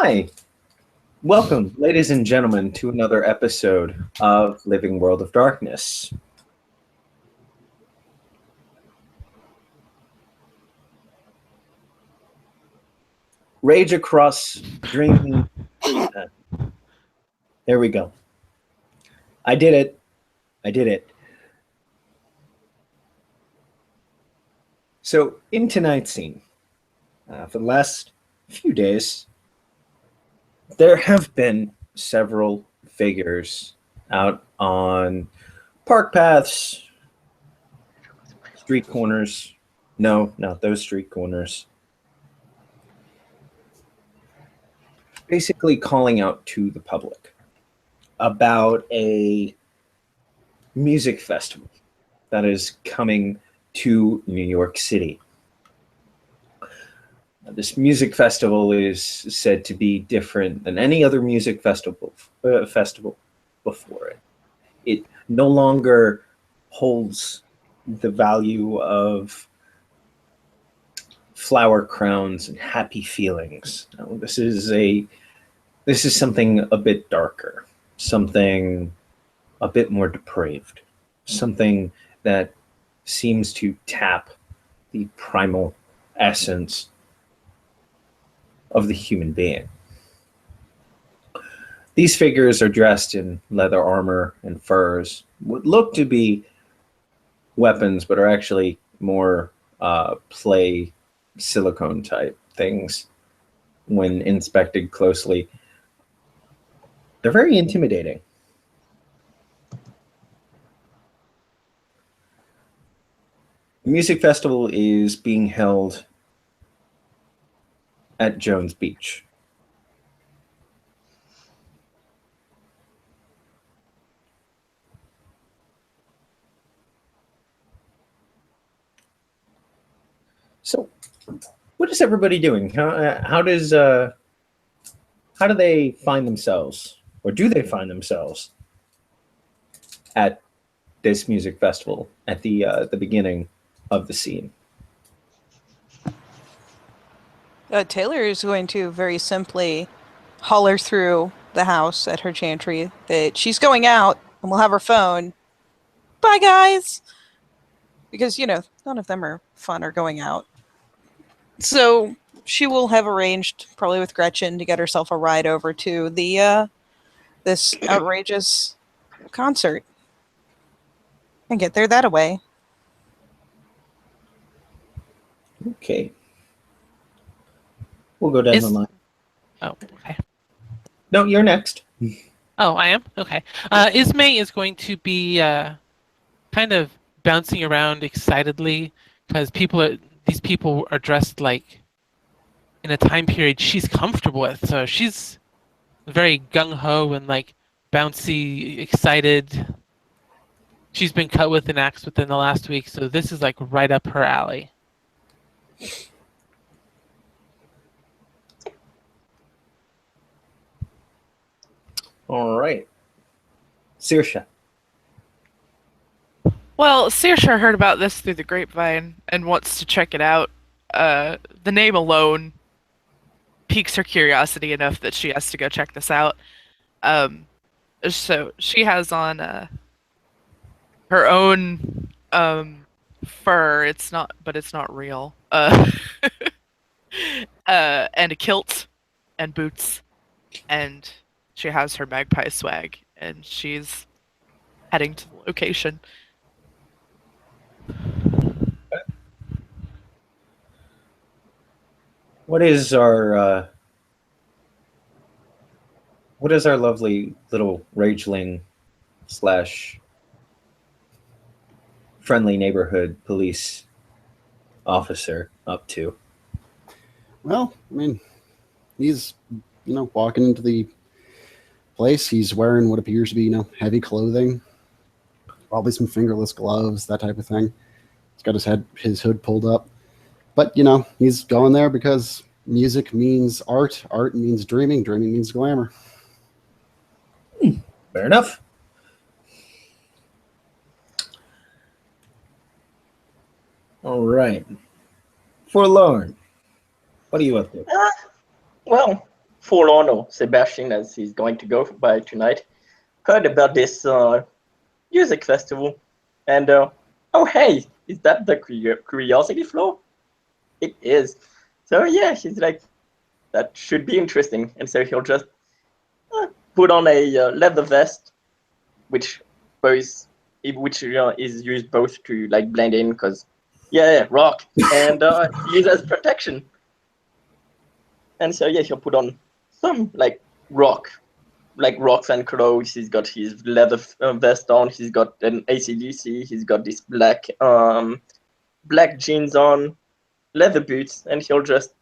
Hi, welcome, ladies and gentlemen, to another episode of Living World of Darkness. Rage across dreaming. There we go. I did it. I did it. So, in tonight's scene, for the last few days, there have been several figures out on park paths, street corners. No, not those street corners. Basically calling out to the public about a music festival that is coming to New York City. This music festival is said to be different than any other music festival before it. It no longer holds the value of flower crowns and happy feelings. No, this is something a bit darker, something a bit more depraved, something that seems to tap the primal essence of the human being. These figures are dressed in leather armor and furs, what look to be weapons, but are actually more play silicone type things when inspected closely. They're very intimidating. The music festival is being held at Jones Beach. So, what is everybody doing? How do they find themselves, or do they find themselves at this music festival at the beginning of the scene? Taylor is going to very simply holler through the house at her chantry that she's going out and we'll have her phone. Bye, guys! Because, none of them are fun or going out. So she will have arranged, probably with Gretchen, to get herself a ride over to the this outrageous concert and get there that way. Okay. We'll go down the line. Oh, okay. No, you're next. Oh, I am? Okay. Ismay is going to be kind of bouncing around excitedly because these people are dressed like in a time period she's comfortable with. So she's very gung-ho and like bouncy, excited. She's been cut with an axe within the last week, so this is like right up her alley. All right. Saoirse. Well, Saoirse heard about this through the grapevine and wants to check it out. The name alone piques her curiosity enough that she has to go check this out. So she has on her own fur. It's not real. And a kilt and boots, and she has her magpie swag, and she's heading to the location. What is our lovely little rageling slash friendly neighborhood police officer up to? Well, I mean, he's, walking into the place. He's wearing what appears to be, heavy clothing, probably some fingerless gloves, that type of thing. He's got his hood pulled up. But, he's going there because music means art means dreaming means glamour. Fair enough. All right. Forlorn, what are you up to? Well, forlorn Sebastian, as he's going to go by tonight, heard about this music festival, and oh hey, is that the curiosity floor? It is. So yeah, he's like, that should be interesting, and so he'll just put on a leather vest, which both which is used both to like blend in, because yeah, rock, and use as protection. And so yeah, he'll put on some like rocks and clothes. He's got his leather vest on. He's got an ACDC. He's got this black jeans on, leather boots, and he'll just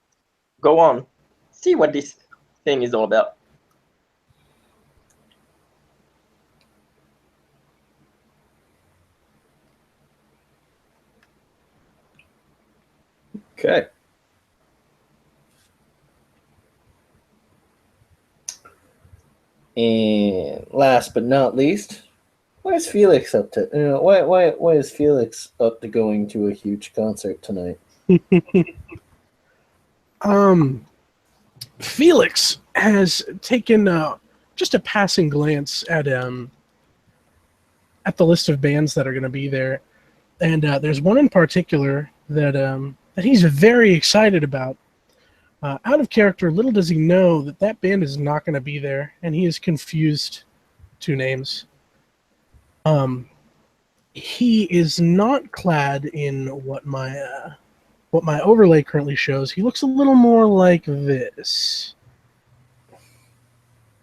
go on, see what this thing is all about. Okay. And last but not least, why is Felix up to? Why is Felix up to going to a huge concert tonight? Felix has taken just a passing glance at the list of bands that are going to be there, and there's one in particular that he's very excited about. Out of character, little does he know that band is not going to be there, and he is confused two names. He is not clad in what my overlay currently shows. He looks a little more like this.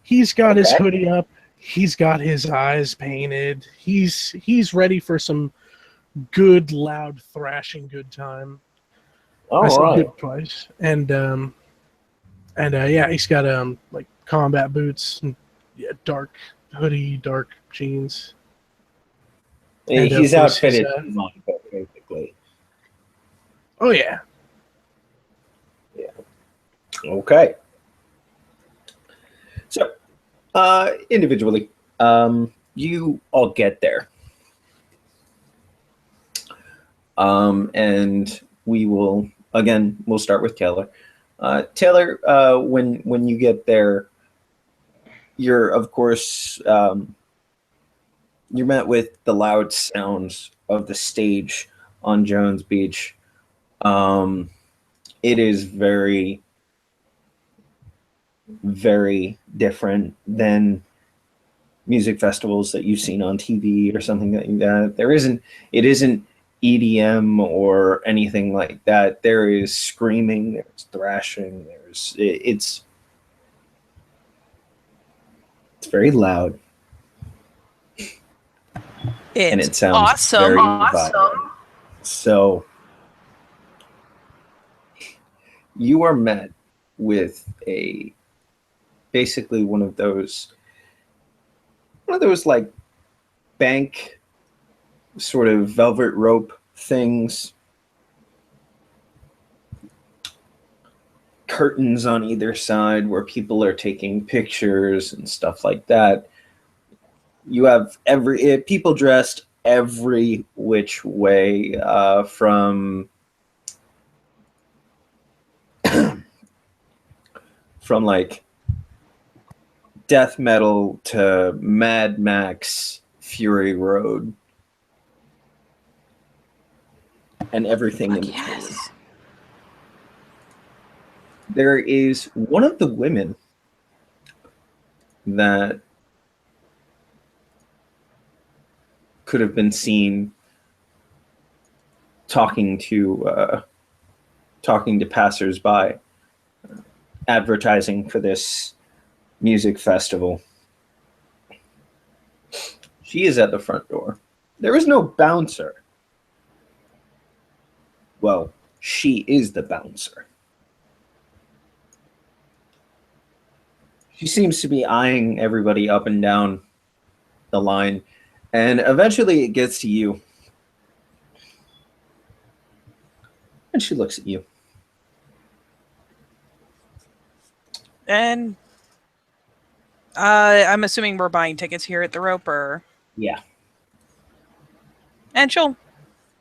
He's got his hoodie up. He's got his eyes painted. He's ready for some good, loud thrashing good time. All right. Good place. And yeah, he's got like combat boots and dark hoodie, dark jeans. And, he's outfitted basically. Oh yeah. Yeah. Okay. So, individually, you all get there. And we'll start with Taylor. Taylor, when you get there, you're of course you're met with the loud sounds of the stage on Jones Beach. It is very, very different than music festivals that you've seen on TV or something like that. It isn't EDM or anything like that. There is screaming, there's thrashing, it's very loud. And it sounds very violent. So you are met with basically one of those like bank sort of velvet rope things, curtains on either side where people are taking pictures and stuff like that. You have people dressed every which way, from like death metal to Mad Max Fury Road and everything in between. Yes. There is one of the women that could have been seen talking to passersby, advertising for this music festival. She is at the front door. There is no bouncer. Well, she is the bouncer. She seems to be eyeing everybody up and down the line, and eventually it gets to you. And she looks at you. And I'm assuming we're buying tickets here at the Roper. Yeah. And she'll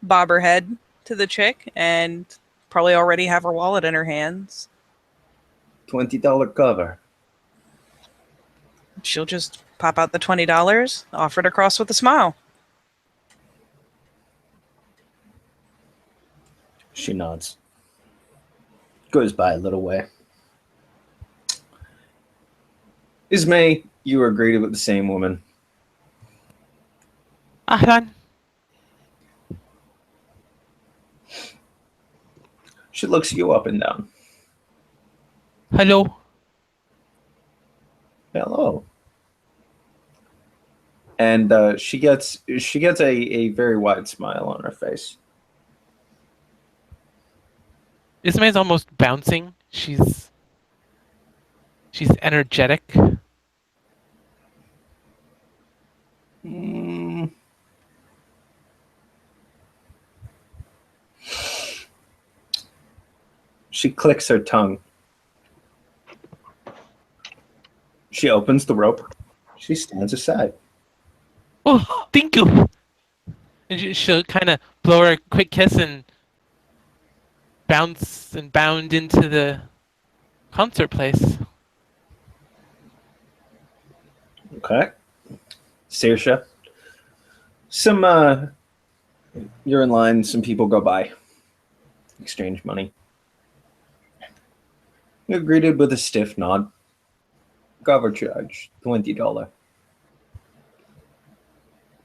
bob her head to the chick and probably already have her wallet in her hands. $20 cover. she'll just pop out the $20, offer it across with a smile. She nods. Goes by a little way. Ismay, you are greeted with the same woman. Ahlan. She looks you up and down. Hello. Hello. And she gets a very wide smile on her face. Ismay's almost bouncing. She's energetic. Mm. She clicks her tongue. She opens the rope. She stands aside. Oh, thank you. And she'll kind of blow her a quick kiss and bounce and bound into the concert place. Okay. Saoirse. You're in line. Some people go by. Exchange money. You're greeted with a stiff nod. Cover charge, $20.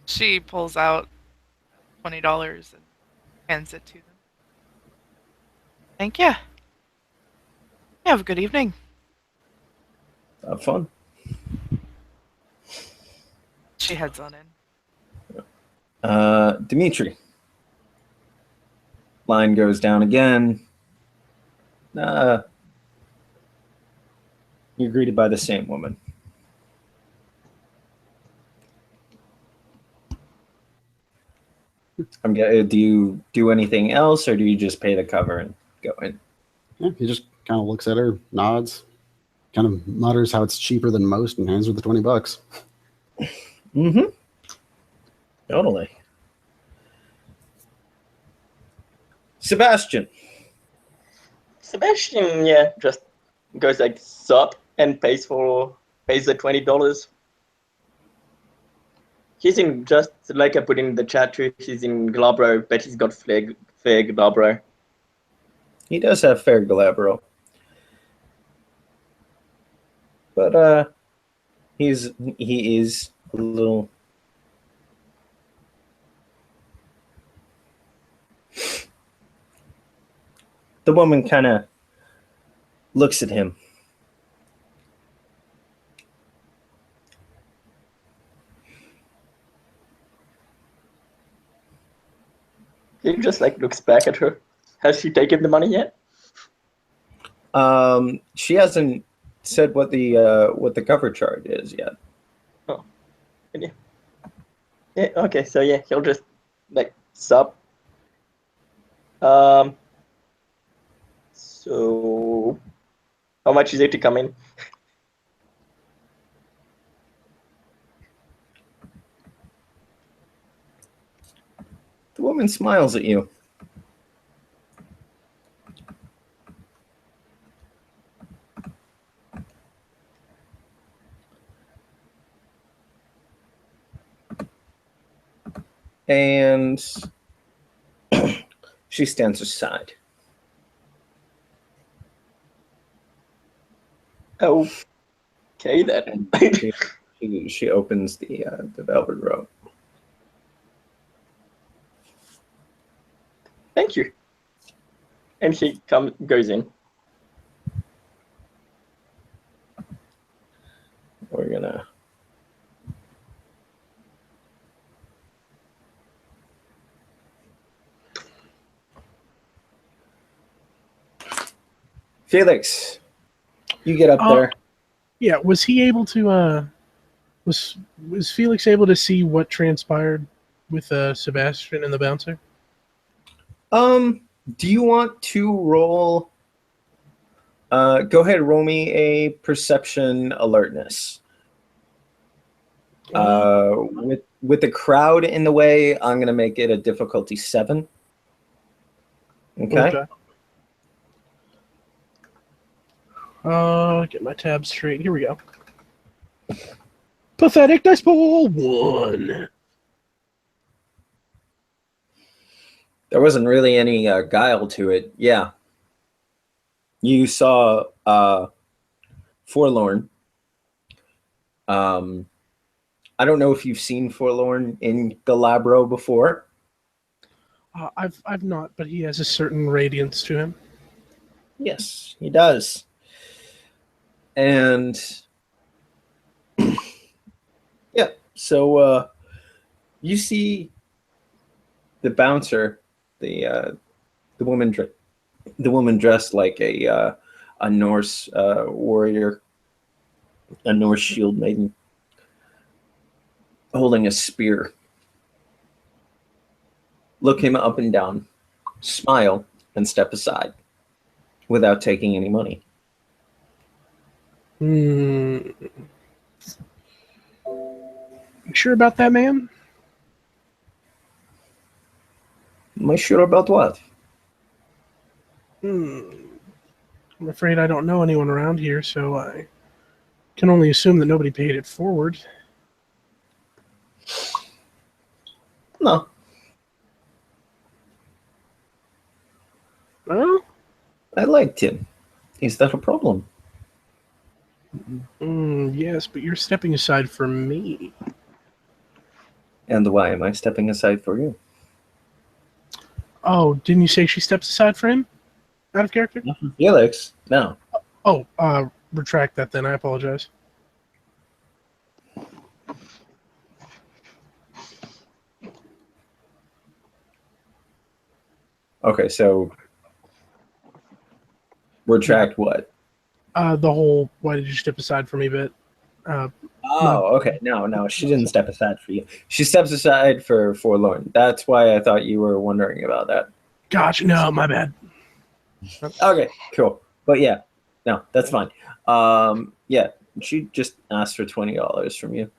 She pulls out $20 and hands it to them. Thank you. Have a good evening. Have fun. She heads on in. Dimitri. Line goes down again. You're greeted by the same woman. Do you do anything else, or do you just pay the cover and go in? Yeah, he just kind of looks at her, nods, kind of mutters how it's cheaper than most, and hands her the $20. Mm-hmm. Totally. Sebastian. Sebastian, yeah, just goes like sup and pays the $20. He's in just like I put in the chat too. He's in Glabro, but he's got fair Glabro. He does have fair Glabro. But he is a little. The woman kind of looks at him. He just like looks back at her. Has she taken the money yet? She hasn't said what the cover charge is yet. Oh, yeah. Yeah. Okay. So yeah, he'll just like sup. So how much is it to come in? The woman smiles at you. And she stands aside. Oh, okay then. She opens the velvet robe. Thank you. And she goes in. We're gonna. Felix, you get up there. Yeah, was he able to? Was Felix able to see what transpired with Sebastian and the bouncer? Do you want to roll? Go ahead, roll me a perception alertness. With the crowd in the way, I'm gonna make it a difficulty 7. Okay. Get my tabs straight. Here we go. Pathetic dice pool 1. There wasn't really any guile to it. Yeah. You saw Forlorn. I don't know if you've seen Forlorn in Galabro before. I've not, but he has a certain radiance to him. Yes, he does. And yeah, so you see the bouncer, the woman dressed like a Norse warrior, a Norse shield maiden, holding a spear. Look him up and down, smile, and step aside without taking any money. You sure about that, man? Am I sure about what? I'm afraid I don't know anyone around here, so I can only assume that nobody paid it forward. No. Well, I liked him. Is that a problem? yes, but you're stepping aside for me. And why am I stepping aside for you? Oh, didn't you say she steps aside for him? Out of character? Not for Felix. No. Oh, retract that then. I apologize. Okay, so retract what? The whole "why did you step aside for me" bit. Oh, okay. No, she didn't step aside for you. She steps aside for Forlorn. That's why I thought you were wondering about that. Gotcha. No, my bad. Okay, cool. But yeah, no, that's fine. Yeah, she just asked for $20 from you.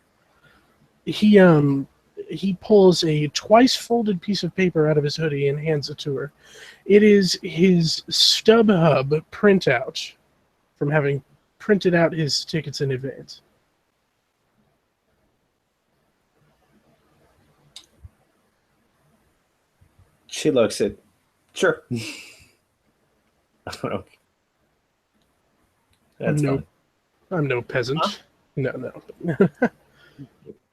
He pulls a twice folded piece of paper out of his hoodie and hands it to her. It is his StubHub printout from having printed out his tickets in advance. She looks at, sure. Okay. That's fine. I'm no peasant. Huh? No.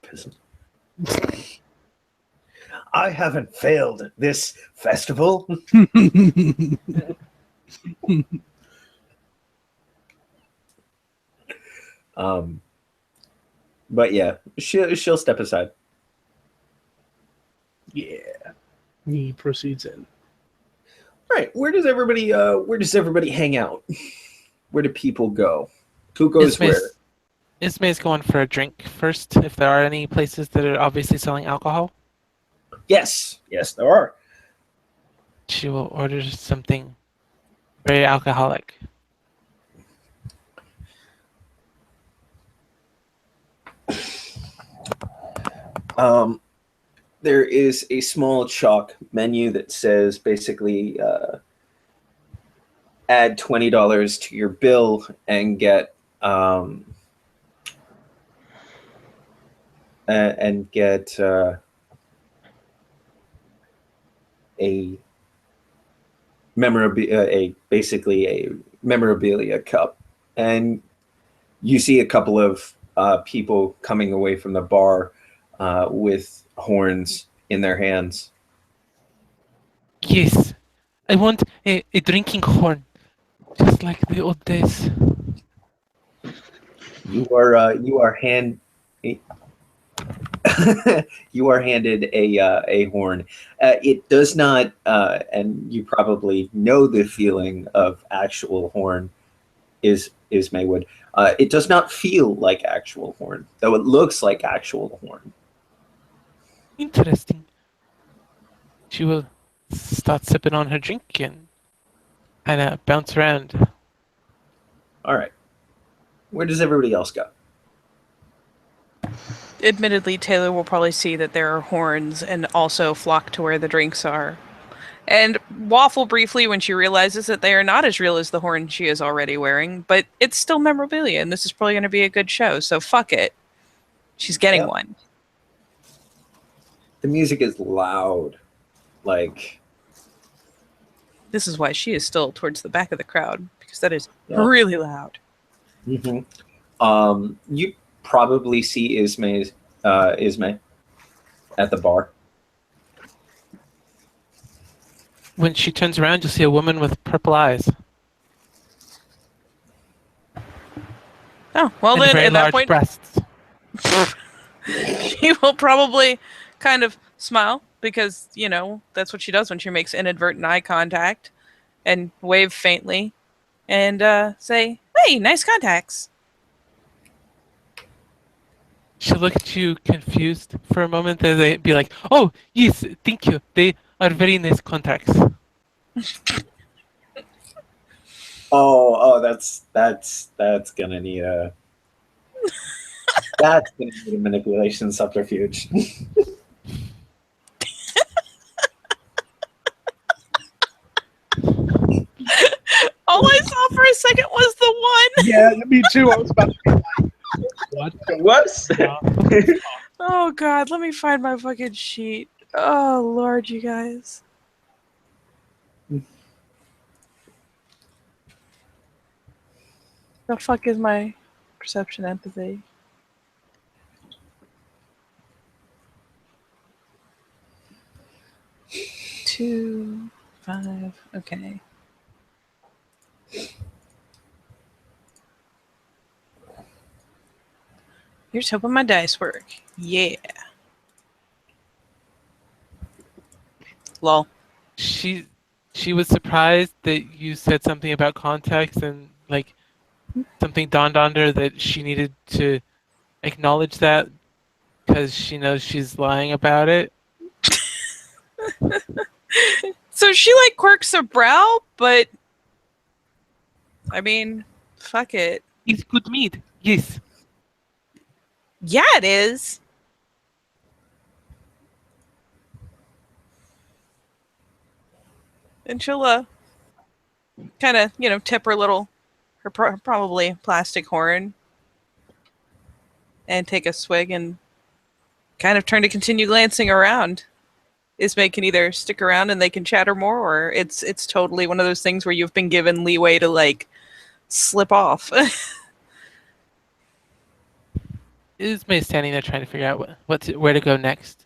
Peasant. I haven't failed this festival. But yeah, she'll step aside. Yeah. He proceeds in. All right, where does everybody hang out? Where do people go? Who goes where? Ismay's going for a drink first, if there are any places that are obviously selling alcohol. Yes, there are. She will order something very alcoholic. There is a small chalk menu that says basically add $20 to your bill and get a memorabilia cup, and you see a couple of people coming away from the bar with horns in their hands. Yes, I want a drinking horn, just like the old days. You are handed a horn. It does not, and you probably know the feeling of actual horn is Maywood. It does not feel like actual horn, though it looks like actual horn. Interesting. She will start sipping on her drink and kind of bounce around. All right. Where does everybody else go? Admittedly, Taylor will probably see that there are horns and also flock to where the drinks are. And waffle briefly when she realizes that they are not as real as the horn she is already wearing, but it's still memorabilia, and this is probably going to be a good show, so fuck it. She's getting Yep. one. The music is loud. Like, This is why she is still towards the back of the crowd, because that is Yeah. really loud. you probably see Ismay at the bar. When she turns around, you'll see a woman with purple eyes Oh, well and then, very at that large point, breasts. she will probably kind of smile, because, that's what she does when she makes inadvertent eye contact, and wave faintly, and say, "Hey, nice contacts." She'll look at you confused for a moment, then they be like, "Oh, yes, thank you. They are very nice contacts." Oh, that's gonna need a that's gonna need a manipulation subterfuge. All I saw for a second was the one. Yeah, me too. I was about to be like, what? Whoops. Oh God, let me find my fucking sheet. Oh Lord, you guys. The fuck is my perception empathy? Two, 5. Okay. Here's hoping my dice work. Yeah. Lol. She was surprised that you said something about context, and like something dawned on her that she needed to acknowledge that because she knows she's lying about it. So she like quirks her brow, but I mean, fuck it. It's good meat. Yes. Yeah, it is. And she'll kind of, tip her probably plastic horn and take a swig and kind of turn to continue glancing around. Ismay can either stick around and they can chatter more, or it's totally one of those things where you've been given leeway to like slip off. Ismay standing there trying to figure out where to go next.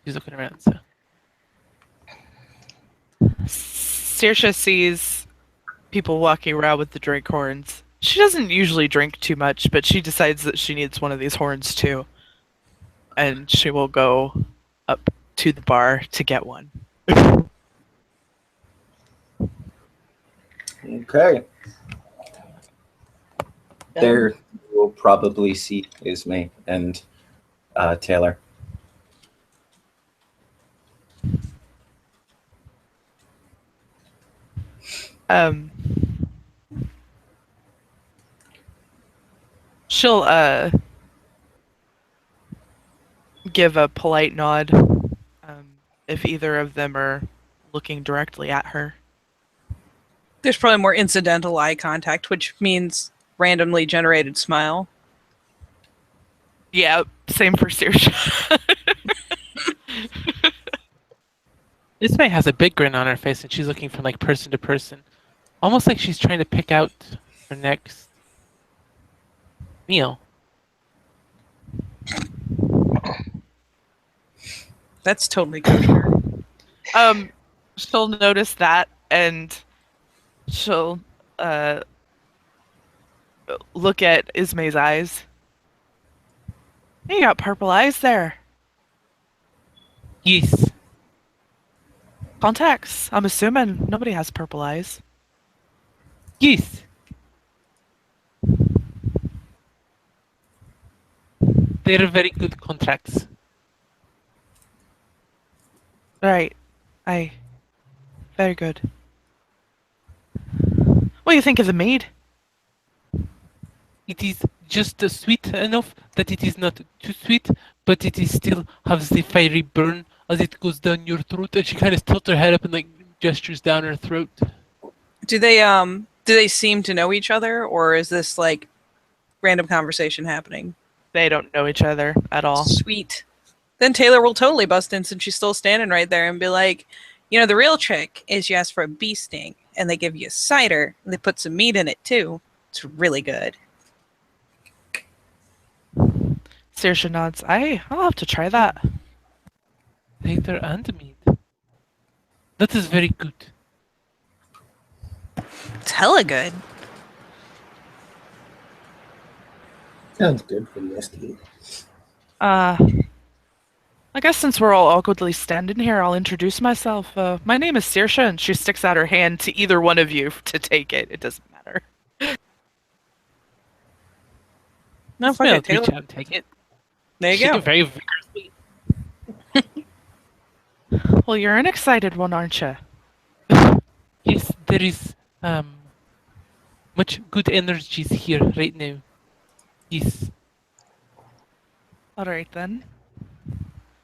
She's looking around. So Saoirse sees people walking around with the drink horns. She doesn't usually drink too much, but she decides that she needs one of these horns too. And she will go up to the bar to get one. Okay. There you'll probably see Ismay and Taylor. She'll give a polite nod if either of them are looking directly at her. There's probably more incidental eye contact, which means randomly generated smile. Yeah, same for Saoirse. Ismay has a big grin on her face, and she's looking from like person to person, almost like she's trying to pick out her next meal. That's totally kosher. She'll notice that, and she'll look at Ismay's eyes. You got purple eyes there. Yes. Contacts. I'm assuming nobody has purple eyes. Yes. They're very good contracts. Right. Very good. What do you think of the mead? It is just sweet enough that it is not too sweet, but it is still has the fiery burn as it goes down your throat. And she kind of tilts her head up and like gestures down her throat. Do they seem to know each other, or is this like random conversation happening? They don't know each other at all. Sweet. Then Taylor will totally bust in since she's still standing right there and be like, you know, the real trick is you ask for a bee sting and they give you cider and they put some meat in it too. It's really good. Saoirse nods. I'll have to try that. Cider and meat. That is very good. It's hella good. Sounds good for whiskey. I guess since we're all awkwardly standing here, I'll introduce myself. My name is Saoirse, and she sticks out her hand to either one of you to take it. It doesn't matter. No, fuck I'll it, Taylor. reach out and take it. There you Shake go. it very vigorously. Well, you're an excited one, aren't you? Yes, there is much good energies here right now. Yes. All right then.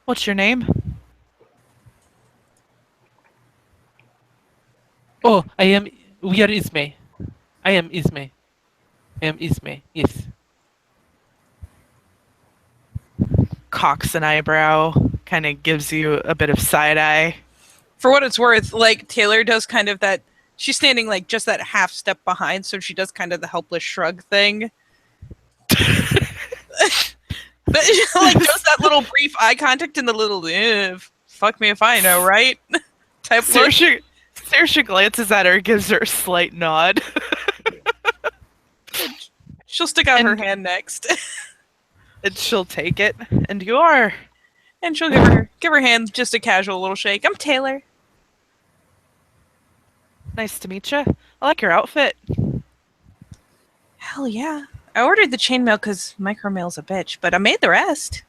What's your name? Oh, we are Ismay. I am Ismay. Yes. Cocks an eyebrow, kind of gives you a bit of side eye. For what it's worth, like Taylor does kind of that. She's standing like just that half step behind, so she does kind of the helpless shrug thing. But like does that little brief eye contact and the little fuck me if I know, right? Type look. Saoirse glances at her, gives her a slight nod. She'll stick out her And- hand next. And she'll take it. And you are. And she'll give her hand just a casual little shake. I'm Taylor. Nice to meet you. I like your outfit. Hell yeah. I ordered the chainmail because micromail's a bitch, but I made the rest.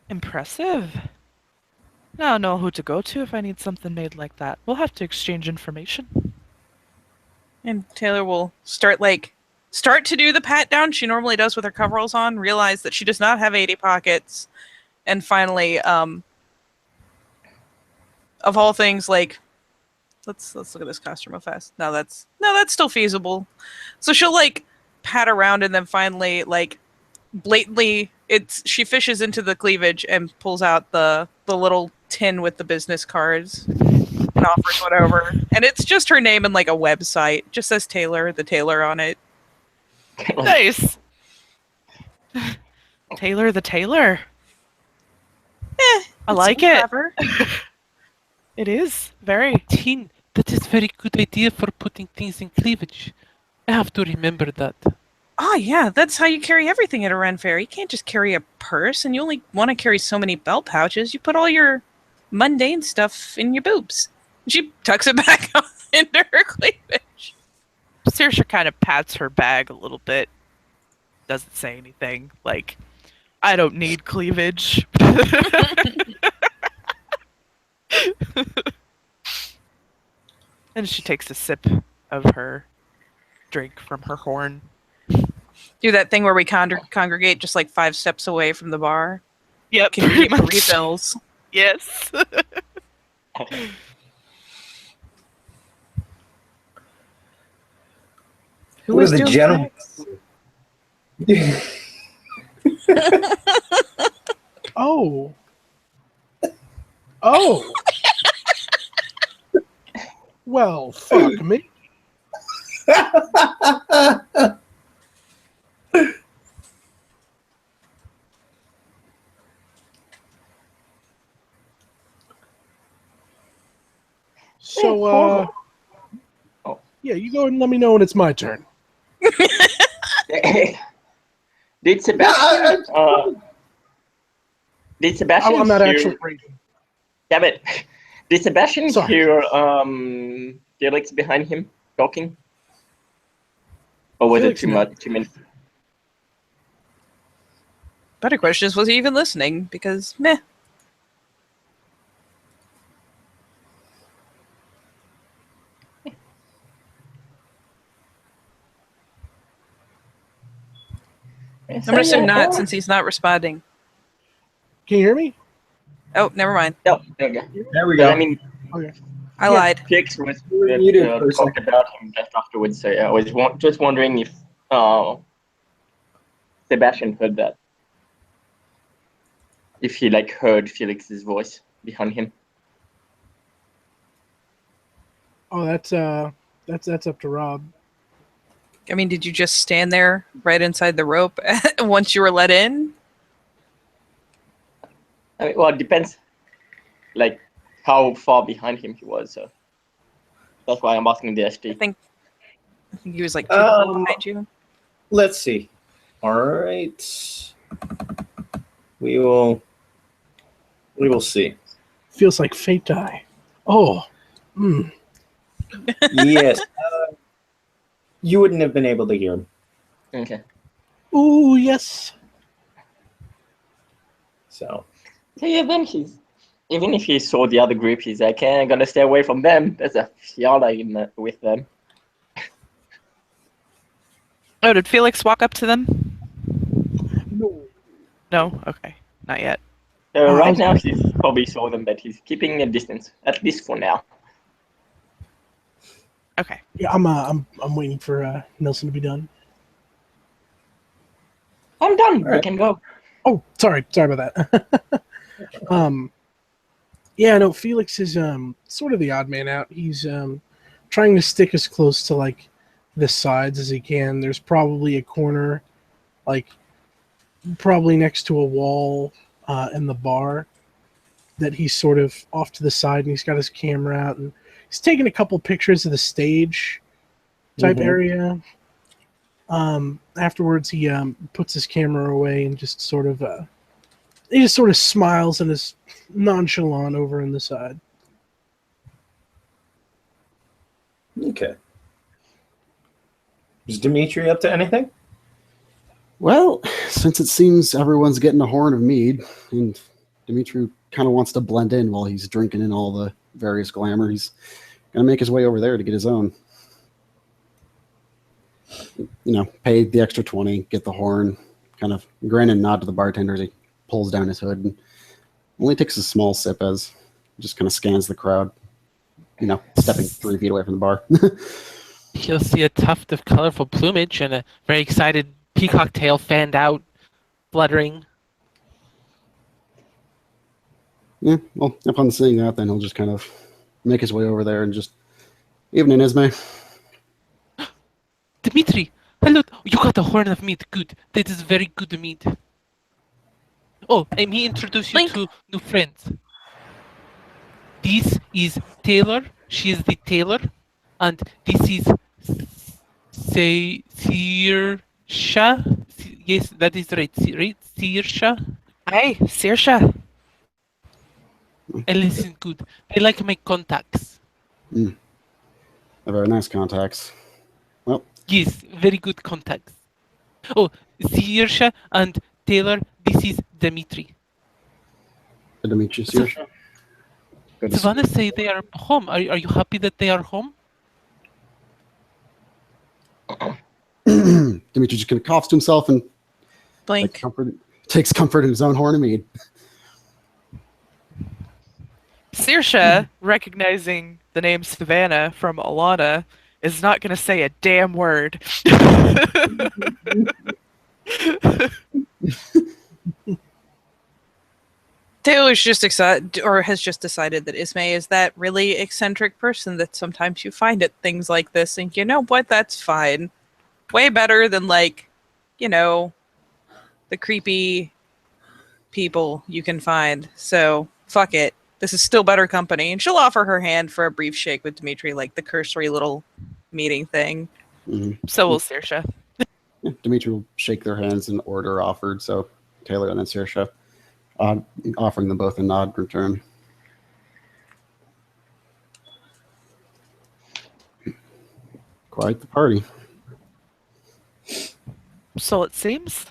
Impressive. Now I know who to go to if I need something made like that. We'll have to exchange information. And Taylor will start to do the pat down she normally does with her coveralls on, realize that she does not have 80 pockets, and finally, of all things, like let's look at this costume real fast. No, that's still feasible. So she'll like pat around and then finally like blatantly she fishes into the cleavage and pulls out the little tin with the business cards and offers one over. And it's just her name and like a website. Just says Taylor, the Taylor on it. Nice. Taylor the Taylor. I like it. Clever. It is very. Tin, that is very good idea for putting things in cleavage. I have to remember that. Oh yeah, that's how you carry everything at a Ren Fair. You can't just carry a purse, and you only want to carry so many belt pouches. You put all your mundane stuff in your boobs. She tucks it back into her cleavage. Saoirse kind of pats her bag a little bit. Doesn't say anything. Like, I don't need cleavage. And she takes a sip of her drink from her horn. Do that thing where we congregate just like 5 steps away from the bar. Yep, Can you pretty keep for much. refills? Yes. Who is the doing gentleman? Oh. Oh. Well, fuck me. So, yeah, you go and let me know when it's my turn. Did Sebastian? Did Sebastian I'm not hear? actually reading. Damn it! Did Sebastian Sorry. hear Felix behind him talking? Or was Felix, it too no. much? Too many? Better question is, was he even listening? Because meh. I'm gonna assume not, since he's not responding. Can you hear me? Oh, never mind. No, there you go. There we But go. I mean, Okay. I lied. Felix was were muted for a talked about him just afterwards. So yeah, I was just wondering if Sebastian heard that. If he like heard Felix's voice behind him. Oh, that's up to Rob. I mean, did you just stand there right inside the rope once you were let in? I mean, well, it depends, like how far behind him he was. So that's why I'm asking the I SG. think he was like 2 people behind you. Let's see. All right. We will see. Feels like fate die. Oh. Mm. Yes. You wouldn't have been able to hear him. Okay. Ooh, yes. So Yeah, then even if he saw the other group, he's like, I'm gonna stay away from them. There's a Fiala with them. Oh, did Felix walk up to them? No. No? Okay. Not yet. Right now, he's probably saw them, but he's keeping a distance, at least for now. Okay. Yeah, I'm waiting for Nelson to be done. I'm done. All right. We can go. Oh, sorry about that. Yeah, no, Felix is sort of the odd man out. He's trying to stick as close to like the sides as he can. There's probably a corner, like probably next to a wall in the bar, that he's sort of off to the side, and he's got his camera out, and he's taking a couple pictures of the stage type area. Afterwards, he puts his camera away and just sort of smiles and is nonchalant over on the side. okay. Is Dimitri up to anything? Well, since it seems everyone's getting a horn of mead, and Dimitri kind of wants to blend in while he's drinking in all the various glamour, he's going to make his way over there to get his own. Pay the extra 20, get the horn, kind of grin and nod to the bartender as he pulls down his hood, and only takes a small sip as he just kind of scans the crowd, stepping 3 feet away from the bar. He'll see a tuft of colorful plumage and a very excited peacock tail fanned out, fluttering. Yeah, well, upon seeing that, then he'll just kind of make his way over there and just, evening, Ismay. Dimitri, hello. You got a horn of meat. Good. That is very good meat. Oh, and he introduced you Link. to new friends. This is Taylor. She is the tailor. And this is Saoirse. Yes, that is right. Right? Saoirse. Hi, Saoirse. And listen good. I like my contacts. They're very nice contacts. Well, Yes, very good contacts. Oh, Saoirse and Taylor, this is Dimitri. Dimitri, Saoirse. Good to see Savannah say they are home. Are you happy that they are home? you. Dimitri just kind of coughs to himself and Blink. takes comfort in his own horn of mead. Saoirse, recognizing the name Savannah from Alana, is not going to say a damn word. Taylor's just excited, or has just decided that Ismay is that really eccentric person that sometimes you find at things like this, and you know what? That's fine. Way better than the creepy people you can find. So fuck it. This is still better company, and she'll offer her hand for a brief shake with Dimitri, like the cursory little meeting thing. So will Saoirse. Yeah, Dimitri will shake their hands in order offered, so Taylor and then Saoirse, offering them both a nod in return. Quite the party. So it seems.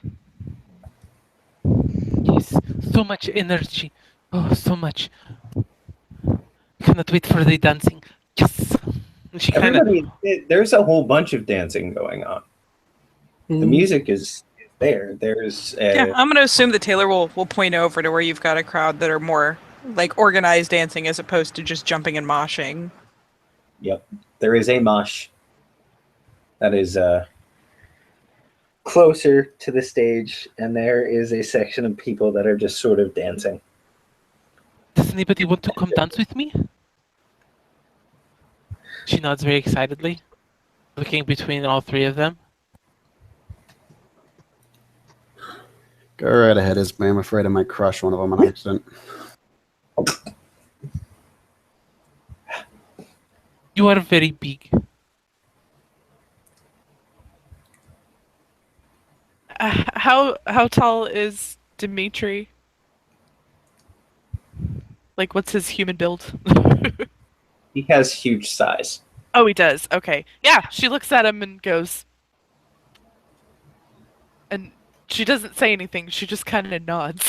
Yes, so much energy. Oh, so much. Cannot wait for the dancing. Yes. And she kind of. There's a whole bunch of dancing going on. The music is there. There's Yeah, I'm going to assume that Taylor will point over to where you've got a crowd that are more like organized dancing as opposed to just jumping and moshing. Yep, there is a mosh. That is closer to the stage, and there is a section of people that are just sort of dancing. Does anybody want to come dance with me? She nods very excitedly, looking between all three of them. Go right ahead, Ismay. I'm afraid I might crush one of them on accident. You are very big. How tall is Dimitri? Like, what's his human build? He has huge size. Oh, he does. Okay. Yeah, she looks at him and goes. And she doesn't say anything. She just kind of nods.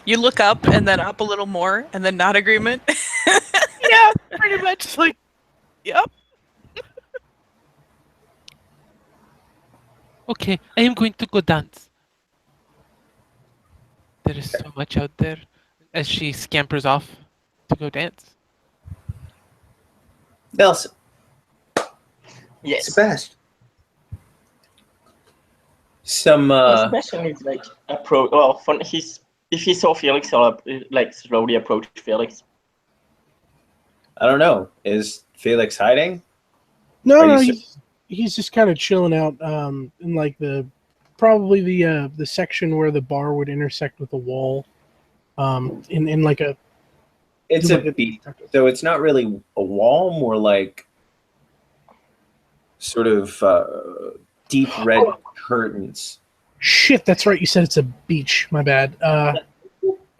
You look up and then up a little more and then nod agreement. Yeah, pretty much. Like, yep. Okay, I am going to go dance. There is so much out there. As she scampers off to go dance. Nelson, Yes. Sebastian. Some Sebastian is like approach. Well, if he saw Felix, he'll like slowly approach Felix. I don't know. Is Felix hiding? No, Are no, you he's just kind of chilling out in like probably the section where the bar would intersect with the wall. In like a It's a beat, so it's not really a wall, more like sort of deep red curtains. Shit, that's right. You said it's a beach. My bad.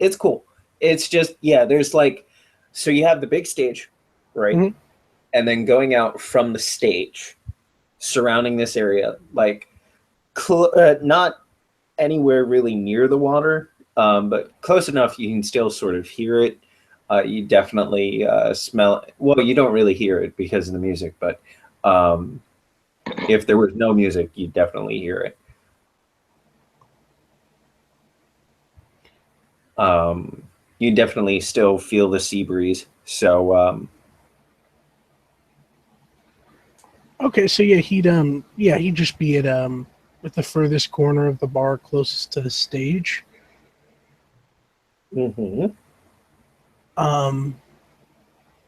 It's cool. It's just, yeah, there's like, so you have the big stage, right? Mhm. And then going out from the stage, surrounding this area, like not anywhere really near the water, but close enough you can still sort of hear it. You definitely smell it. Well, you don't really hear it because of the music, but if there was no music, you'd definitely hear it. You definitely still feel the sea breeze. So Okay, so yeah, he'd just be at the furthest corner of the bar closest to the stage. mhm.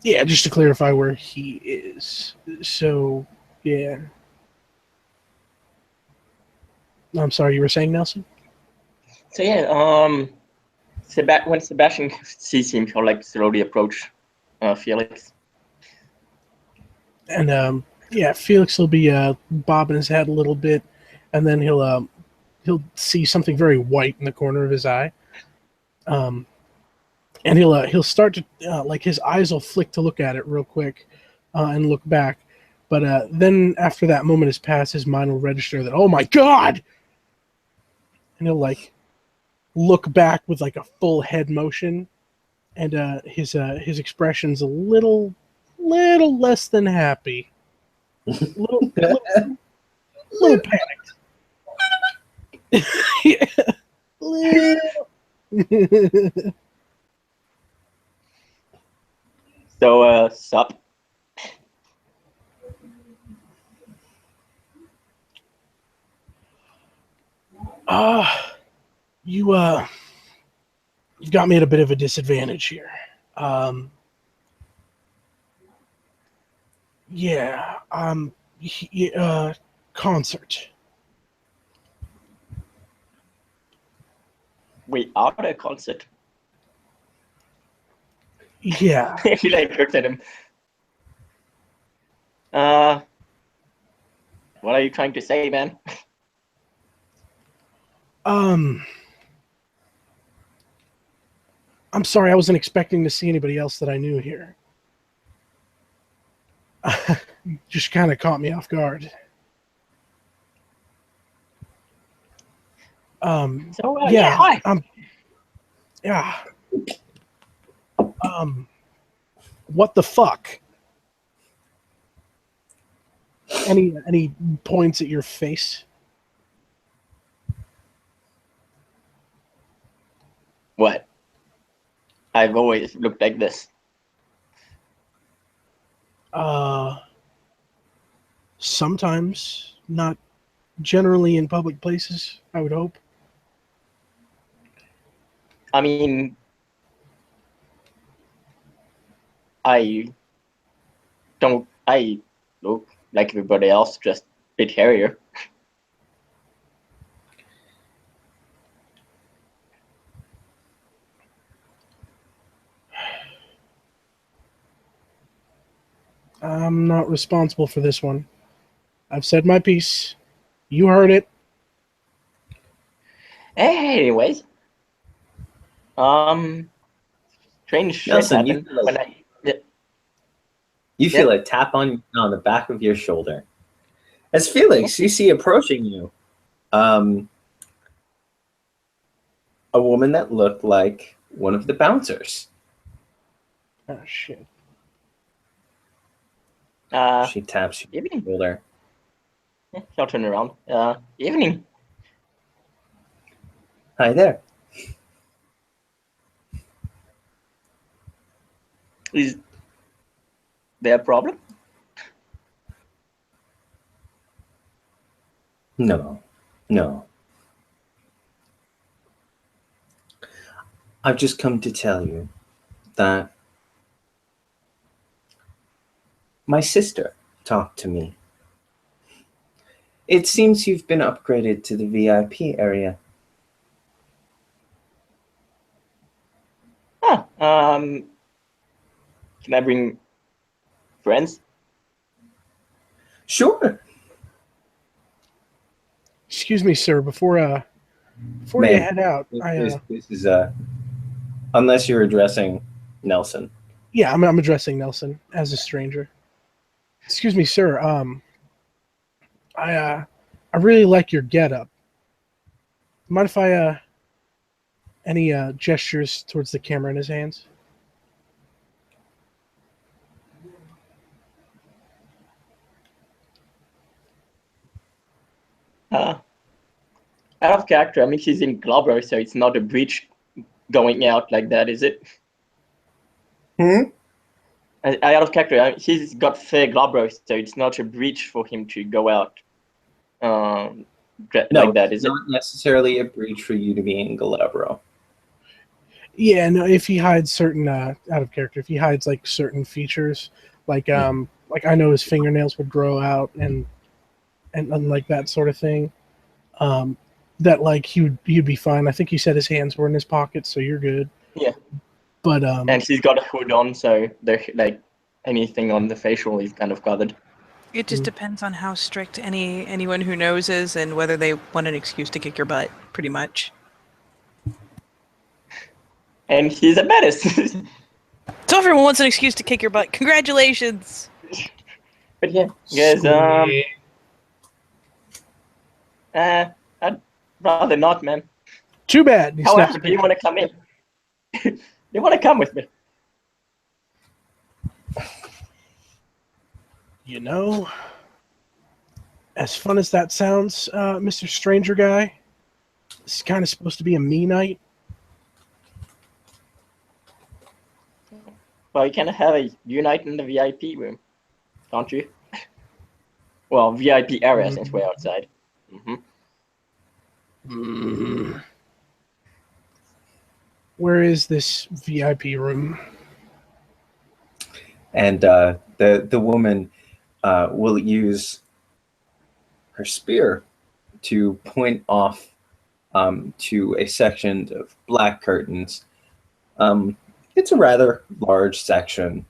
Yeah, just to clarify where he is. So yeah. I'm sorry, you were saying, Nelson? So yeah, when Sebastian sees him, he'll like slowly approach Felix. And yeah, Felix will be bobbing his head a little bit, and then he'll see something very white in the corner of his eye. And he'll start to like his eyes will flick to look at it real quick, and look back. But then after that moment has passed, his mind will register that, oh my god, and he'll like look back with like a full head motion, and his expression's a little less than happy, little panicked. Yeah. So sup? You got me at a bit of a disadvantage here. Yeah, concert. We are at a concert. Yeah. He like looks at him. What are you trying to say, man? I'm sorry, I wasn't expecting to see anybody else that I knew here. Just kind of caught me off guard. So Yeah. hi. Yeah. What the fuck? Any points at your face? What? I've always looked like this. Sometimes, not generally in public places, I would hope. I mean, I don't. I look like everybody else, just a bit hairier. I'm not responsible for this one. I've said my piece. You heard it. Anyways, strange shit Nelson, happened when I. you feel a tap on the back of your shoulder. As Felix, you see approaching you, a woman that looked like one of the bouncers. Oh, shit. She taps you on Evening. the shoulder. He'll turn around. Evening. Hi there. Is there a problem? No. I've just come to tell you that my sister talked to me. It seems you've been upgraded to the VIP area. Can I bring friends? Sure. Excuse me, sir. Before you Ma'am, head out, This is unless you're addressing Nelson. yeah, I'm addressing Nelson as a stranger. Excuse me, sir. I really like your getup. Mind if I any gestures towards the camera in his hands? Out of character. I mean, she's in Globber, so it's not a breach going out like that, is it? Hmm? Out of character. He's got fair Globber, so it's not a breach for him to go out No, like that, it's is it? not necessarily a breach for you to be in Galabro. Yeah, no. If he hides certain out of character, if he hides like certain features, like I know his fingernails would grow out and like that sort of thing. That like he'd be fine. I think he said his hands were in his pockets, so you're good. Yeah. But And he's got a hood on, so like anything on the facial is kind of covered. It just depends on how strict anyone who knows is and whether they want an excuse to kick your butt, pretty much. And he's a badass. So everyone wants an excuse to kick your butt. Congratulations! But yeah, guys, Sweet. I'd rather not, man. Too bad. He However, snaps do you want to come in? Do you want to come with me? You know, as fun as that sounds, Mr. Stranger Guy, this is kind of supposed to be a me night. Well, you can have a unite in the VIP room, can't you? Well, VIP area since we're outside. Where is this VIP room? And the woman will use her spear to point off to a section of black curtains. It's a rather large section.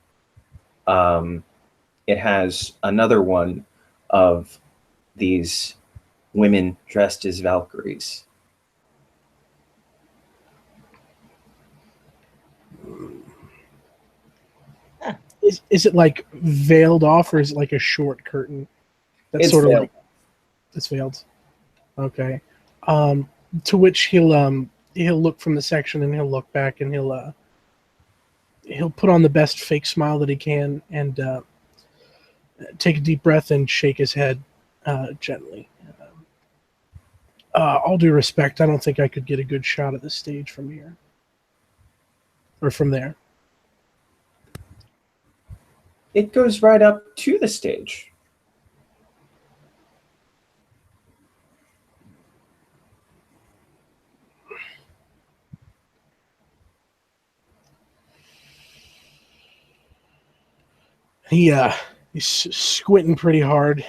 It has another one of these women dressed as Valkyries. Is it like veiled off, or is it like a short curtain? That's It's sort of veiled. like it's veiled. Okay. To which he'll look from the section and he'll look back and he'll put on the best fake smile that he can and take a deep breath and shake his head gently. All due respect, I don't think I could get a good shot at the stage from here or from there. It goes right up to the stage. He's squinting pretty hard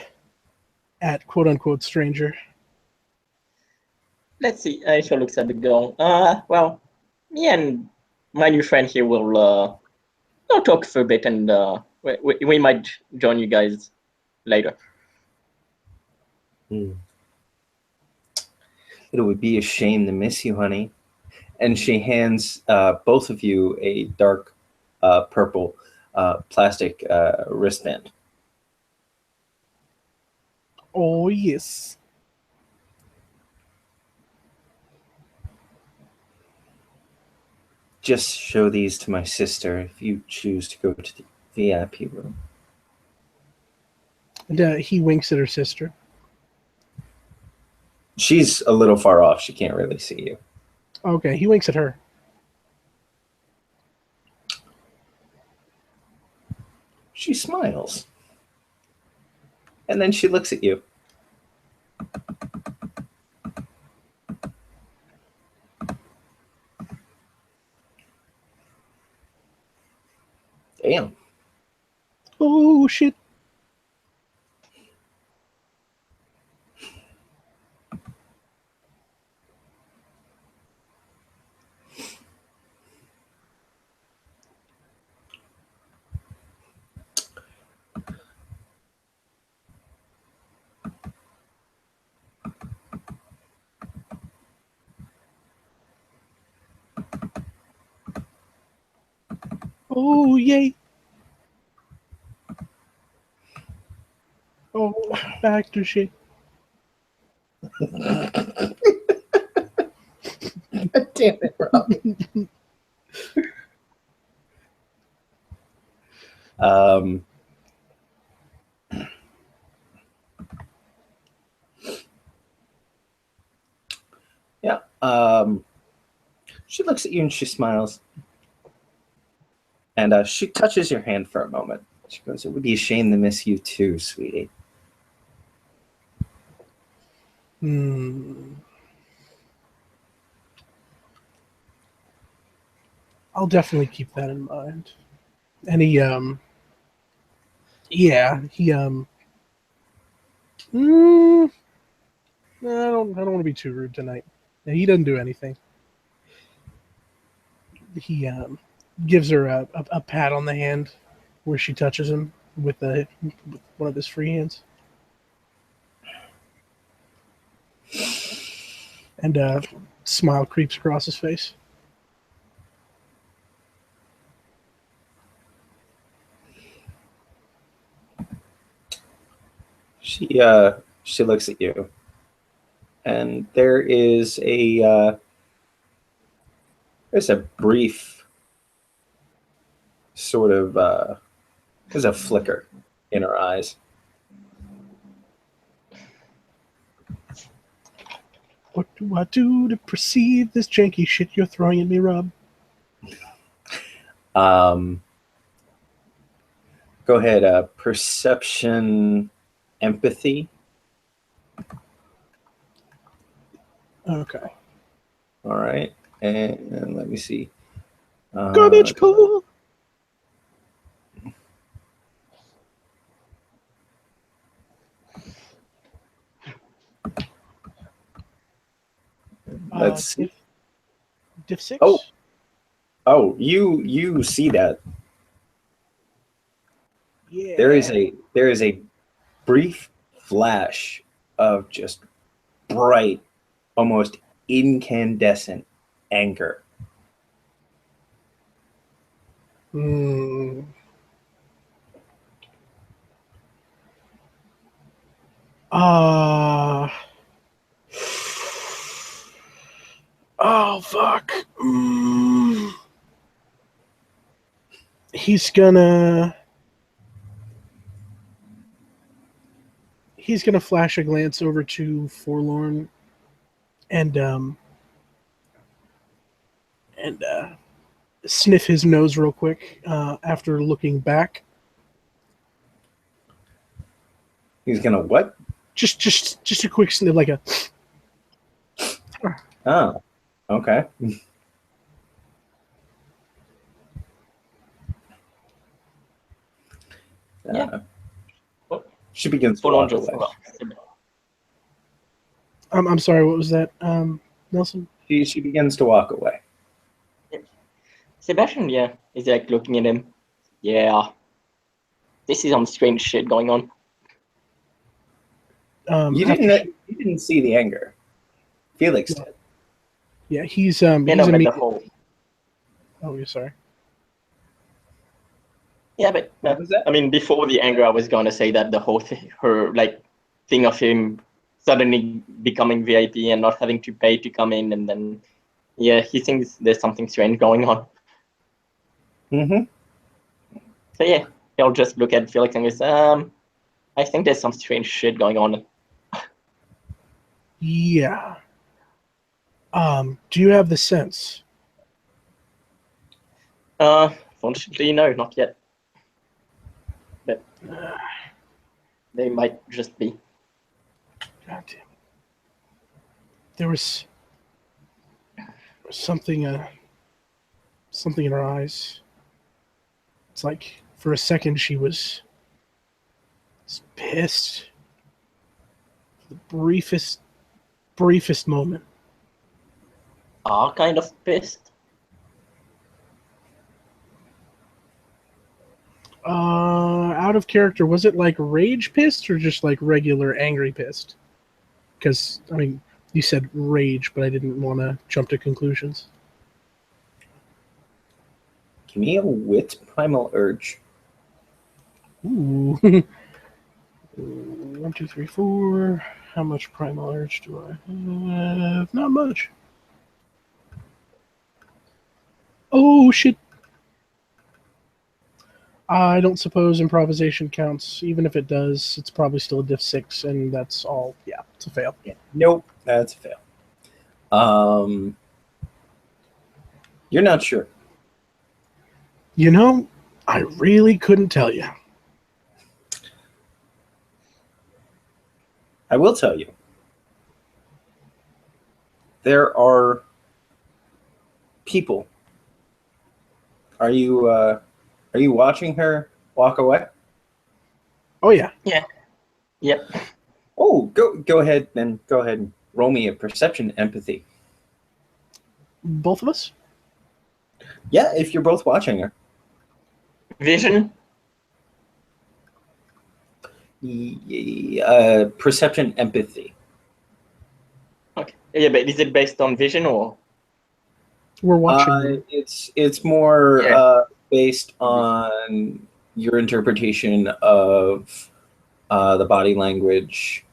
at quote unquote stranger. Let's see. Aisha looks at the girl. Well, me and my new friend here will talk for a bit, and we might join you guys later. It would be a shame to miss you, honey. And she hands both of you a dark purple plastic wristband. Oh yes. Just show these to my sister if you choose to go to the VIP room. And he winks at her sister. She's a little far off. She can't really see you. Okay, he winks at her. She smiles. And then she looks at you. Damn. Oh shit. Oh yay. Oh, back to shit. Damn it, Rob. Yeah. She looks at you and she smiles. And she touches your hand for a moment. She goes, "It would be a shame to miss you too, sweetie." I'll definitely keep that in mind. And he I don't want to be too rude tonight. Yeah, he doesn't do anything. He gives her a pat on the hand where she touches him with one of his free hands. And a smile creeps across his face. She looks at you. And there's a brief sort of there's a flicker in her eyes. What do I do to perceive this janky shit you're throwing at me, Rob? Go ahead. Perception, empathy. Okay. All right. And let me see. Garbage pool. Let's see. Diff 6? Oh, you see that. Yeah. There is a brief flash of just bright, almost incandescent anger. Oh fuck. He's gonna flash a glance over to Forlorn and sniff his nose real quick after looking back. He's gonna what? Just a quick sniff, like a. Oh, okay. Yeah. She begins to Full on walk just. away. I'm sorry. What was that, Nelson? She begins to walk away. Sebastian, yeah, is like looking at him. Yeah. This is some strange shit going on. You didn't see the anger. Felix did. Yeah, he's You know, but the immediate- whole. Oh, you're sorry. Yeah, but What was that? I mean, before the anger, I was gonna say that the whole her like thing of him suddenly becoming VIP and not having to pay to come in, and then yeah, he thinks there's something strange going on. Mm-hmm. So yeah, he'll just look at Felix and goes, I think there's some strange shit going on. Yeah. Do you have the sense? Fortunately, no, not yet. But they might just be. God damn it. There was something in her eyes. It's like for a second she was pissed. The briefest moment. Are kind of pissed. Out of character, was it like rage pissed or just like regular angry pissed? Because I mean, you said rage, but I didn't want to jump to conclusions. Give me a wit primal urge. Ooh. 1, 2, 3, 4. How much primal urge do I have? Not much. Oh shit. I don't suppose improvisation counts. Even if it does, it's probably still a diff 6, and that's all. Yeah, it's a fail. Yeah. Nope, that's a fail. You're not sure. You know, I really couldn't tell you. I will tell you. There are people. Are you watching her walk away? Oh yeah. Yep. Oh, go ahead then. Go ahead and roll me a perception empathy. Both of us? Yeah, if you're both watching her. Vision. Perception empathy. Okay. Yeah, but is it based on vision or? We're watching. It's more Yeah. Based on your interpretation of the body language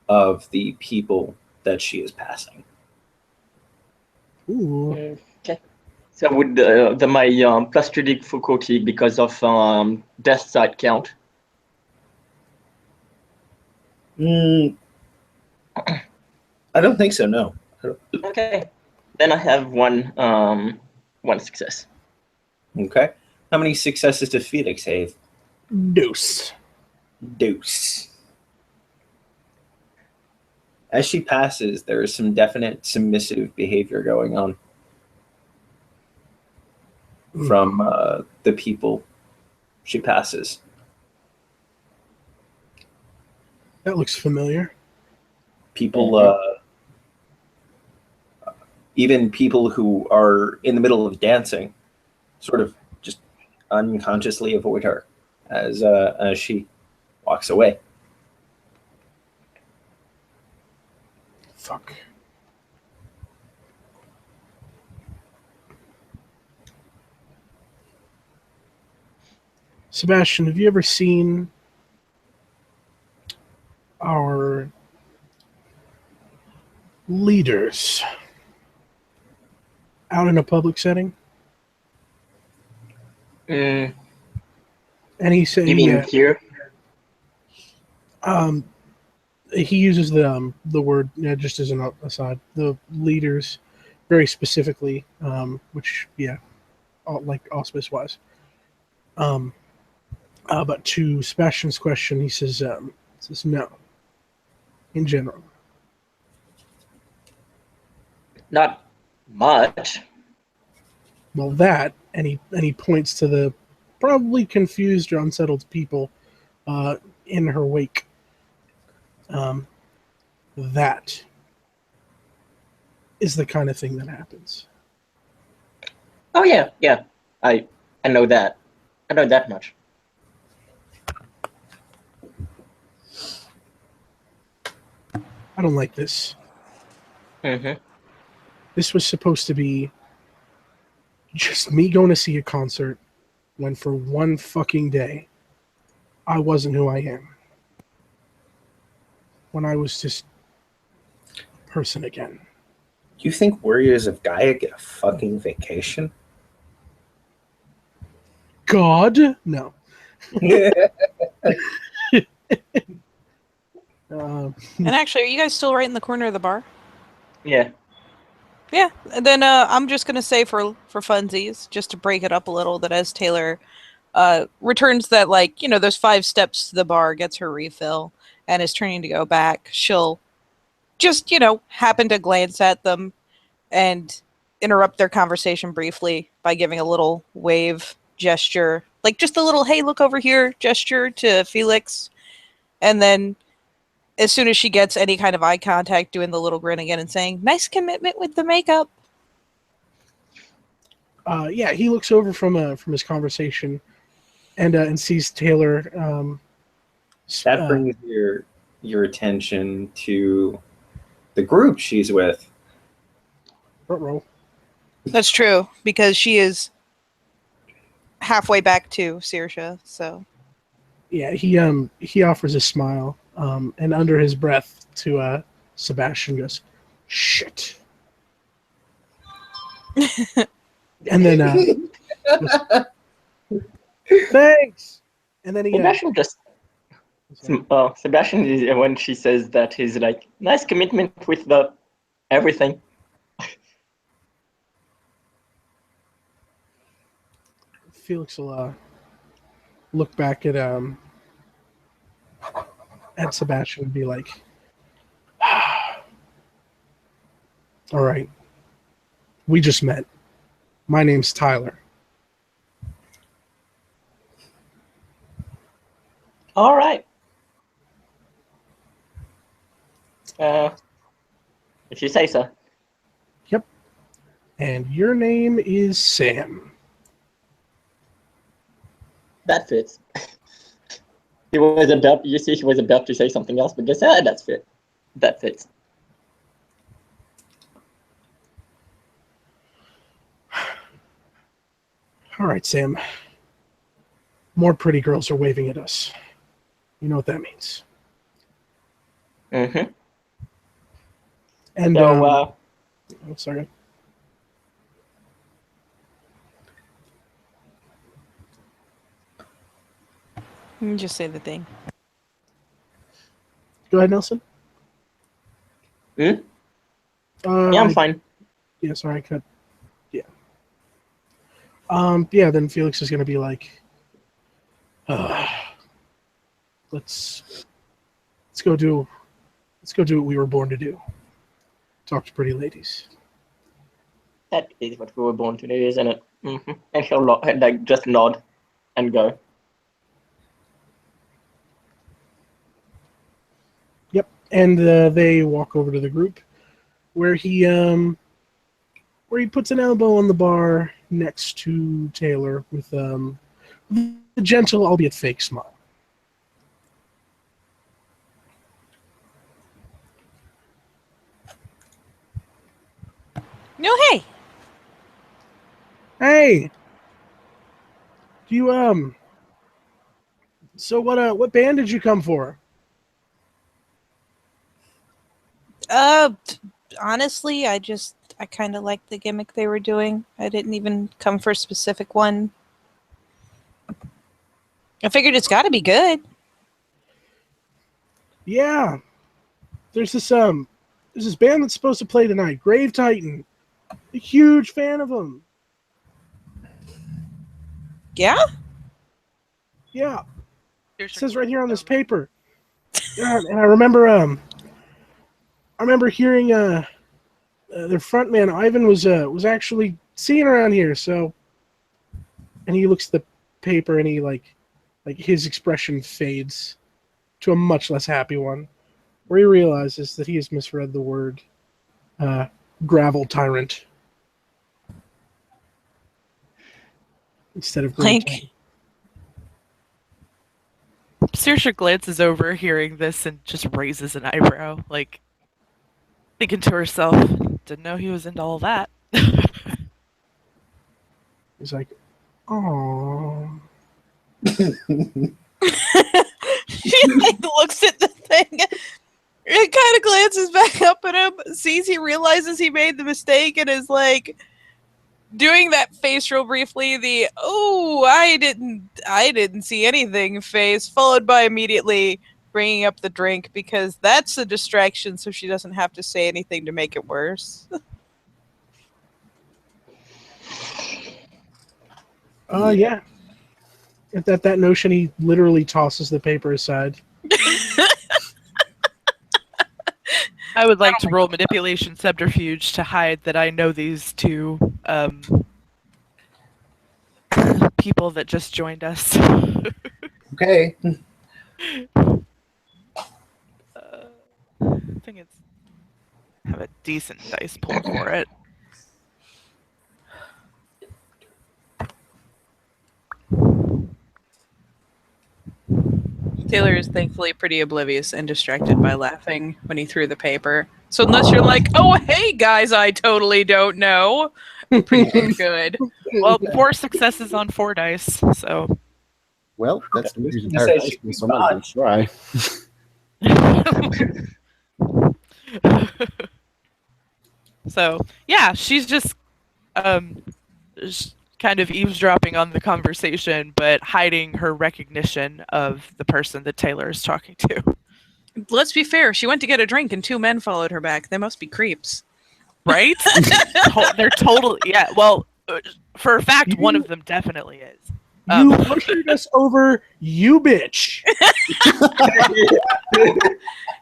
of the people that she is passing. Ooh. Okay. So would my plus 3 difficulty because of death side count? I don't think so. No. Okay. Then I have one success. Okay. How many successes does Felix have? Deuce. Deuce. As she passes, there is some definite submissive behavior going on from the people she passes. That looks familiar. People, even people who are in the middle of dancing, sort of just unconsciously avoid her as she walks away. Fuck. Sebastian, have you ever seen our leaders out in a public setting? Mm, And he said, you mean here? he uses the word, just as an aside, the leaders very specifically, which like auspice wise. But to Sebastian's question, he says no. In general, Not much. well, that and he points to the probably confused or unsettled people in her wake. That is the kind of thing that happens. Oh yeah, yeah. I know that. I know that much. I don't like this. Mm-hmm. This was supposed to be just me going to see a concert when for one fucking day I wasn't who I am. When I was just a person again. You think Warriors of Gaia get a fucking vacation? God? No. And actually, are you guys still right in the corner of the bar? Yeah. Yeah. And then I'm just gonna say for funsies, just to break it up a little, that as Taylor returns that, like, you know, those 5 steps to the bar, gets her refill, and is turning to go back, she'll just, you know, happen to glance at them and interrupt their conversation briefly by giving a little wave gesture, like just a little "hey, look over here" gesture to Felix, and then as soon as she gets any kind of eye contact, doing the little grin again and saying, "Nice commitment with the makeup." Yeah, he looks over from his conversation and sees Taylor. That brings your attention to the group she's with. Roll. That's true, because she is halfway back to Saoirse, so. Yeah, he offers a smile, and under his breath to Sebastian goes, "Shit," and then goes, "Thanks," and then he Sebastian just. Sebastian is, when she says that, he's like, nice commitment with the everything. Felix will look back at Sebastian and be like, "All right, we just met. My name's Tyler." All right. If you say so. Yep. And your name is Sam. That fits. He was about. You see, he was about to say something else, but just that's fit. That fits. All right, Sam. More pretty girls are waving at us. You know what that means. Mm-hmm. And So, oh, sorry. You can just say the thing. Go ahead, Nelson. yeah, I'm fine. Yeah, sorry, I cut. Yeah. Yeah, then Felix is gonna be like, let's go do what we were born to do. Talk to pretty ladies. That is what we were born to do, isn't it? Mm-hmm. And he'll like just nod and go. Yep. And they walk over to the group where he puts an elbow on the bar next to Taylor with a gentle, albeit fake, smile. No, hey. Hey, do you So what band did you come for? Honestly, I kind of liked the gimmick they were doing. I didn't even come for a specific one. I figured it's got to be good. Yeah, there's this band that's supposed to play tonight, Grave Titan. A huge fan of them. Yeah? Yeah, it says right here on this paper. Yeah, and I remember hearing their frontman Ivan was actually seen around here. So, and he looks at the paper, and he like his expression fades to a much less happy one, where he realizes that he has misread the word gravel tyrant instead of green Like, tyrant. Saoirse glances over, hearing this, and just raises an eyebrow, like thinking to herself, "Didn't know he was into all that." He's like, oh. she like looks at the thing. It kind of glances back up at him, sees he realizes he made the mistake, and is like doing that face real briefly. The I didn't see anything face, followed by immediately bringing up the drink because that's a distraction, so she doesn't have to say anything to make it worse. Yeah. At that notion, he literally tosses the paper aside. I would like to roll manipulation subterfuge to hide that I know these two people that just joined us. Okay. I think it's have a decent dice pool for it. Taylor is thankfully pretty oblivious and distracted by laughing when he threw the paper. So unless you're like, oh, hey, guys, I totally don't know. Pretty good. Well, 4 successes on 4 dice, so. Well, that's the reason You say dice she pool, so I'm not gonna try. So, yeah, she's just kind of eavesdropping on the conversation, but hiding her recognition of the person that Taylor is talking to. Let's be fair. She went to get a drink and 2 men followed her back. They must be creeps. Right? They're totally, yeah, well, for a fact, one of them definitely is. You ushered us over, you bitch.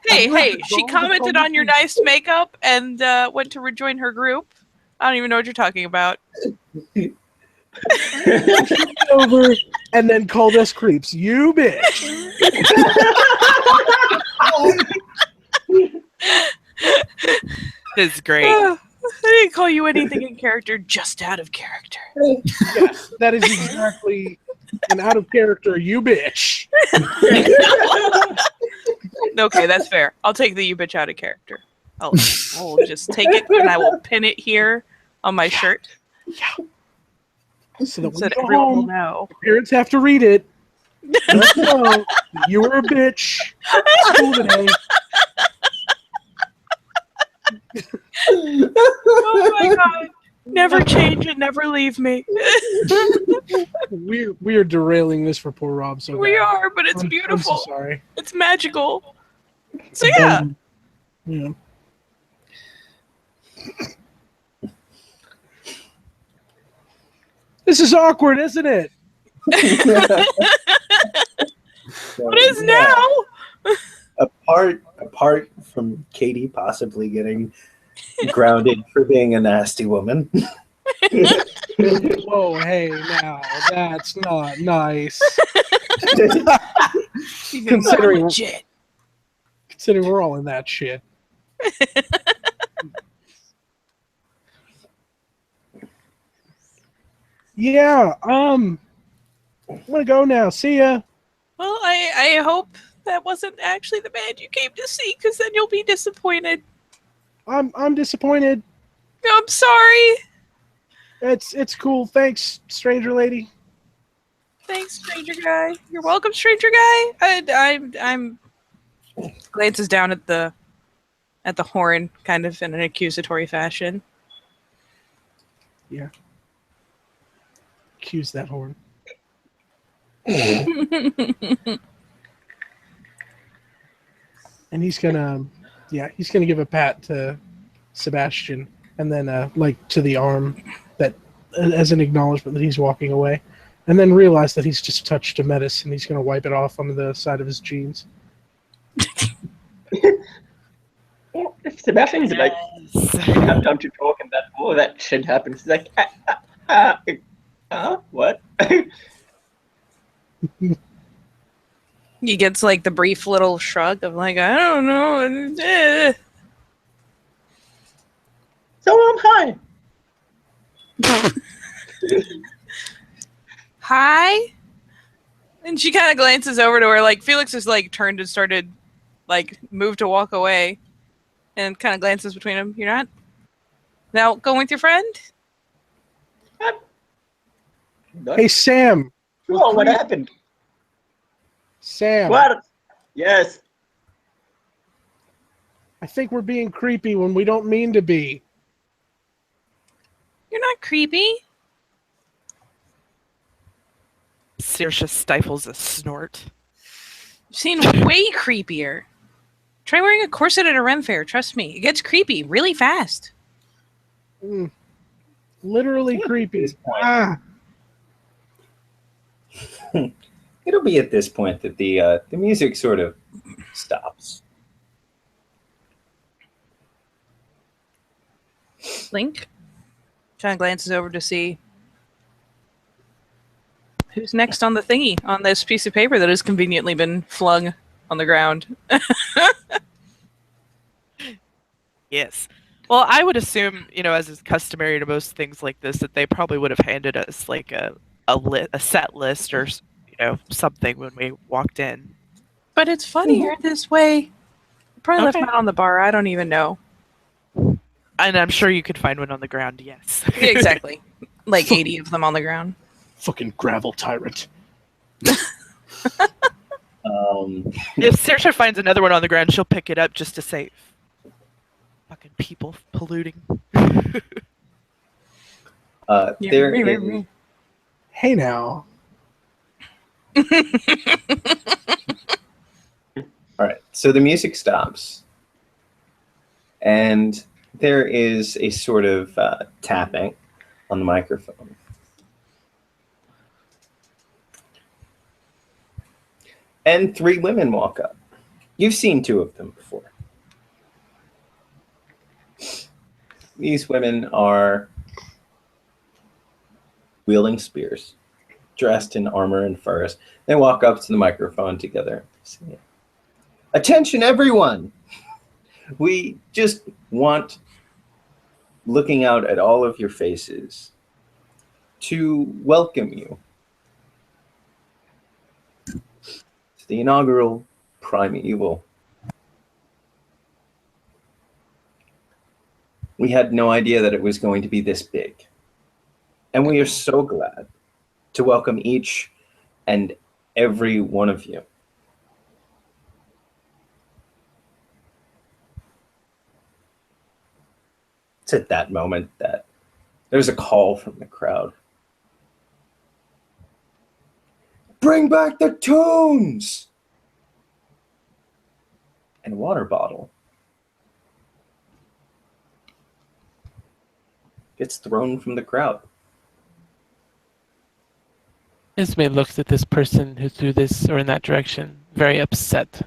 Hey, she commented on your nice makeup and went to rejoin her group. I don't even know what you're talking about. Over and then called us creeps. You bitch. This is great. I didn't call you anything in character, just out of character. Yes, that is exactly an out of character you bitch. Okay, that's fair. I'll take the you bitch out of character. I'll just take it and I will pin it here on my shirt So that when so you that go everyone will home, know. parents have to read it. Let them know you were a bitch at school today. Oh my god. Never change and never leave me. We are derailing this for poor Rob. So We bad. are, but it's I'm beautiful. so sorry. It's magical. So yeah. Yeah. This is awkward, isn't it? What is now? Apart from Katie possibly getting grounded for being a nasty woman. Whoa, hey, now that's not nice. Considering Legit. we're all in that shit. Yeah, I'm gonna go now. See ya. Well, I hope that wasn't actually the man you came to see, because then you'll be disappointed. I'm disappointed. I'm sorry. It's cool. Thanks, stranger lady. Thanks, stranger guy. You're welcome, stranger guy. I'm glances down at the horn, kind of in an accusatory fashion. Yeah. Accuse that horn. And he's gonna give a pat to Sebastian, and then like to the arm that as an acknowledgement that he's walking away, and then realize that he's just touched a menace, and he's gonna wipe it off onto the side of his jeans. Well, if Sebastian's like, didn't have time to talk and that shit happens, he's like, what? He gets like the brief little shrug of like, I don't know. So am I. Hi? And she kind of glances over to her, like Felix is like turned and started, like moved to walk away, and kind of glances between them. You're not now going with your friend? Hey, Sam. Oh, what happened? Sam. What? Yes. I think we're being creepy when we don't mean to be. You're not creepy. Saoirse stifles a snort. I've seen way creepier. Try wearing a corset at a Ren fair. Trust me, it gets creepy really fast. Literally creepy. Ah. It'll be at this point that the music sort of stops. Link kind of glances over to see who's next on the thingy on this piece of paper that has conveniently been flung on the ground. Yes. Well, I would assume, as is customary to most things like this, that they probably would have handed us like a set list or something when we walked in. But it's funnier this way. Probably left Okay. mine on the bar. I don't even know. And I'm sure you could find one on the ground. Yes. Yeah, exactly. Like 80 of them on the ground. Fucking gravel tyrant. If Saoirse finds another one on the ground, she'll pick it up just to say, "Fucking people polluting." There is, Hey now. all right, so the music stops, and there is a sort of tapping on the microphone. And 3 women walk up. You've seen 2 of them before. These women are wielding spears, dressed in armor and furs. They walk up to the microphone together. Say, attention, everyone! We just want, looking out at all of your faces, to welcome you to the inaugural Primeval. We had no idea that it was going to be this big. And we are so glad to welcome each and every one of you. It's at that moment that there's a call from the crowd. Bring back the tunes! And a water bottle gets thrown from the crowd. Ismay looks at this person who threw this or in that direction, very upset.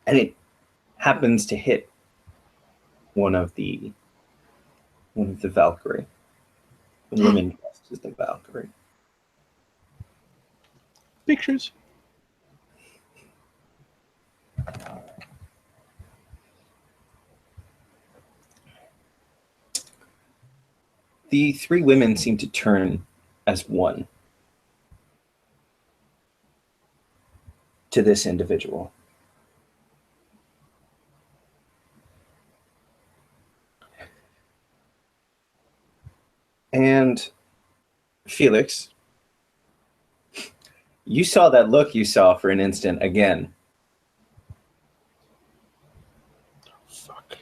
And it happens to hit one of the Valkyrie. The woman dressed as the Valkyrie. Pictures. The 3 women seem to turn as one to this individual. And Felix, you saw that look you saw for an instant again. Fuck.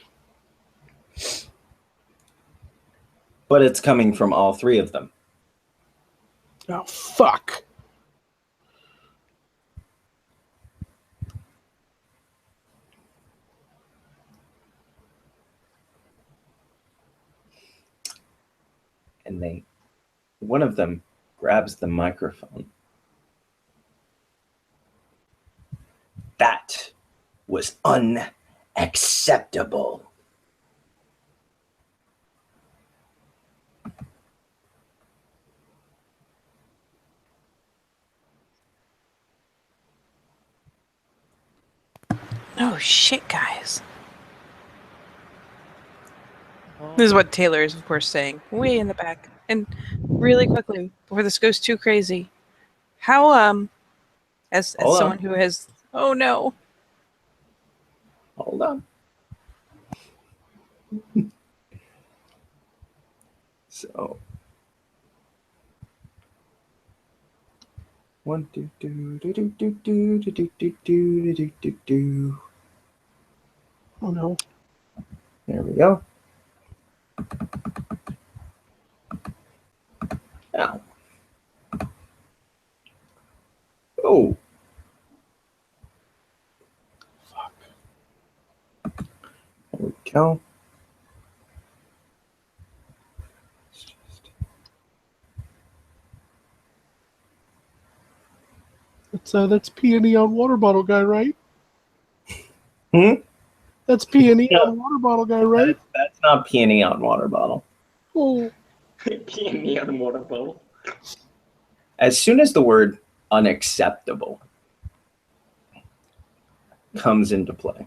But it's coming from all 3 of them. Oh, fuck. And one of them grabs the microphone. That was unacceptable. Oh shit, guys. This is what Taylor is, of course, saying, way in the back. And really quickly, before this goes too crazy, how, as Hold someone on. who has, oh no, Hold on. So 1 2 do do do do do do do do do do do do. Oh no. There we go. Now. Oh. Fuck. There we go. That's peony on water bottle guy, right? Hmm? That's peony No. on water bottle guy, right? That's not peony on water bottle. Oh, Peony on water bottle. As soon as the word unacceptable comes into play,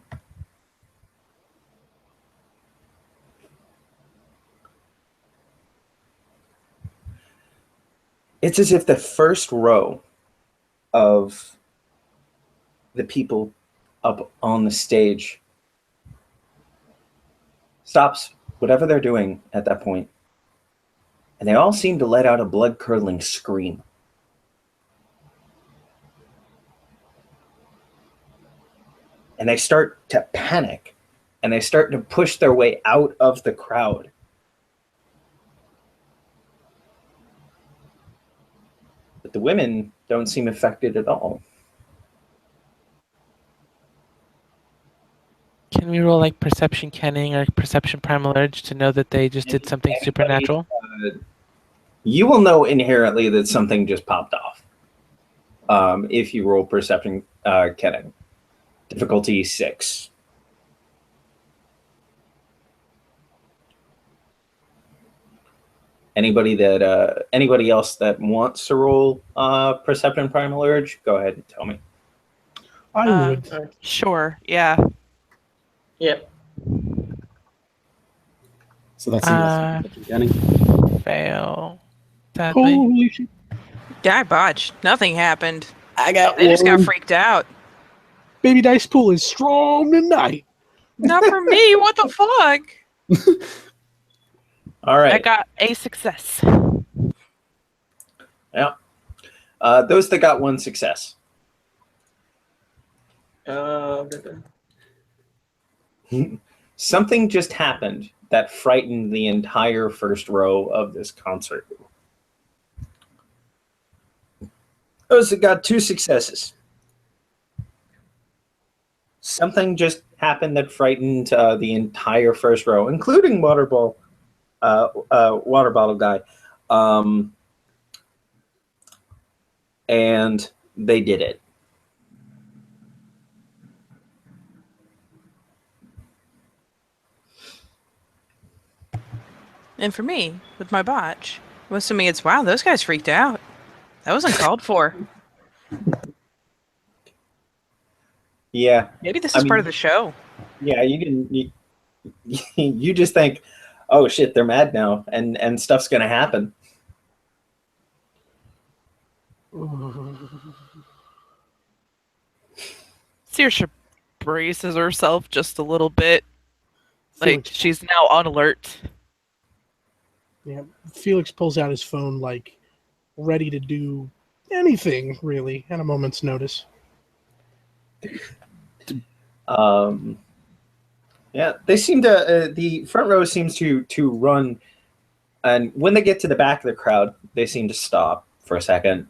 it's as if the first row of the people up on the stage stops whatever they're doing at that point, and they all seem to let out a blood-curdling scream. And they start to panic, and they start to push their way out of the crowd. But the women don't seem affected at all. Can we roll like perception kenning or perception primal urge to know that they just did something Anybody, supernatural? You will know inherently that something just popped off if you roll perception kenning. Difficulty 6. Anybody else that wants to roll perception primal urge, go ahead and tell me. I would. Sure, yeah. Yep. So that's a yes. Uh, Jenny. Fail. Sadly. Holy shit. yeah, I botched. Nothing happened. I got They just got one. freaked out. Baby dice pool is strong tonight. Not for me. What the fuck? All right. I got a success. Yeah. Those that got one success. Something just happened that frightened the entire first row of this concert. Those that got 2 successes. Something just happened that frightened the entire first row, including water bottle guy. And they did it. And for me, with my botch, most of me, it's wow, those guys freaked out. That wasn't called for. Yeah. Maybe this is part of the show. Yeah, you didn't. You just think, oh shit, they're mad now, and stuff's gonna happen. Saoirse braces herself just a little bit. Like, Felix, she's now on alert. yeah, Felix pulls out his phone, like, ready to do anything, really, at a moment's notice. Yeah, they seem to. The front row seems to run, and when they get to the back of the crowd, they seem to stop for a second.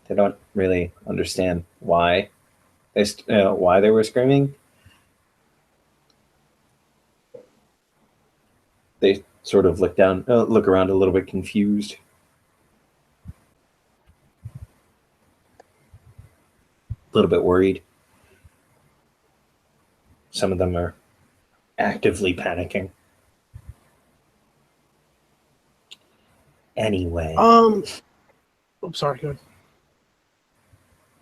They don't really understand why why they were screaming. They sort of look around a little bit confused. A little bit worried. Some of them are actively panicking. Anyway. Oh, sorry, go ahead.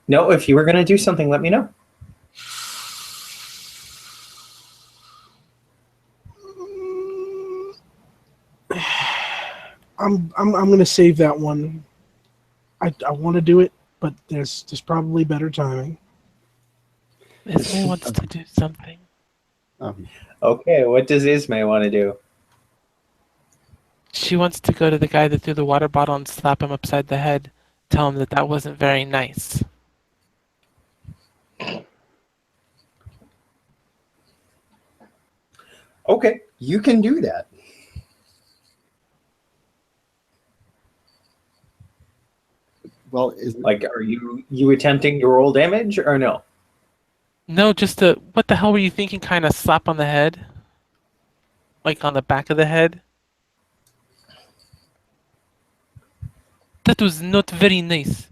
No, if you were going to do something, let me know. I'm gonna save that one. I want to do it, but there's probably better timing. Ismay wants to do something. Okay, what does Ismay want to do? She wants to go to the guy that threw the water bottle and slap him upside the head. Tell him that that wasn't very nice. Okay, you can do that. Well, is Like, are you attempting to roll damage or no? No, just a what the hell were you thinking? Kind of slap on the head, like on the back of the head. That was not very nice.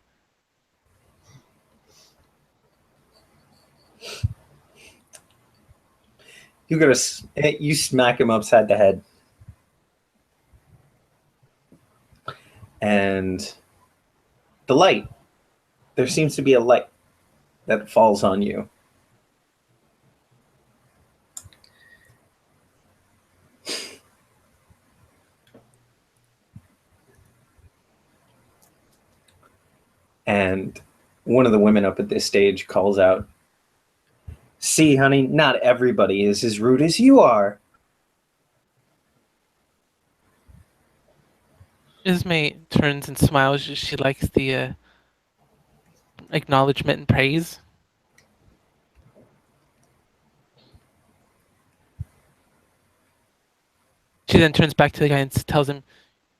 You smack him upside the head, and the light. There seems to be a light that falls on you. And one of the women up at this stage calls out, "See, honey, not everybody is as rude as you are." Ismay turns and smiles. She likes the acknowledgement and praise. She then turns back to the guy and tells him,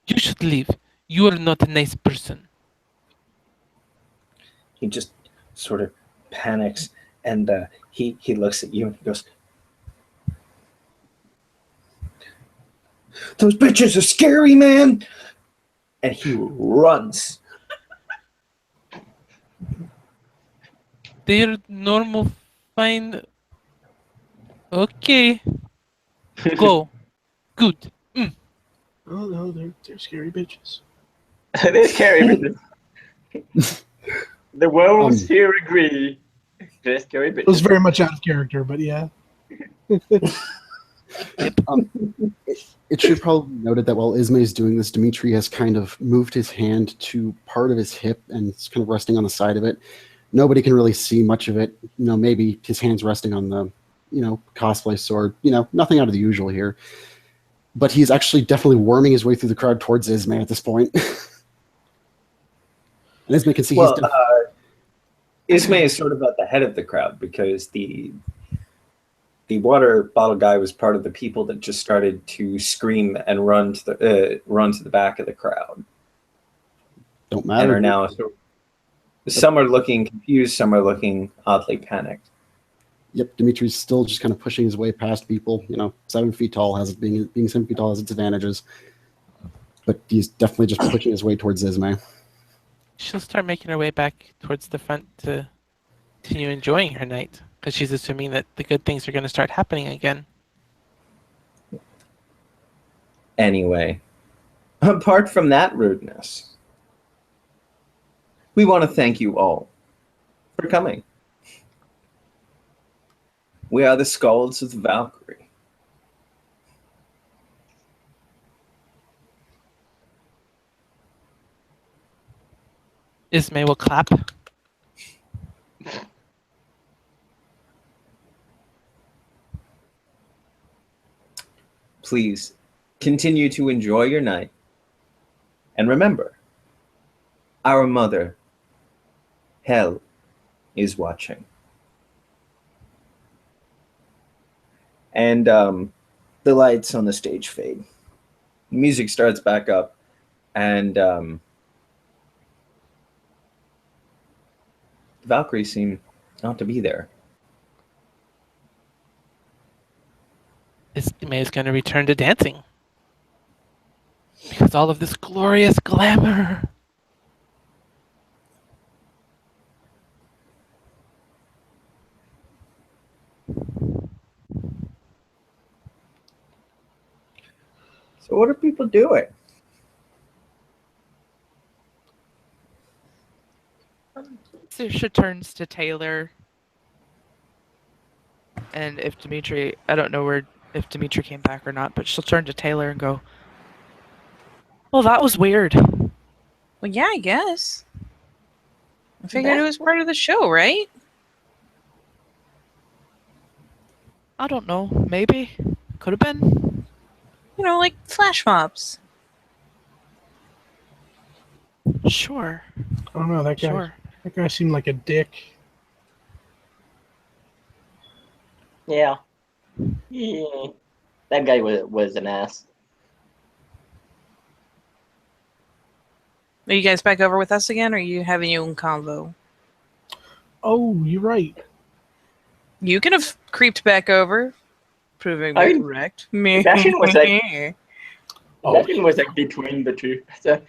"You should leave. You are not a nice person." He just sort of panics, and he looks at you and he goes, "Those bitches are scary, man!" And he runs. They're normal, fine. Okay, go. Good. Oh no, they're scary bitches. They're scary bitches. The wolves here agree. They're scary It was bitches. very much out of character, but yeah. It should probably be noted that while Ismay is doing this, Dimitri has kind of moved his hand to part of his hip and it's kind of resting on the side of it. Nobody can really see much of it. Maybe his hand's resting on the, cosplay sword. Nothing out of the usual here. But he's actually definitely worming his way through the crowd towards Ismay at this point. And Ismay can see Well, he's... Ismay is sort of at the head of the crowd because the water bottle guy was part of the people that just started to scream and run to the back of the crowd. Don't And matter. are now some are looking confused, some are looking oddly panicked. Yep, Dimitri's still just kind of pushing his way past people. 7 feet tall being 7 feet tall has its advantages, but he's definitely just pushing his way towards Ismay. She'll start making her way back towards the front to continue enjoying her night because she's assuming that the good things are going to start happening again. Anyway, apart from that rudeness, we want to thank you all for coming. We are the Skalds of the Valkyrie. Ismay will clap. Please continue to enjoy your night. And remember, our mother, Hell, is watching. And the lights on the stage fade. The music starts back up, and the Valkyries seem not to be there. Ismay is going to return to dancing because all of this glorious glamour. So what are people doing? Saoirse turns to Taylor, and if Dimitri, I don't know if Dimitri came back or not, but she'll turn to Taylor and go, "Well, that was weird." Well, yeah, I guess. I figured it was part of the show, right? I don't know. Maybe. Could have been. You know, like flash mobs. Sure. I don't know. Sure. That guy seemed like a dick. Yeah. Yeah. That guy was an ass. Are you guys back over with us again, or are you having your own convo? Oh, you're right. You can have creeped back over, proving I me mean, correct. Sebastian was like- Oh, That one was like between the two. So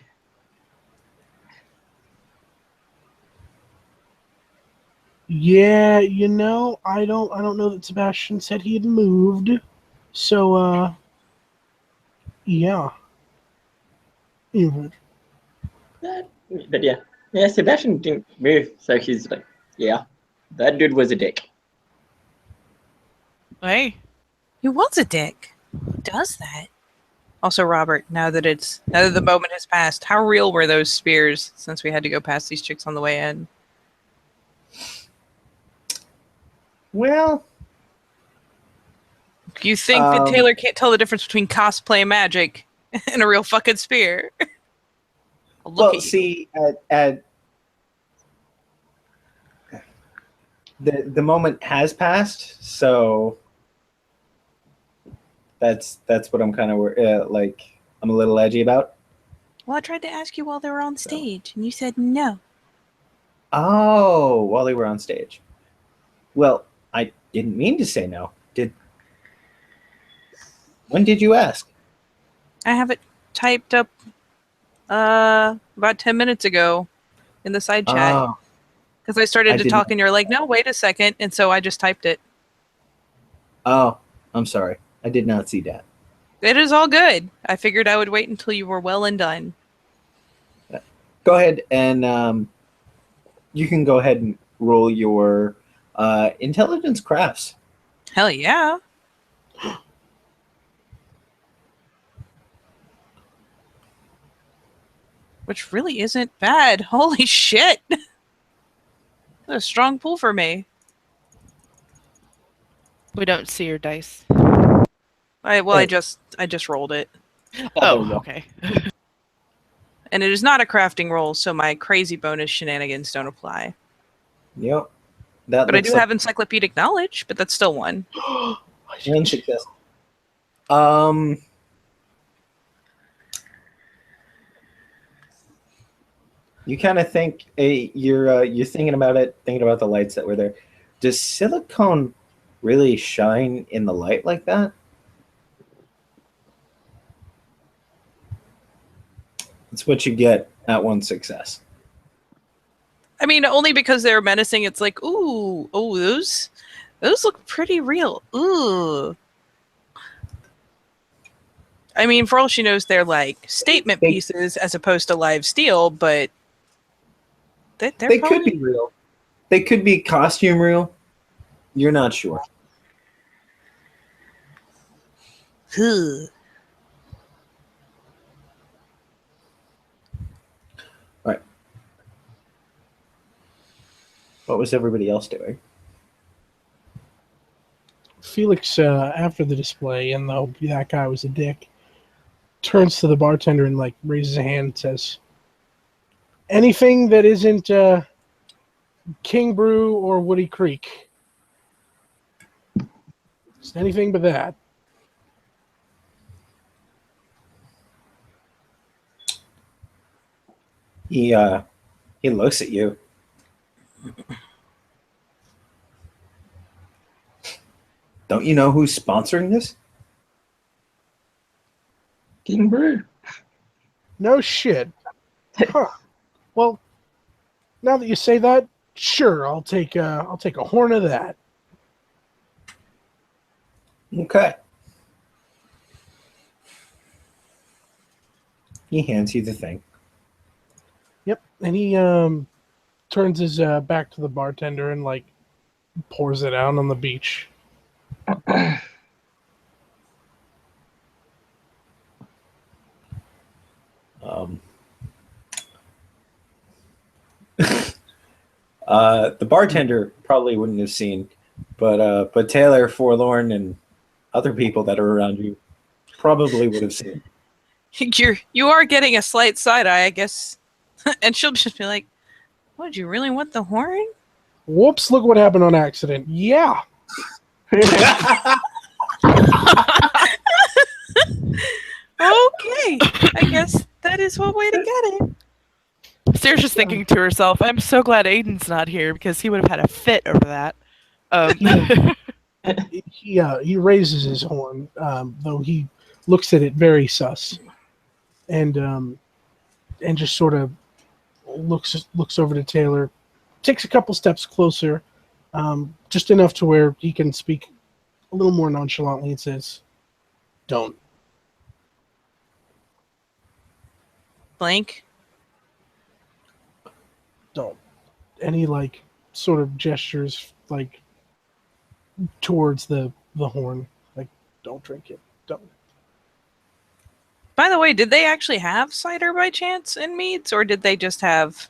yeah, you know, I don't know that Sebastian said he had moved. So, yeah. Mhm. but yeah, Sebastian didn't move, so he's like, yeah, that dude was a dick. Hey. He was a dick. Who does that? Also, Robert, now that the moment has passed, how real were those spears since we had to go past these chicks on the way in? Well, You think that Taylor can't tell the difference between cosplay magic and a real fucking spear? Look well, at you. see, at the moment has passed, so that's what I'm kind of like. I'm a little edgy about. Well, I tried to ask you while they were on stage, and you said no. Oh, while they were on stage. Well, I didn't mean to say no. When did you ask? I have it typed up about 10 minutes ago in the side chat. Oh, Because I started I to didn't- talk, and you're like, no, wait a second. And so I just typed it. oh, I'm sorry. I did not see that. It is all good. I figured I would wait until you were well and done. Go ahead and you can go ahead and roll your intelligence crafts. Hell yeah. Which really isn't bad. Holy shit. That's a strong pull for me. We don't see your dice. I Hey. just rolled it. there you Oh, go. okay. And it is not a crafting roll, so my crazy bonus shenanigans don't apply. Yep. That But I looks do like have encyclopedic knowledge, but that's still one. one success. You kind of think you're thinking about it, thinking about the lights that were there. Does silicone really shine in the light like that? That's what you get at one success. I mean, only because they're menacing, it's like, ooh, oh, those look pretty real. Ooh. I mean, for all she knows, they're like statement pieces as opposed to live steel, but they're They probably... could be real. They could be costume real. You're not sure. Ugh. Right. What was everybody else doing? Felix, after the display, and though that guy was a dick, turns to the bartender and like raises a hand and says, "Anything that isn't King Brew or Woody Creek. Just anything but that." He looks at you. Don't you know who's sponsoring this? King Brew. No shit. Huh. Well, now that you say that, sure, I'll take a horn of that. Okay. He hands you the thing. Yep, and he turns his back to the bartender and like pours it out on the beach. Um, the bartender probably wouldn't have seen, but Taylor, Forlorn, and other people that are around you probably would have seen. You are getting a slight side eye, I guess. And she'll just be like, "What, do you really want the horn?" Whoops! Look what happened on accident. Yeah. Okay, I guess that is one way to get it. Sarah's just thinking to herself, I'm so glad Aiden's not here because he would have had a fit over that. He raises his horn, though he looks at it very sus, and just sort of looks over to Taylor, takes a couple steps closer, just enough to where he can speak a little more nonchalantly, and says, "Don't." Blank. Don't. And he like sort of gestures like towards the horn, like, don't drink it. Don't. By the way, did they actually have cider by chance in Meads, or did they just have,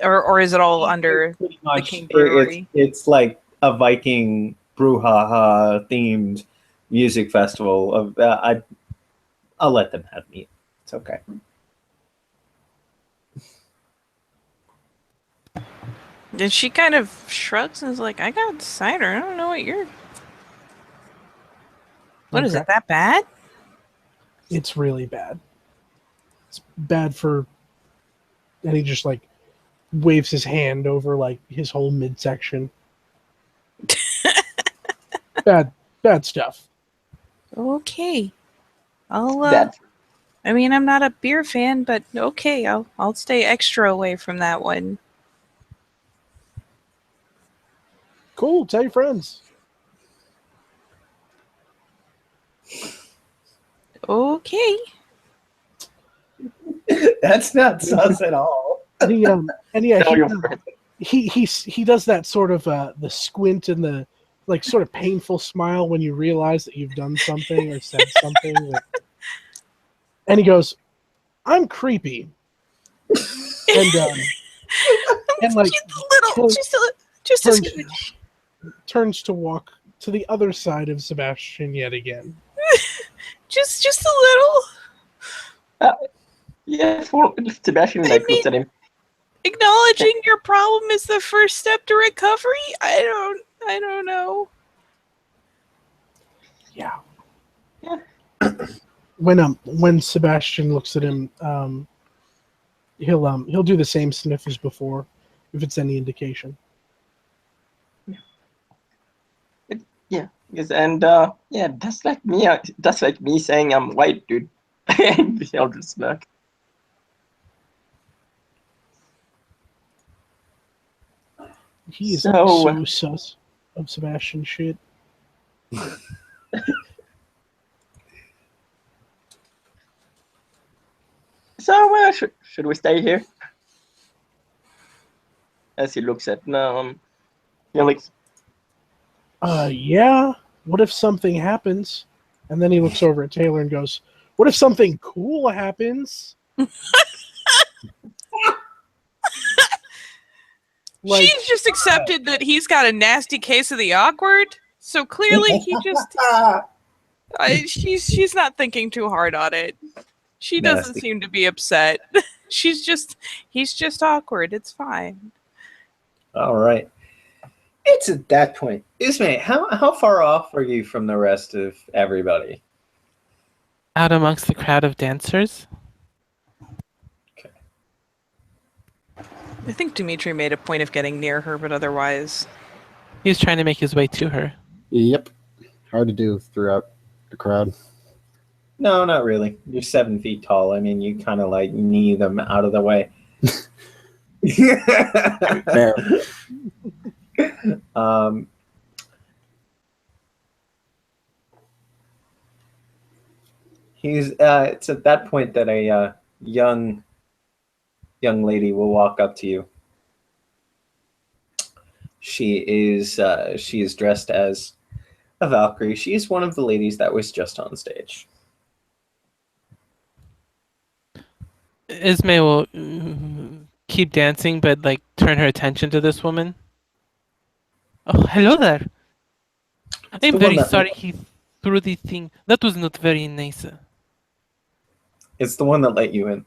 or is it all under Pretty the much, King Brewery? it's like a Viking brouhaha themed music festival. I'll let them have meat. It's okay. And she kind of shrugs and is like, "I got cider. I don't know what you're. What is Okay. it? That bad?" It's really bad. It's bad for. And he just like waves his hand over like his whole midsection. Bad stuff. Okay, I'll. That I mean, I'm not a beer fan, but okay, I'll stay extra away from that one. Cool. Tell your friends. Okay. That's not sus at all. And yeah, tell your friend. he does that sort of the squint and the like sort of painful smile when you realize that you've done something or said something. And he goes, "I'm creepy," and like Just a little, turns- just a turns, smidge. turns to walk to the other side of Sebastian yet again. Just a little. Yeah, for Sebastian I like looks mean- at him. Acknowledging your problem is the first step to recovery. I don't know. Yeah. Yeah. When Sebastian looks at him, he'll do the same sniff as before, if it's any indication. Yes, and yeah, that's like me. That's like me saying I'm white, dude. And I'll just smirk. He is So- so sus of Sebastian shit. So should we stay here? As he looks at Felix. Yeah. What if something happens? And then he looks over at Taylor and goes, "What if something cool happens?" Like, She's just accepted that he's got a nasty case of the awkward. So clearly he just she's not thinking too hard on it. She doesn't Nasty. seem to be upset. He's just awkward. It's fine. All right. It's at that point. Ismay, how far off are you from the rest of everybody? Out amongst the crowd of dancers. I think Dimitri made a point of getting near her, but otherwise, He's trying to make his way to her. Yep. Hard to do throughout the crowd. No, not really. You're 7 feet tall. I mean, you kind of like knee them out of the way. Fair. It's at that point that a young lady will walk up to you She is dressed as a Valkyrie. She is one of the ladies that was just on stage. Ismay will keep dancing, but like turn her attention to this woman. Oh, hello there. It's I'm the one very that sorry he threw the thing. That was not very nice. it's the one that let you in.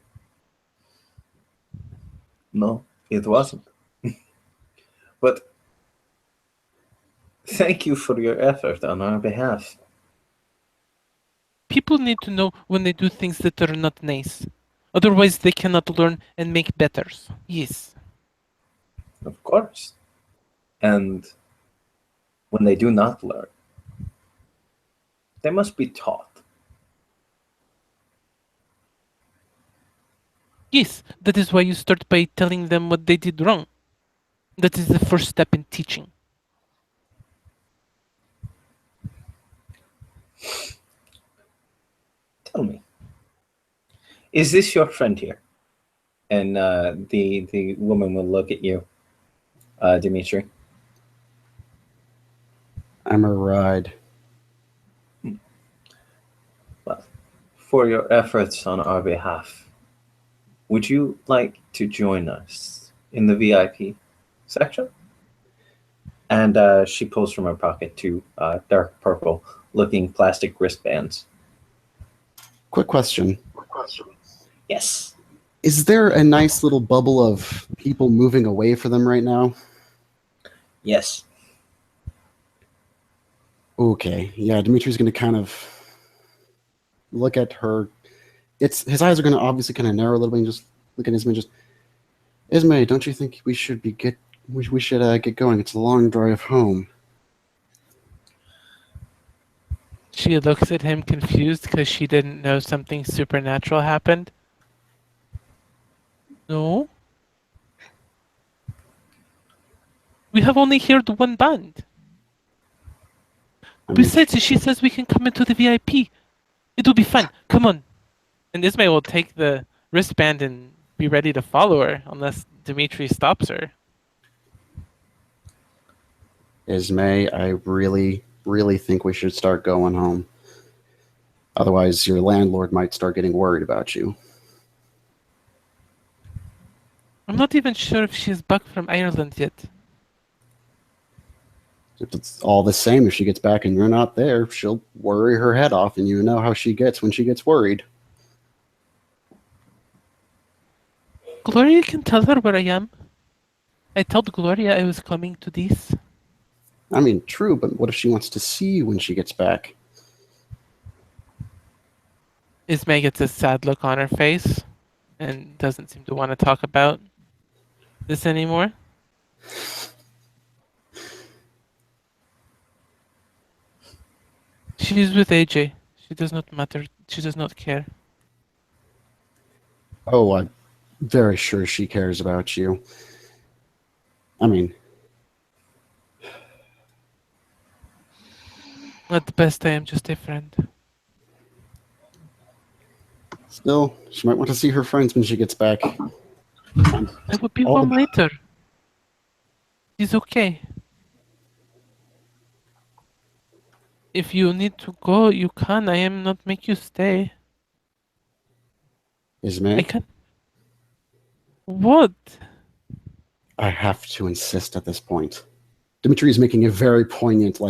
No, it wasn't. But thank you for your effort on our behalf. People need to know when they do things that are not nice. Otherwise, they cannot learn and make betters. Yes. Of course. And when they do not learn, they must be taught. Yes, that is why you start by telling them what they did wrong. That is the first step in teaching. Tell me, is this your friend here? And the woman will look at you, Dimitri. I'm a ride. Well, for your efforts on our behalf, would you like to join us in the VIP section? And she pulls from her pocket two dark purple looking plastic wristbands. Quick question. Yes. Is there a nice little bubble of people moving away from them right now? Yes. Okay. Yeah, Dimitri's going to kind of look at her. His eyes are going to obviously kind of narrow a little bit and just look at Ismay. Ismay, don't you think we should get going? It's a long drive home. She looks at him confused because she didn't know something supernatural happened. No. We have only heard one band. I mean, Besides, she says we can come into the VIP. It'll be fun. Come on. And Ismay will take the wristband and be ready to follow her unless Dimitri stops her. Ismay, I really, really think we should start going home. Otherwise, your landlord might start getting worried about you. I'm not even sure if she's back from Ireland yet. If it's all the same, if she gets back and you're not there, she'll worry her head off, and you know how she gets when she gets worried. Gloria can tell her where I am. I told Gloria I was coming to this. I mean, true, but what if she wants to see you when she gets back? Ismay gets a sad look on her face and doesn't seem to want to talk about this anymore. She's with AJ. She does not matter. She does not care. Oh, I'm very sure she cares about you. I mean, At the best, I am just a friend. still, she might want to see her friends when she gets back. I will be All home the- later. It's okay. If you need to go, you can. I am not make you stay. I Ismay, can. What? I have to insist at this point. Dimitri is making a very poignant,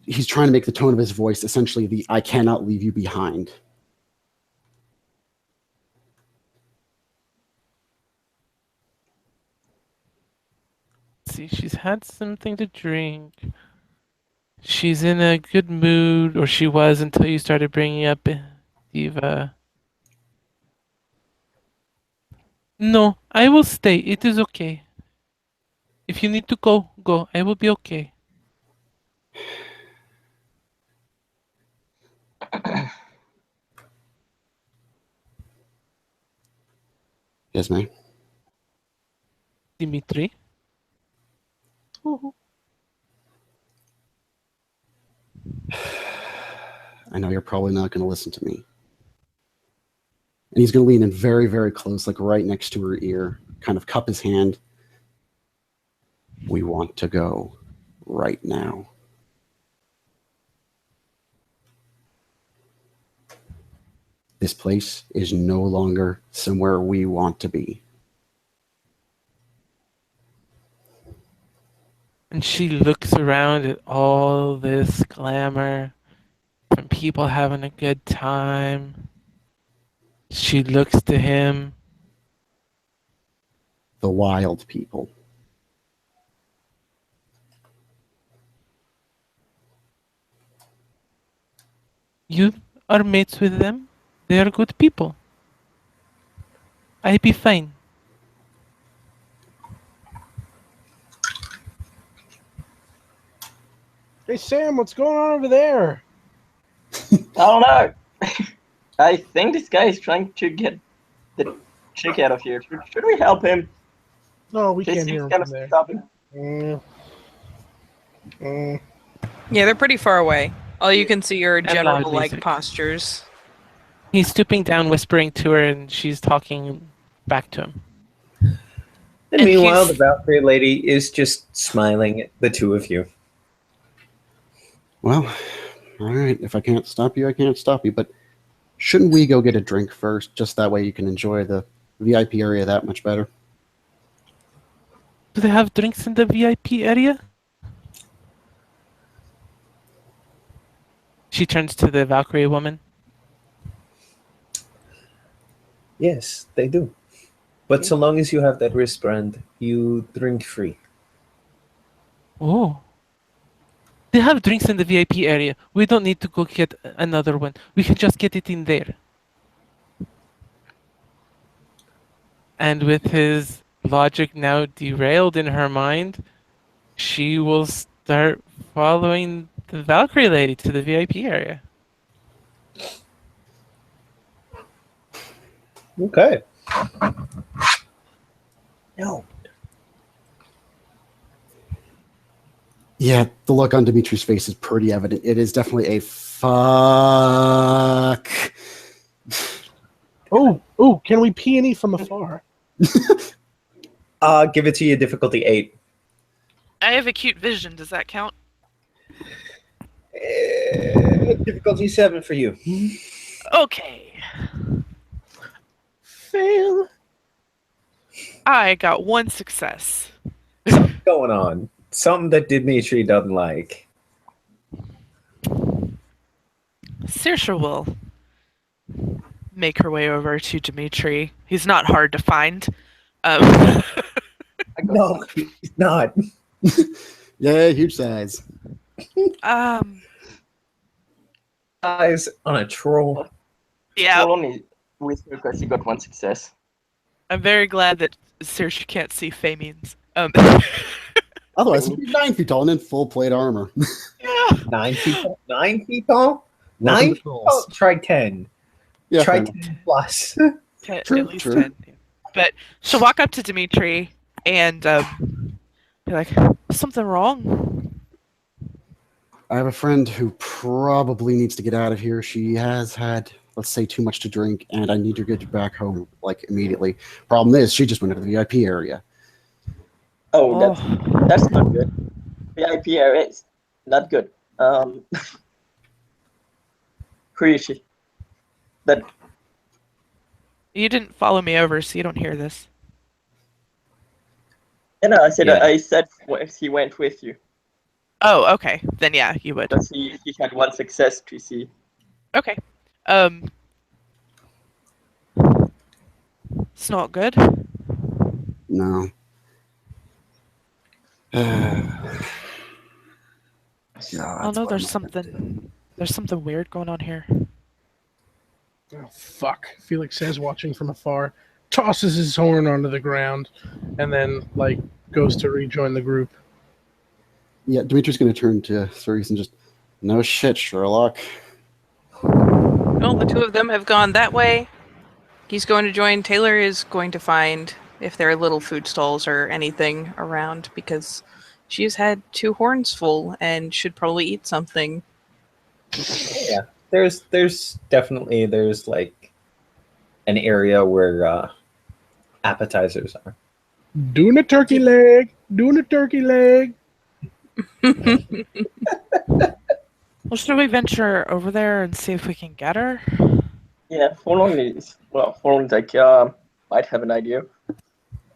he's trying to make the tone of his voice essentially the I cannot leave you behind. See, she's had something to drink. She's in a good mood, or she was until you started bringing up Diva. No, I will stay. It is okay. If you need to go, go. I will be okay. Ismay, Dimitri? I know you're probably not going to listen to me. And he's going to lean in very, very close, like right next to her ear, kind of cup his hand. We want to go right now. This place is no longer somewhere we want to be. And she looks around at all this glamour from people having a good time. She looks to him. The wild people. You are mates with them. They are good people. I be fine. Hey Sam, what's going on over there? I don't know. I think this guy is trying to get the chick out of here. Should we help him? No, we He can't hear seems him kind from of there. stubborn. Yeah, they're pretty far away. All you can see are And general loud like music. postures. He's stooping down, whispering to her, and she's talking back to him. And And meanwhile, he's- the Valkyrie lady is just smiling at the two of you. Well, all right. If I can't stop you, I can't stop you. But shouldn't we go get a drink first? Just that way you can enjoy the VIP area that much better. Do they have drinks in the VIP area? She turns to the Valkyrie woman. Yes, they do. But so long as you have that wristband, you drink free. Oh. They have drinks in the VIP area. We don't need to go get another one. We can just get it in there. And with his logic now derailed in her mind, she will start following the Valkyrie lady to the VIP area. Okay. No. Yeah, the look on Dimitri's face is pretty evident. It is definitely a fuck. Oh, can we peony from afar? Give it to you, difficulty 8. I have acute vision. Does that count? Difficulty 7 for you. Okay. Fail. I got one success. Something going on. Something that Dimitri doesn't like. Saoirse will make her way over to Dimitri. He's not hard to find. I got No, he's not. Yeah, huge size. Eyes on a troll. Yeah, Roll only with her because he got one success. I'm very glad that Saoirse can't see Famines. Otherwise, he'd be 9 feet tall and in full plate armor. 9 feet tall? 9 feet tall? Welcome 9 to feet tall? trolls. Try 10. Yeah, Try fair 10 plus. True, At least true. 10. Yeah. But she'll walk up to Dimitri and be like, something wrong? I have a friend who probably needs to get out of here. She has had, let's say, too much to drink, and I need to get her back home, like, immediately. Problem is, she just went to the VIP area. Oh, that's not good. VIP area is not good. Who is she? That You didn't follow me over, so you don't hear this. I said Yeah. I said he went with you, Oh, okay. Then yeah, you would. but he had one success to see. Okay. It's not good. No. God, Oh no, what there's am I gonna do? something weird going on here. Oh, fuck. Felix says, watching from afar, tosses his horn onto the ground, and then, goes to rejoin the group. Yeah, Dimitri's going to turn to Cerise and just, no shit, Sherlock. Well, the two of them have gone that way. He's going to join. Taylor is going to find if there are little food stalls or anything around because she's had 2 horns full and should probably eat something. Yeah. There's definitely like an area where appetizers are. Doing a turkey leg. Doing a turkey leg. Well, should we venture over there and see if we can get her? Yeah, Forlorn like might have an idea,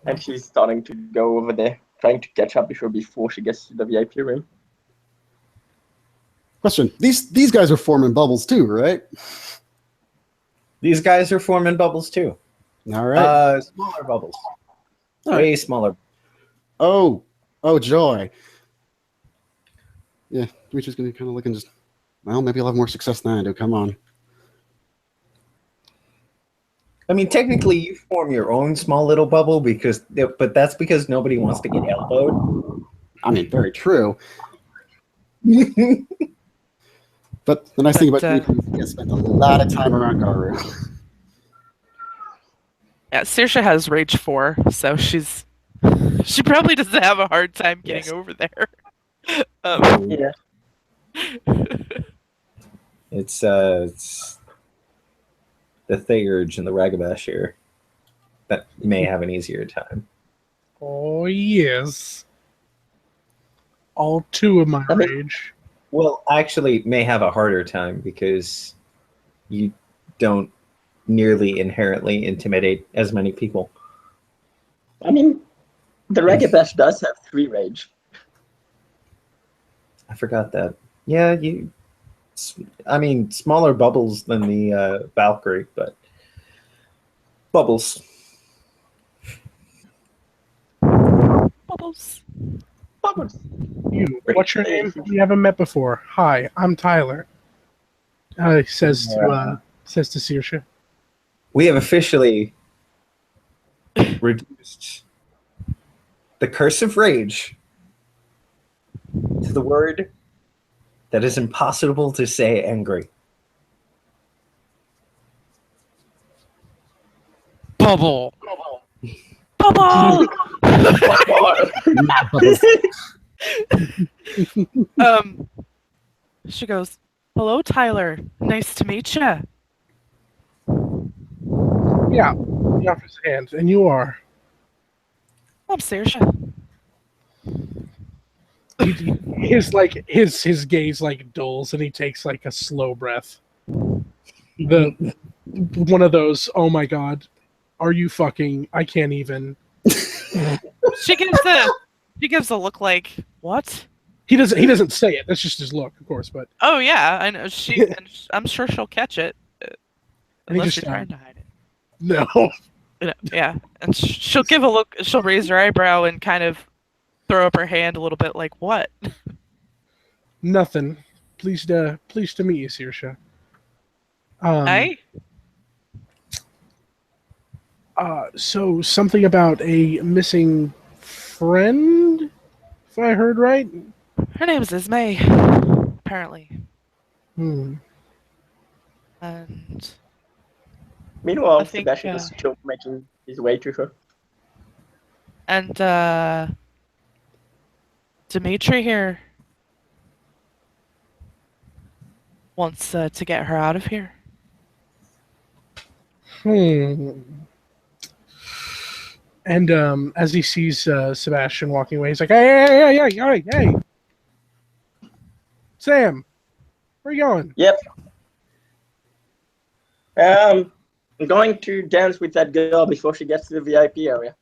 and she's starting to go over there, trying to catch up before she gets to the VIP room. Question: These guys are forming bubbles too, right? These guys are forming bubbles too. All right. Smaller bubbles. All Way right. smaller. Oh, joy. Yeah, Dimitri's gonna kind of look and just, well, maybe I'll have more success than I do. Come on. I mean, technically, you form your own small little bubble but that's because nobody wants to get elbowed. I mean, very true. But the nice thing about Dimitri is he has spent a lot of time around Garu. Yeah, Saoirse has Rage 4, so she probably doesn't have a hard time getting over there. Yeah. It's the Theurge and the Ragabash here that may have an easier time. Oh yes. All two of my rage. Well, actually, may have a harder time because you don't nearly inherently intimidate as many people. I mean, the Ragabash does have 3 rage. I forgot that. Yeah, I mean, smaller bubbles than the Valkyrie, but bubbles. Bubbles. You, what's your name? We haven't met before. Hi, I'm Tyler. Says to Saoirse. We have officially reduced the curse of rage to the word that is impossible to say angry. Bubble. Bubble! She goes, "Hello, Tyler. Nice to meet you." Yeah, he offers a hand, and you are. I'm Saoirse. His gaze like dulls, and he takes like a slow breath. One of those. Oh my god, are you fucking? I can't even. She gives a look like, what? He doesn't say it. That's just his look, of course. But Oh yeah, I know. And I'm sure she'll catch it. And he Unless just, you're trying to hide it. no. Yeah, and she'll give a look. She'll raise her eyebrow and kind of throw up her hand a little bit, like, what? Nothing. Pleased to meet you, Saoirse. Hey? So something about a missing friend, if I heard right. Her name's Ismay, apparently. And Meanwhile, I think, Sebastian is still making his way to her. And Dimitri here wants to get her out of here. And as he sees Sebastian walking away, he's like, hey, Sam, where are you going? Yep. I'm going to dance with that girl before she gets to the VIP area.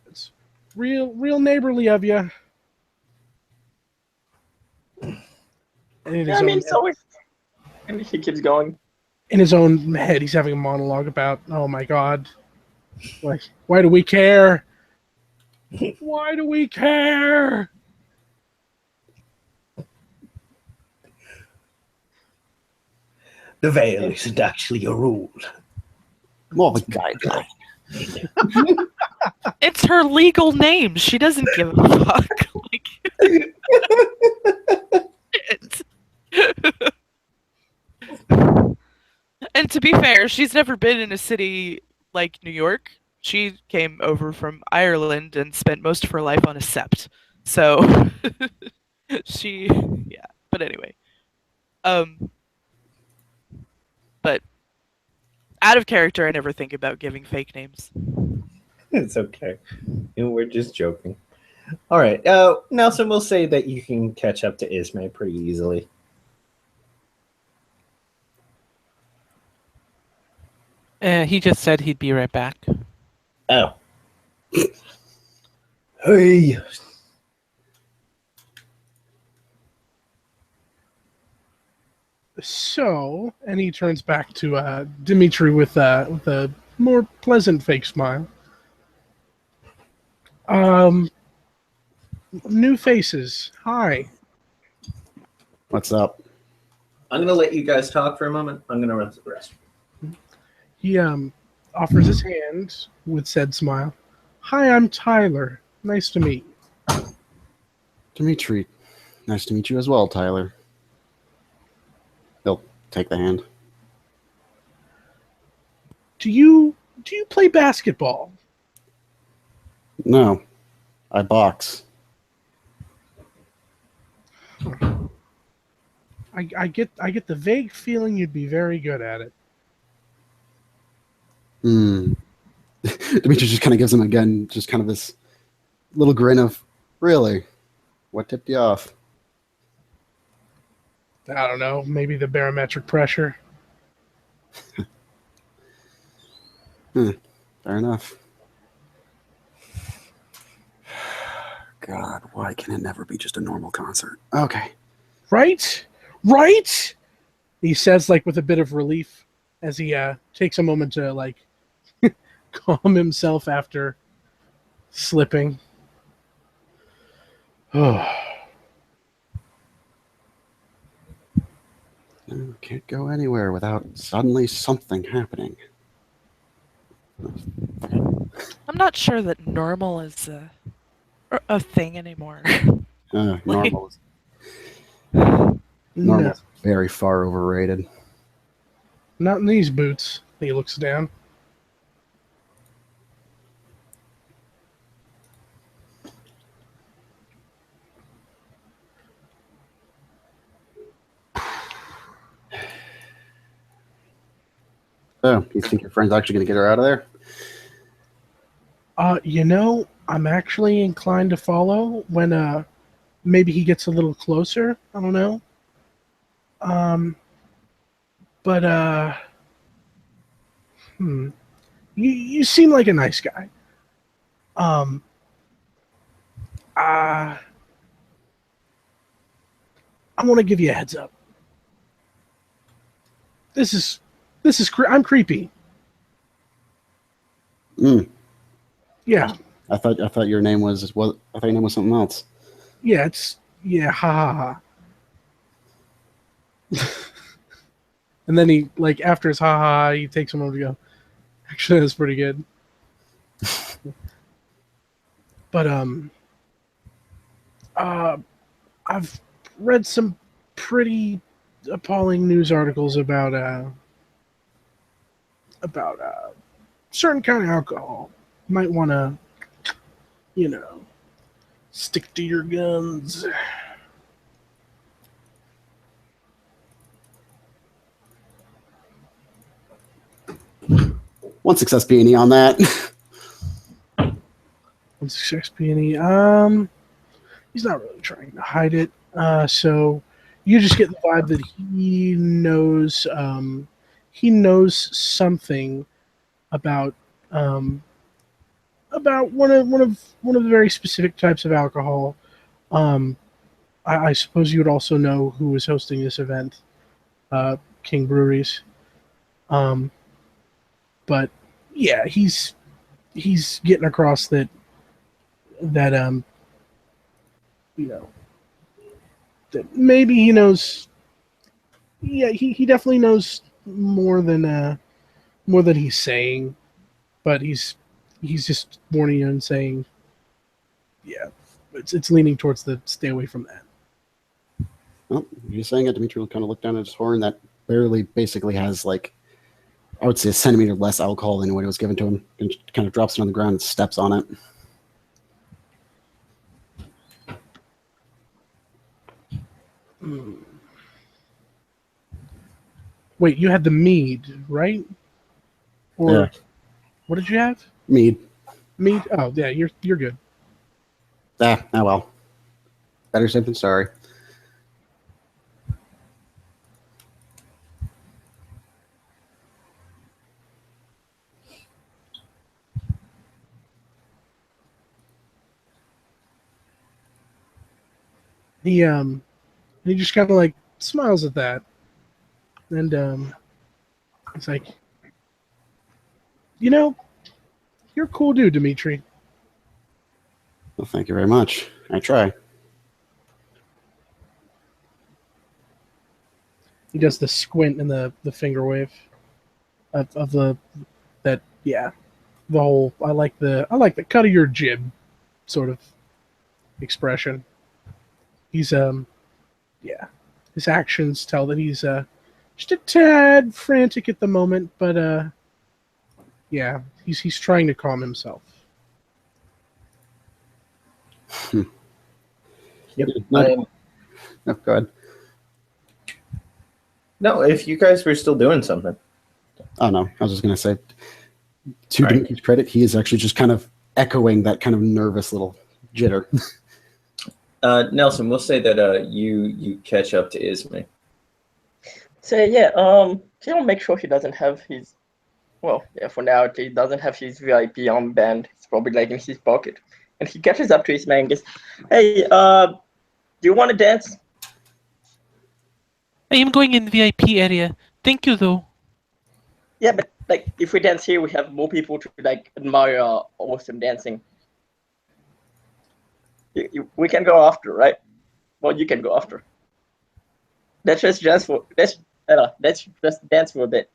It's real neighborly of you. Yeah, I mean, so is. And he keeps going. In his own head, he's having a monologue about, oh my god, like, why do we care? Why do we care? The veil isn't actually a rule. More of a guideline. It's her legal name. She doesn't give a fuck. And to be fair, she's never been in a city like New York. She came over from Ireland and spent most of her life on a sept. So, yeah. But anyway, But out of character, I never think about giving fake names. It's okay. We're just joking. All right. Nelson, we'll say that you can catch up to Ismay pretty easily. He just said he'd be right back. Oh. Hey. So, and he turns back to Dimitri with a more pleasant fake smile. New faces. Hi. What's up? I'm gonna let you guys talk for a moment. I'm gonna run to the restroom. He offers his hand with said smile. Hi, I'm Tyler. Nice to meet you. Dimitri. Nice to meet you as well, Tyler. He'll take the hand. Do you play basketball? No. I box. I get the vague feeling you'd be very good at it. Dimitri just kind of gives him again, just kind of this little grin of, really? What tipped you off? I don't know, maybe the barometric pressure. Fair enough. God, why can it never be just a normal concert? Okay. Right? Right? He says, like, with a bit of relief as he takes a moment to, like, calm himself after slipping. Oh. No, can't go anywhere without suddenly something happening. I'm not sure that normal is a thing anymore. Normal is No, very far overrated. not in these boots. He looks down. So, you think your friend's actually going to get her out of there? I'm actually inclined to follow when maybe he gets a little closer. I don't know. But you seem like a nice guy. I want to give you a heads up. This is I'm creepy. Yeah. I thought your name was I thought your name was something else. Yeah, ha ha ha. And then he, like, after his ha ha, he takes a moment to go, actually, that's pretty good. But, I've read some pretty appalling news articles about certain kind of alcohol. Might want to, stick to your guns. One success peony on that. One success peony. He's not really trying to hide it. So you just get the vibe that he knows. He knows something about one of the very specific types of alcohol. I suppose you would also know who was hosting this event, King Breweries. But yeah, he's getting across that that maybe he knows. Yeah, he definitely knows more than he's saying, but he's just warning you and saying, yeah, it's leaning towards the stay away from that. Well, you're saying it. Dimitri will kind of look down at his horn that barely basically has, like, I would say a centimeter less alcohol than what was given to him, and kind of drops it on the ground and steps on it. Wait, you had the mead, right? Or Yeah. what did you have? Mead. Mead? Oh, yeah, you're good. Oh well. Better safe than sorry. He just kind of like smiles at that, and he's like, you know, you're a cool dude, Dimitri. Well, thank you very much. I try. He does the squint and the finger wave of the that yeah, the whole I like the cut of your jib sort of expression. He's yeah, his actions tell that he's just a tad frantic at the moment, but yeah, he's trying to calm himself. Yep. No, go ahead. No, if you guys were still doing something. Oh no, I was just gonna say, to Right. Dimitri's credit, he is actually just kind of echoing that kind of nervous little jitter. Nelson, we'll say that you catch up to Ismay. So yeah, he'll make sure he doesn't have his. Well, yeah, for now he doesn't have his VIP armband. It's probably like in his pocket, and he catches up to his man and goes, "Hey, do you want to dance?" I am going in the VIP area. Thank you, though. Yeah, but like if we dance here, we have more people to like admire our awesome dancing. We can go after, right? Well, you can go after. Let's just dance for let's just dance for a bit.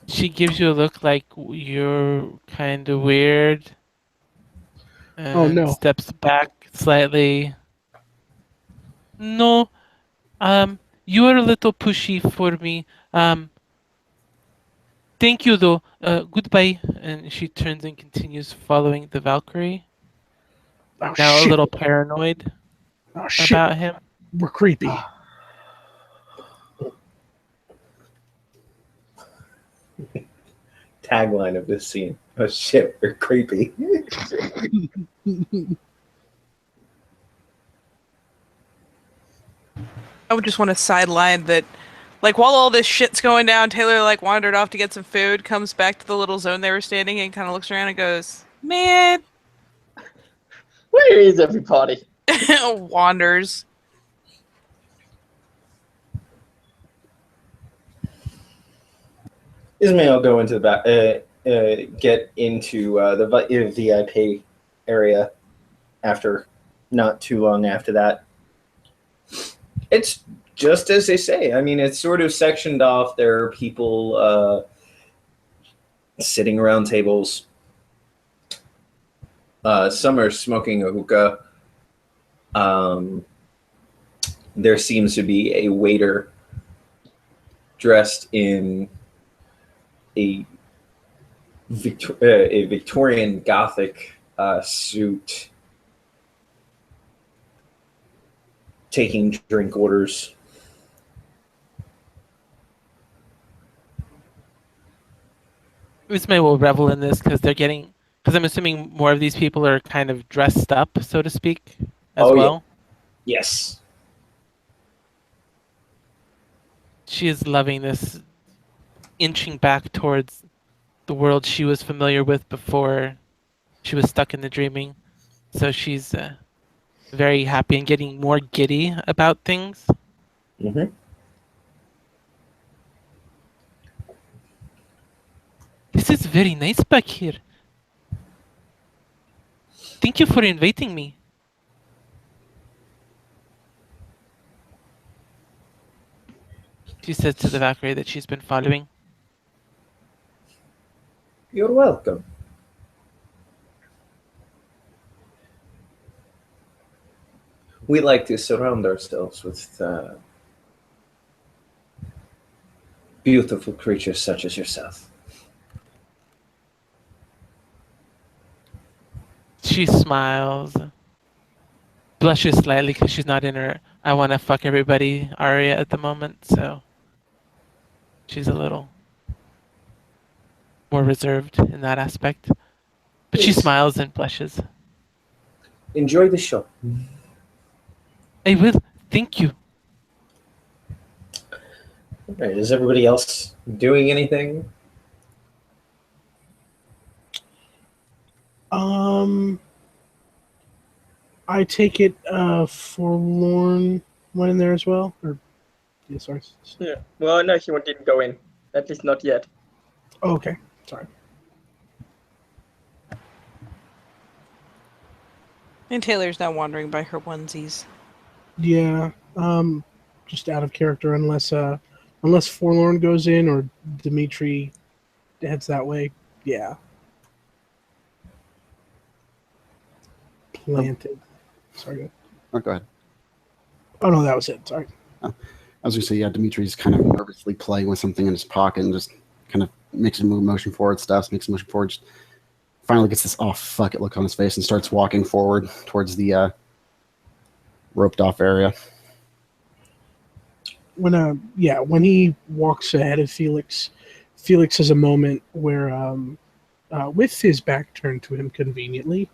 She gives you a look like you're kind of weird. And Oh, no. steps back slightly. No, you are a little pushy for me. Thank you, though. Goodbye. And she turns and continues following the Valkyrie. Oh Now shit! a little paranoid Oh shit! about him. We're creepy. Tagline of this scene. Oh shit, we're creepy. I would just want to sideline that, like, while all this shit's going down, Taylor, like, wandered off to get some food, comes back to the little zone they were standing in, kind of looks around and goes, man, Where is everybody? wanders. Ismay will go into the back, get into the VIP area after not too long after that. It's just as they say. I mean, it's sort of sectioned off. There are people sitting around tables. Some are smoking a hookah. There seems to be a waiter dressed in a Victorian Gothic suit, taking drink orders. Usme will revel in this because I'm assuming more of these people are kind of dressed up, so to speak, as Oh, yeah. well. Yes. She is loving this, inching back towards the world she was familiar with before she was stuck in the dreaming. So she's very happy and getting more giddy about things. Mm-hmm. This is very nice back here. Thank you for inviting me. She says to the Valkyrie that she's been following. You're welcome. We like to surround ourselves with beautiful creatures such as yourself. She smiles, blushes slightly because she's not in her I want to fuck everybody aria at the moment, so she's a little more reserved in that aspect. But she Please. smiles and blushes. Enjoy the show. I will. Thank you. All right, is everybody else doing anything? I take it Forlorn went in there as well? Or yeah, sorry. Yeah. Well, no, he didn't go in. At least not yet. Oh, okay. Sorry. And Taylor's now wandering by her onesies. Yeah. Just out of character unless Forlorn goes in or Dimitri heads that way. Yeah. Planted. Sorry. Oh, go ahead. Oh no, that was it. Sorry. I was going to say, yeah, Dimitri's kind of nervously playing with something in his pocket and just kind of makes a motion forward, stops, makes a motion forward, just finally gets this, oh, fuck it look on his face and starts walking forward towards the roped off area. When he walks ahead of Felix has a moment where with his back turned to him conveniently,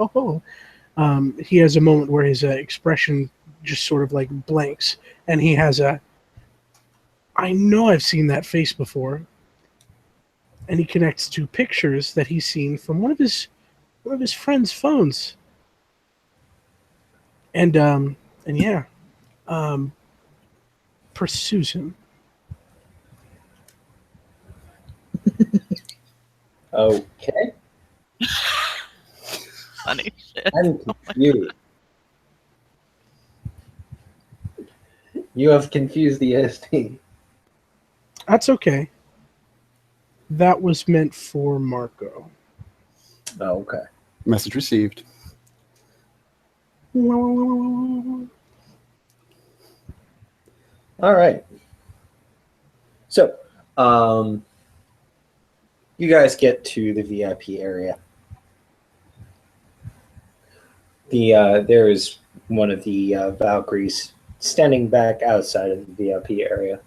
he has a moment where his expression just sort of like blanks, and he has I know I've seen that face before, and he connects to pictures that he's seen from one of his friends' phones, and yeah, pursues him. Okay. Funny shit. I'm confused. You have confused the SD. That's okay. That was meant for Marco. Oh, okay. Message received. All right. So, you guys get to the VIP area. There is one of the Valkyries standing back outside of the VIP area.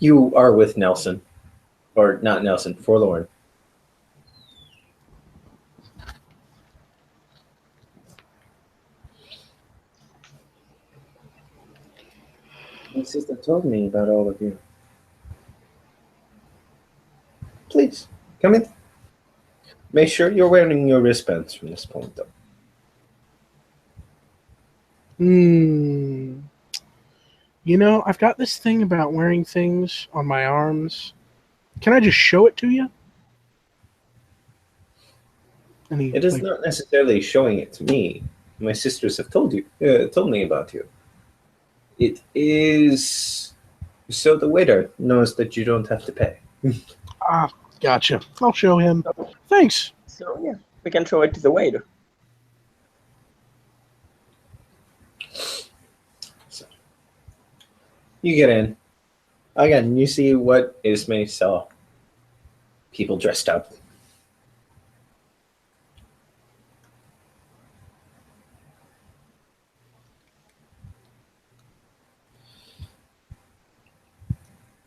You are with Nelson, or not Nelson, Forlorn. My sister told me about all of you. Please, come in. Make sure you're wearing your wristbands from this point, though. You know, I've got this thing about wearing things on my arms. Can I just show it to you? And he, It is not necessarily showing it to me. My sisters have told me about you. It is so the waiter knows that you don't have to pay. Gotcha. I'll show him. Thanks. So yeah, we can show it to the waiter. So, you get in. Again, you see what Ismay saw. People dressed up.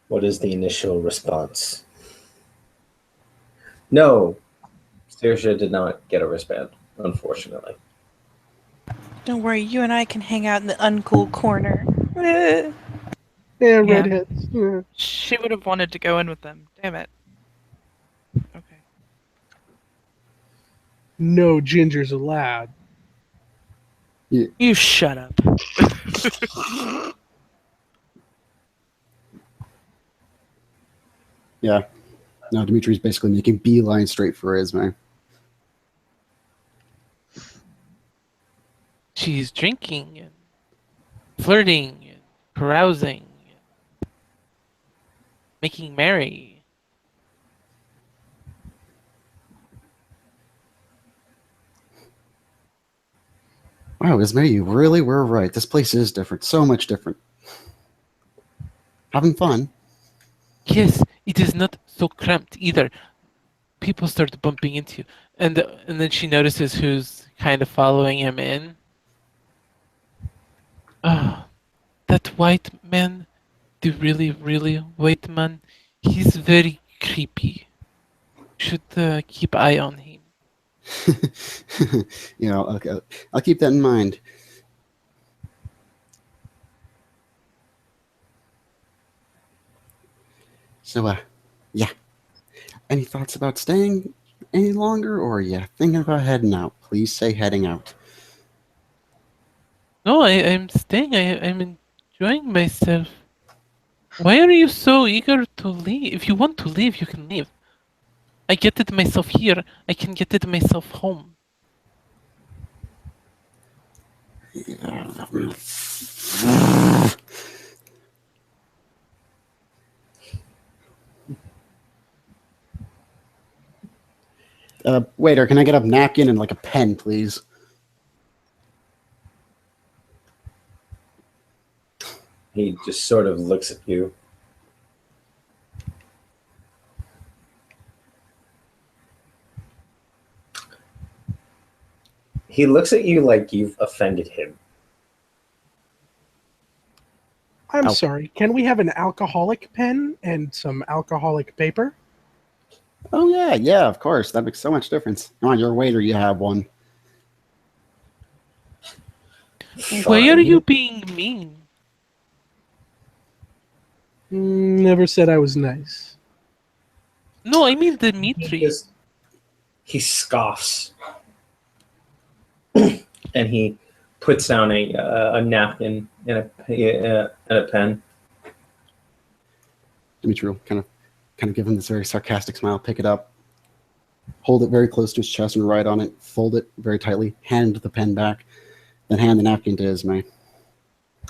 What is the initial response? No, Saoirse did not get a wristband, unfortunately. Don't worry, you and I can hang out in the uncool corner. Yeah, Yeah. redheads. Yeah. She would have wanted to go in with them. Damn it. Okay. No gingers allowed. You shut up. Yeah. No, Dimitri's basically making beeline straight for Ismay. She's drinking and flirting and carousing and making merry. Wow, Ismay, you really were right. This place is different. So much different. Having fun. Yes, it is not so cramped either. People start bumping into you, and then she notices who's kind of following him in. Ah, that white man, the really white man, he's very creepy. Should keep eye on him. Okay, I'll keep that in mind. So, yeah. Any thoughts about staying any longer, or are you thinking about heading out? Please say heading out. No, I'm staying. I'm enjoying myself. Why are you so eager to leave? If you want to leave, you can leave. I get it myself here. I can get it myself home. Waiter, can I get a napkin and like a pen, please? He just sort of looks at you. He looks at you like you've offended him. I'm Ow. sorry. Can we have an alcoholic pen and some alcoholic paper? Oh, yeah, of course. That makes so much difference. Come on, you're a waiter. You have one. Why are Fine. you being mean? Never said I was nice. No, I mean Dimitri. He scoffs, and he puts down a napkin and a pen. Dimitri will kind of give him this very sarcastic smile, pick it up, hold it very close to his chest and write on it, fold it very tightly, hand the pen back, then hand the napkin to Ismay.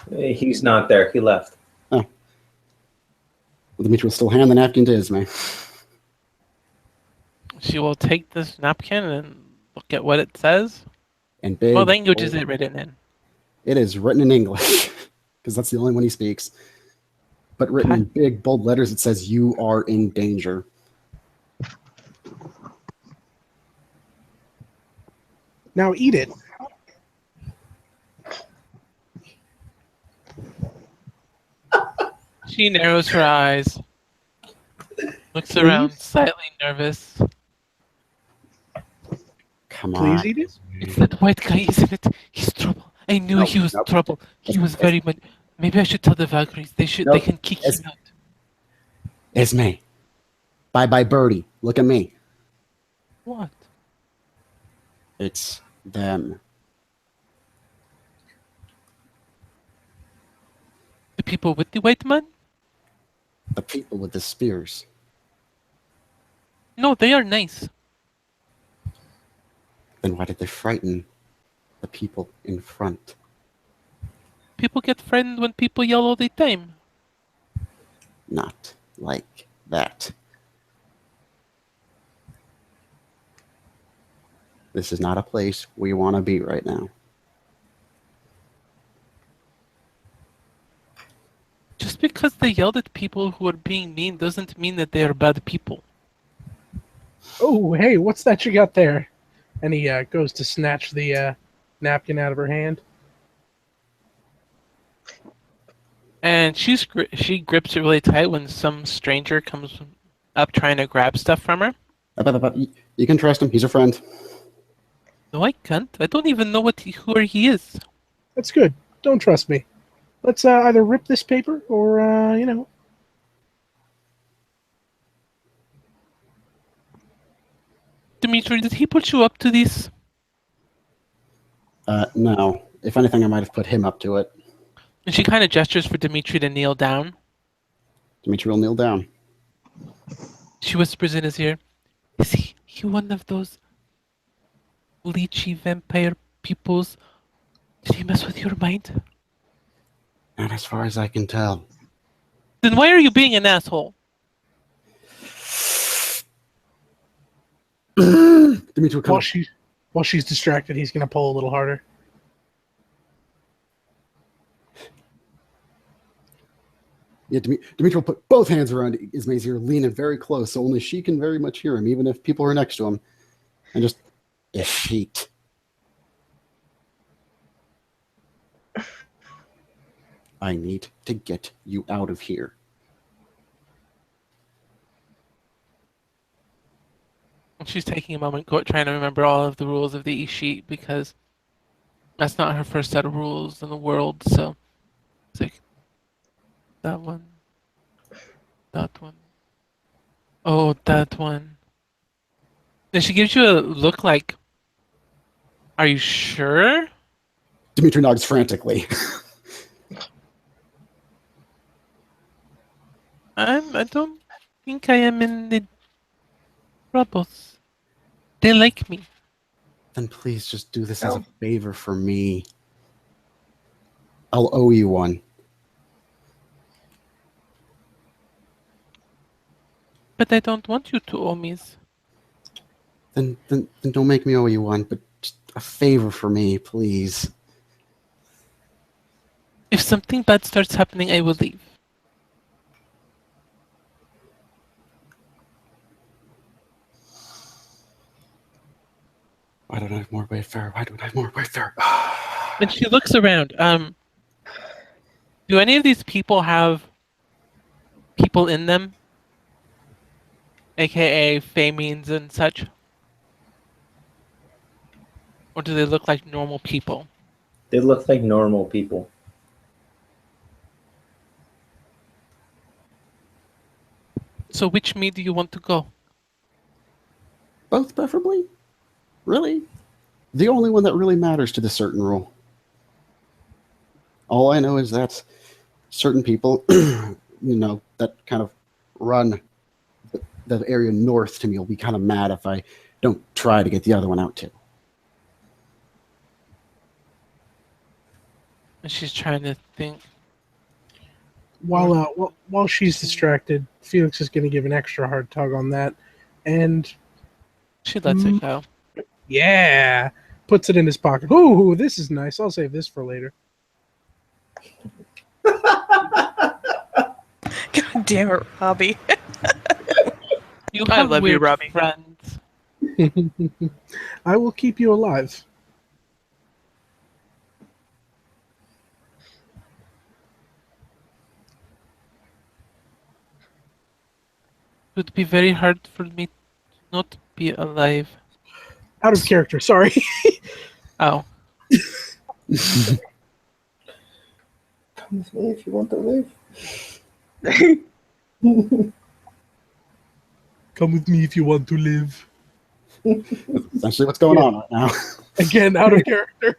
He's not there. He left. Oh. Well, Dimitri will still hand the napkin to Ismay. She will take this napkin and look at what it says. And big. What language is it written in? It is written in English, because that's the only one he speaks. But written in big, bold letters, it says, "You are in danger." Now eat it. She narrows her eyes, looks around, slightly nervous. Come Please on. eat it. It's that white guy, isn't it? He's trouble. I knew he was Nope. trouble. He was very much. Maybe I should tell the Valkyries. They should. Nope. They can kick him out. Ismay. Bye-bye, birdie. Look at me. What? It's them. The people with the white man? The people with the spears. No, they are nice. Then why did they frighten the people in front? People get frightened when people yell all the time. Not like that. This is not a place we want to be right now. Just because they yelled at people who are being mean doesn't mean that they are bad people. Oh, hey, what's that you got there? And he goes to snatch the napkin out of her hand. And she grips it really tight when some stranger comes up trying to grab stuff from her. You can trust him. He's a friend. No, I can't. I don't even know who he is. That's good. Don't trust me. Let's either rip this paper or, Dimitri, did he put you up to this? No. If anything, I might have put him up to it. And she kind of gestures for Dimitri to kneel down. Dimitri will kneel down. She whispers in his ear, "Is he one of those leechy vampire peoples? Did he mess with your mind? Not as far as I can tell. Then why are you being an asshole?" Dimitri will come. While she's distracted, he's going to pull a little harder. Yeah, Dimitri will put both hands around Ismay's ear, leaning very close, so only she can very much hear him, even if people are next to him. And just, Ishit. I need to get you out of here. She's taking a moment, trying to remember all of the rules of the e-sheet because that's not her first set of rules in the world. So it's like that one, that one. Oh, that one. And she gives you a look like, "Are you sure?" Dimitri nods frantically. I don't think I am in the troubles. They like me. Then please just do this as a Oh. favor for me. I'll owe you one. But I don't want you to owe me. Then don't make me owe you one, but just a favor for me, please. If something bad starts happening, I will leave. Why don't I have more Wayfarer? Why don't I have more Wayfarer? And she looks around. Do any of these people have people in them? AKA famines and such? Or do they look like normal people? They look like normal people. So which me do you want to go? Both, preferably? Really? The only one that really matters to this certain rule. All I know is that certain people, that kind of run the area north to me will be kind of mad if I don't try to get the other one out too. And she's trying to think. While she's distracted, Felix is going to give an extra hard tug on that, and She lets it go. yeah, puts it in his pocket. Ooh, this is nice. I'll save this for later. God damn it, Robbie. You I have love you, weird Robbie. friends. I will keep you alive. It would be very hard for me to not be alive. Out of character. Sorry. Oh. Come with me if you want to live. Come with me if you want to live. Essentially what's going on right now. Again, out of character.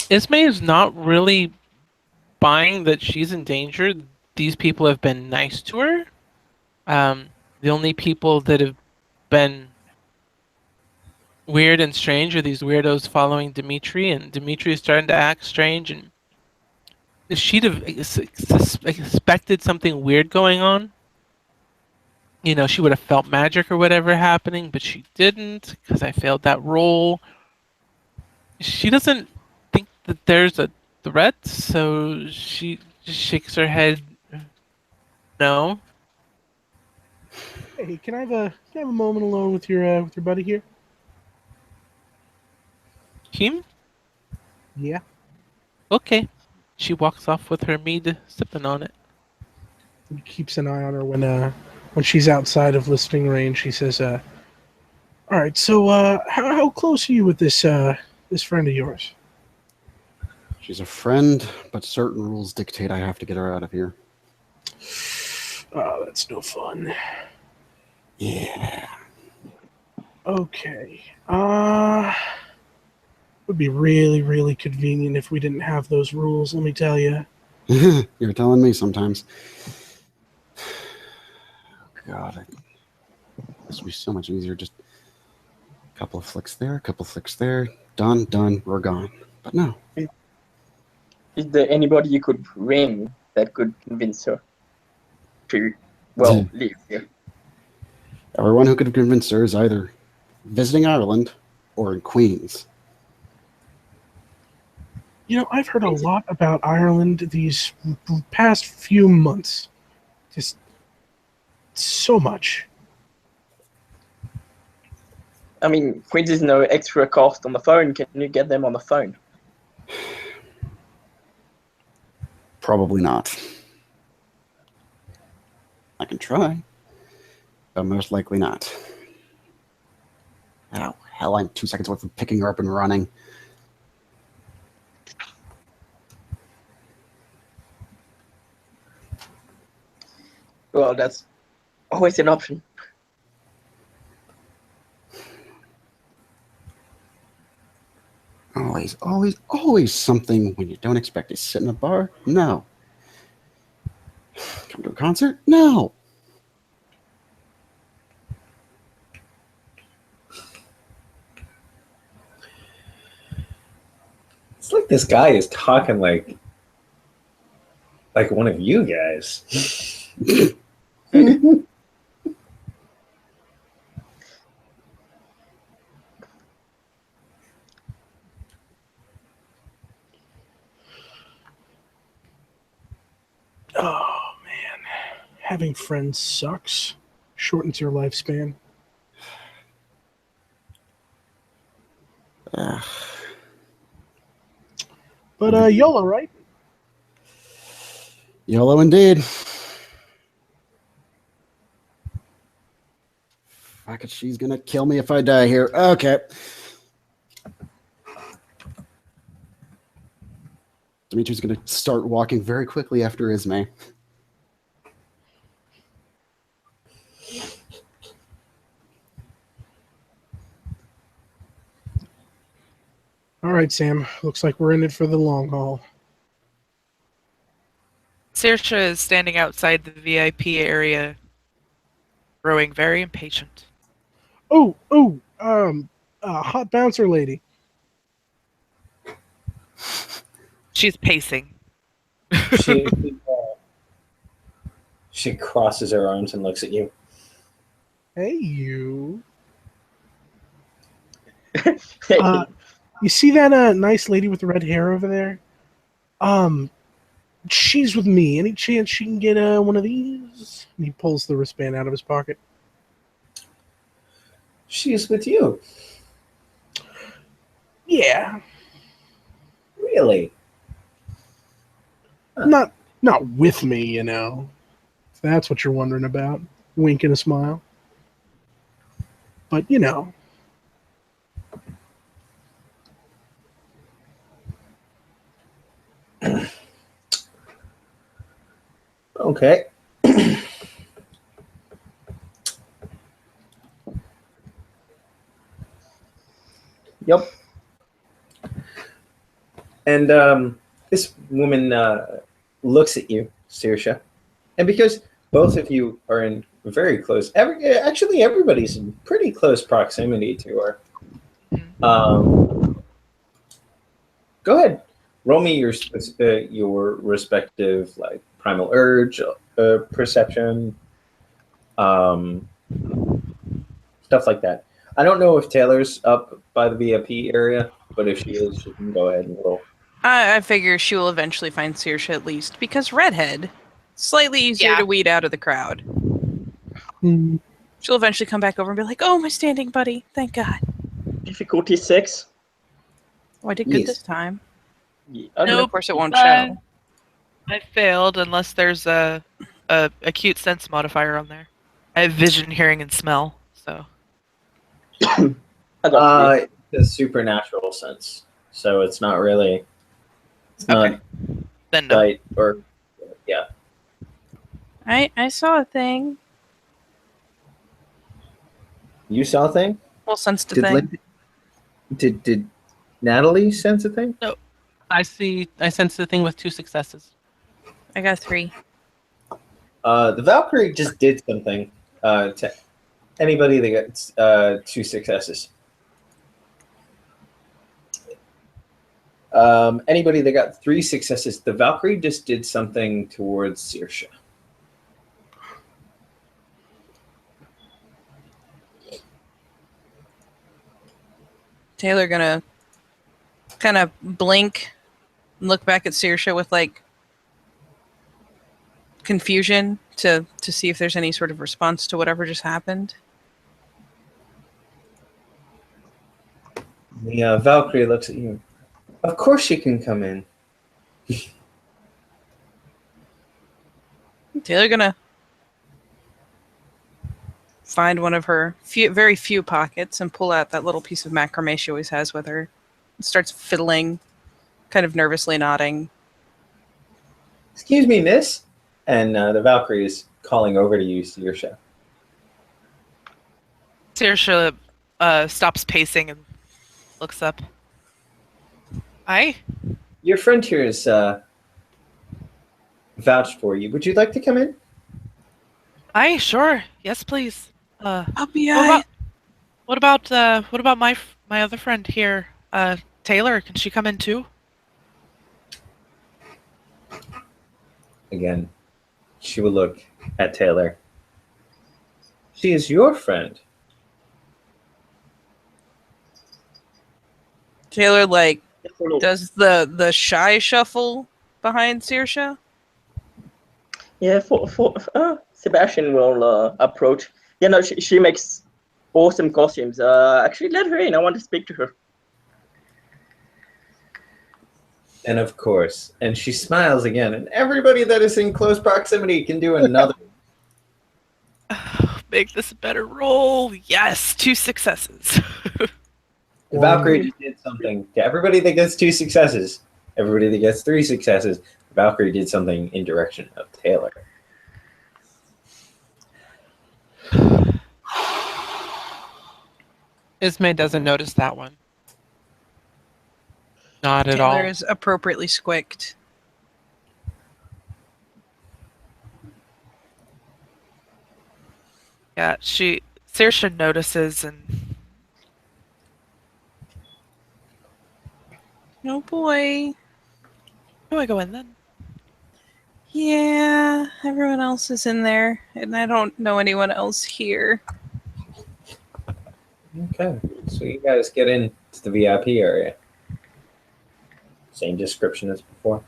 Ismay is not really buying that she's in danger. These people have been nice to her. The only people that have been weird and strange are these weirdos following Dimitri, and Dimitri is starting to act strange. And if she'd have expected something weird going on, she would have felt magic or whatever happening, but she didn't because I failed that roll. She doesn't think that there's a threat, so she just shakes her head. No. Hey, can I have a moment alone with your buddy here? Kim? Yeah. Okay. She walks off with her mead, sipping on it. He keeps an eye on her when she's outside of listening range. He says, "All right. So, how close are you with this friend of yours?" She's a friend, but certain rules dictate I have to get her out of here. Oh, that's no fun. Yeah. Okay. Would be really, really convenient if we didn't have those rules. Let me tell you. You're telling me sometimes. God, this would be so much easier. Just a couple of flicks there, a couple of flicks there. Done, we're gone. But no. Is there anybody you could ring that could convince her to, leave here? Everyone who could have convinced her is either visiting Ireland or in Queens. I've heard a lot about Ireland these past few months. Just so much. I mean, Queens is no extra cost on the phone. Can you get them on the phone? Probably not. I can try, but most likely not. Oh, hell, I'm 2 seconds away from picking her up and running. Well, that's always an option. Always something when you don't expect it. Sit in a bar? No. Come to a concert? No. It's like this guy is talking like one of you guys. Oh man, having friends sucks. Shortens your lifespan. Ugh. But YOLO, right? YOLO indeed. Fuck it, she's gonna kill me if I die here. Okay. Dimitri's gonna start walking very quickly after Ismay. All right, Sam. Looks like we're in it for the long haul. Saoirse is standing outside the VIP area, growing very impatient. Oh, hot bouncer lady. She's pacing. She she crosses her arms and looks at you. Hey, you. Hey, You see that nice lady with the red hair over there? She's with me. Any chance she can get one of these? And he pulls the wristband out of his pocket. She's with you. Yeah, Really? not with me, you know. If that's what you're wondering about. Wink and a smile. But you know. Okay. Yep. And this woman looks at you, Saoirse, and because both of you are in very close, actually everybody's in pretty close proximity to her. Go ahead, roll me your respective like primal urge, perception, stuff like that. I don't know if Taylor's up by the VIP area, but if she is, she can go ahead and roll. I figure she will eventually find Saoirse at least, because redhead, slightly easier Yeah. to weed out of the crowd. Hmm. She'll eventually come back over and be like, "Oh, my standing buddy, thank God. difficulty 6. Oh, I did good Yes. this time." Yeah, And Nope. of course, it won't Uh, show. I failed unless there's a acute sense modifier on there. I have vision, hearing, and smell. So I got 3. The supernatural sense, so it's not really. It's Okay. not then no. sight or yeah. I saw a thing. You saw a thing? Well, sensed a Did thing. did Natalie sense a thing? I sense the thing with 2 successes. I got 3. The Valkyrie just did something to anybody that got 2 successes. Anybody that got 3 successes, the Valkyrie just did something towards Saoirse. Taylor gonna kind of blink and look back at Saoirse with like confusion to see if there's any sort of response to whatever just happened. The Valkyrie looks at you. Of course she can come in. Taylor gonna find one of her very few pockets and pull out that little piece of macrame she always has with her. And starts fiddling, kind of nervously nodding. Excuse me, miss. And the Valkyrie is calling over to you, Saoirse. Saoirse stops pacing and looks up. Aye? Your friend here is vouched for you. Would you like to come in? Aye, sure. Yes, please. Puppy What about my other friend here, Taylor? Can she come in too? Again, she will look at Taylor. She is your friend. Taylor does the shy shuffle behind Saoirse. Yeah, for Sebastian will approach. Yeah, no, she makes awesome costumes. Actually, let her in. I want to speak to her. And of course, and she smiles again, and everybody that is in close proximity can do another. Make this a better roll. Yes, 2 successes. The Valkyrie just did something to everybody that gets 2 successes. Everybody that gets 3 successes, the Valkyrie did something in direction of Taylor. Ismay doesn't notice that one. Not at all. Taylor is appropriately squicked. Yeah, Saoirse notices and Oh boy. do I go in then? Yeah, everyone else is in there, and I don't know anyone else here. Okay, so you guys get into the VIP area. Same description as before.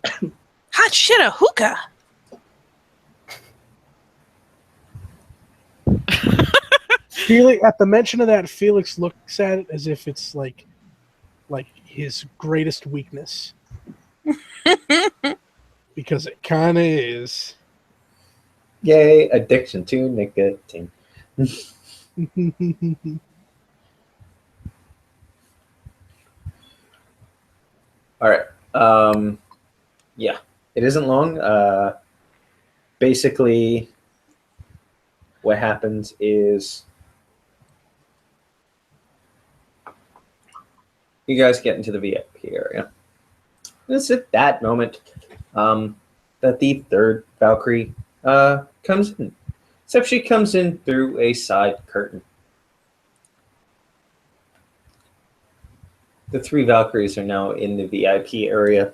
Hot shit, a hookah! Felix, at the mention of that, Felix looks at it as if it's like his greatest weakness. Because it kind of is. Yay, addiction to nicotine. All right. Yeah, it isn't long. Basically, what happens is you guys get into the VIP area. And it's at that moment that the third Valkyrie comes in. Except she comes in through a side curtain. The 3 Valkyries are now in the VIP area.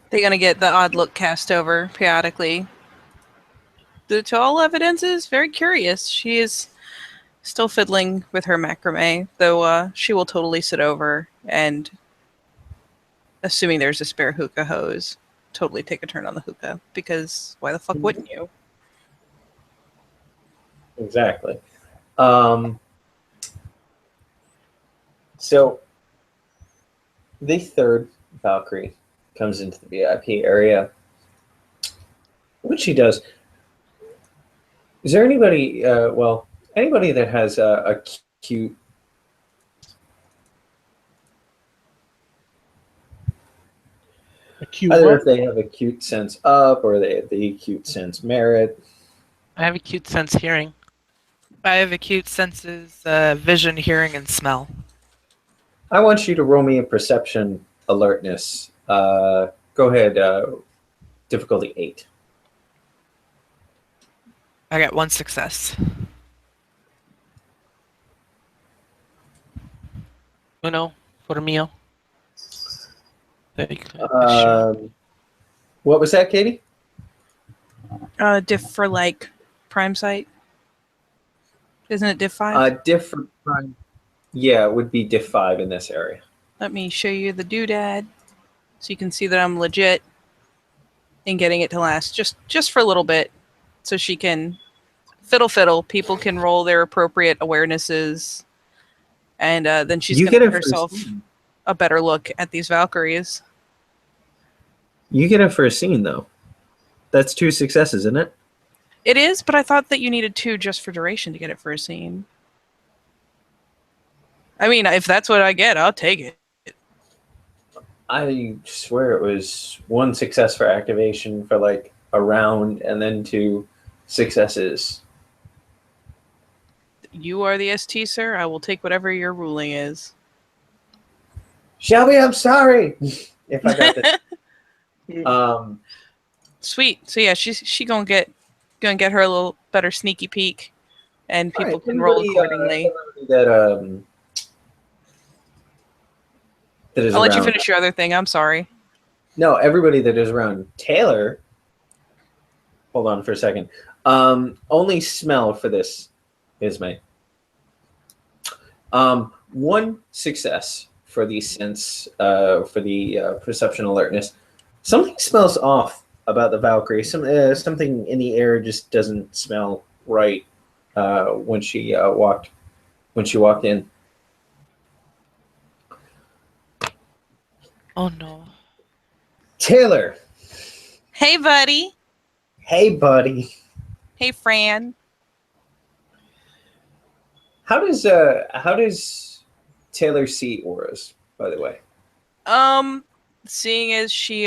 They're gonna get the odd look cast over periodically. To all evidences, very curious. She is still fiddling with her macrame, though she will totally sit over and, assuming there's a spare hookah hose, totally take a turn on the hookah, because why the fuck wouldn't you? Exactly. So the third Valkyrie comes into the VIP area. What she does, is there anybody, anybody that has a cute, either if they have a cute sense up or they have the acute sense merit. I have a cute sense hearing. I have acute senses, vision, hearing, and smell. I want you to roll me a perception alertness. Go ahead, difficulty 8. I got 1 success. Uno, por mío. What was that, Katie? Diff for prime site. Isn't it diff 5? Diff for prime. Yeah, it would be diff 5 in this area. Let me show you the doodad. so you can see that I'm legit in getting it to last just for a little bit, so she can fiddle. People can roll their appropriate awarenesses, and then she's You going to get get a first herself scene. a better look at these Valkyries. You get a first scene though. That's 2 successes, isn't it? It is, but I thought that you needed 2 just for duration to get it for a scene. I mean, if that's what I get, I'll take it. I swear it was 1 success for activation for like a round, and then 2 successes. You are the ST, sir. I will take whatever your ruling is. Shelby, I'm sorry if I got this. Sweet. So yeah, she gonna get her a little better sneaky peek, and people Right, can roll everybody, accordingly. everybody that is I'll let you around. finish your other thing. I'm sorry. No, everybody that is around Taylor. Hold on for a second. Only smell for this is my 1 success for the sense for the perception alertness. Something smells off about the Valkyrie. Something in the air just doesn't smell right when she walked in. Oh no. Taylor, Hey, buddy. hey buddy. Hey, Fran. How does Taylor see auras, by the way? Seeing as she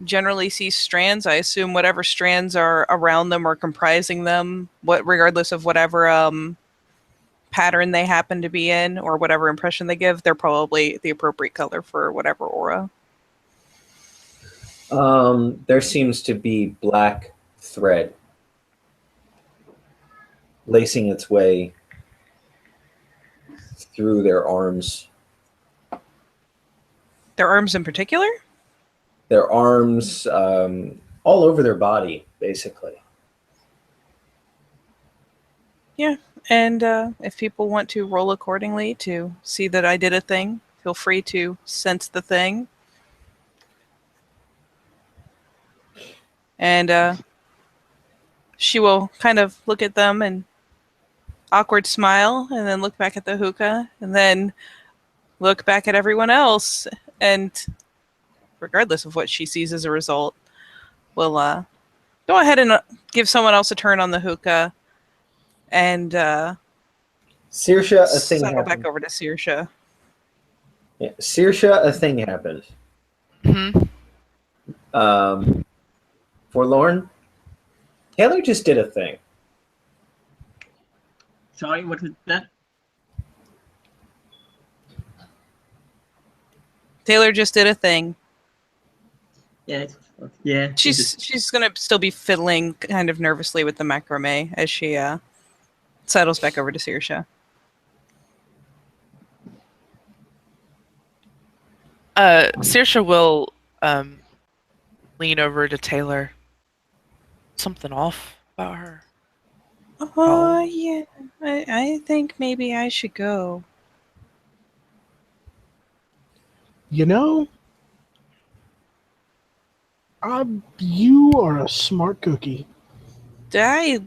generally sees strands, I assume whatever strands are around them or comprising them, regardless of whatever pattern they happen to be in or whatever impression they give, they're probably the appropriate color for whatever aura. There seems to be black thread lacing its way through their arms. Their arms in particular? Their arms, all over their body, basically. Yeah, and if people want to roll accordingly to see that I did a thing, feel free to sense the thing. And she will kind of look at them and awkward smile, and then look back at the hookah, and then look back at everyone else, and regardless of what she sees as a result, will go ahead and give someone else a turn on the hookah, and Saoirse, a thing settle happened. back over to Saoirse. Yeah, Saoirse, a thing happened. Hmm. Forlorn, Taylor just did a thing. Sorry, what was that? Taylor just did a thing. Yeah, yeah. She's gonna still be fiddling kind of nervously with the macrame as she settles back over to Saoirse. Saoirse will lean over to Taylor. Something off about her. Oh, yeah. I think maybe I should go. You know, you are a smart cookie. I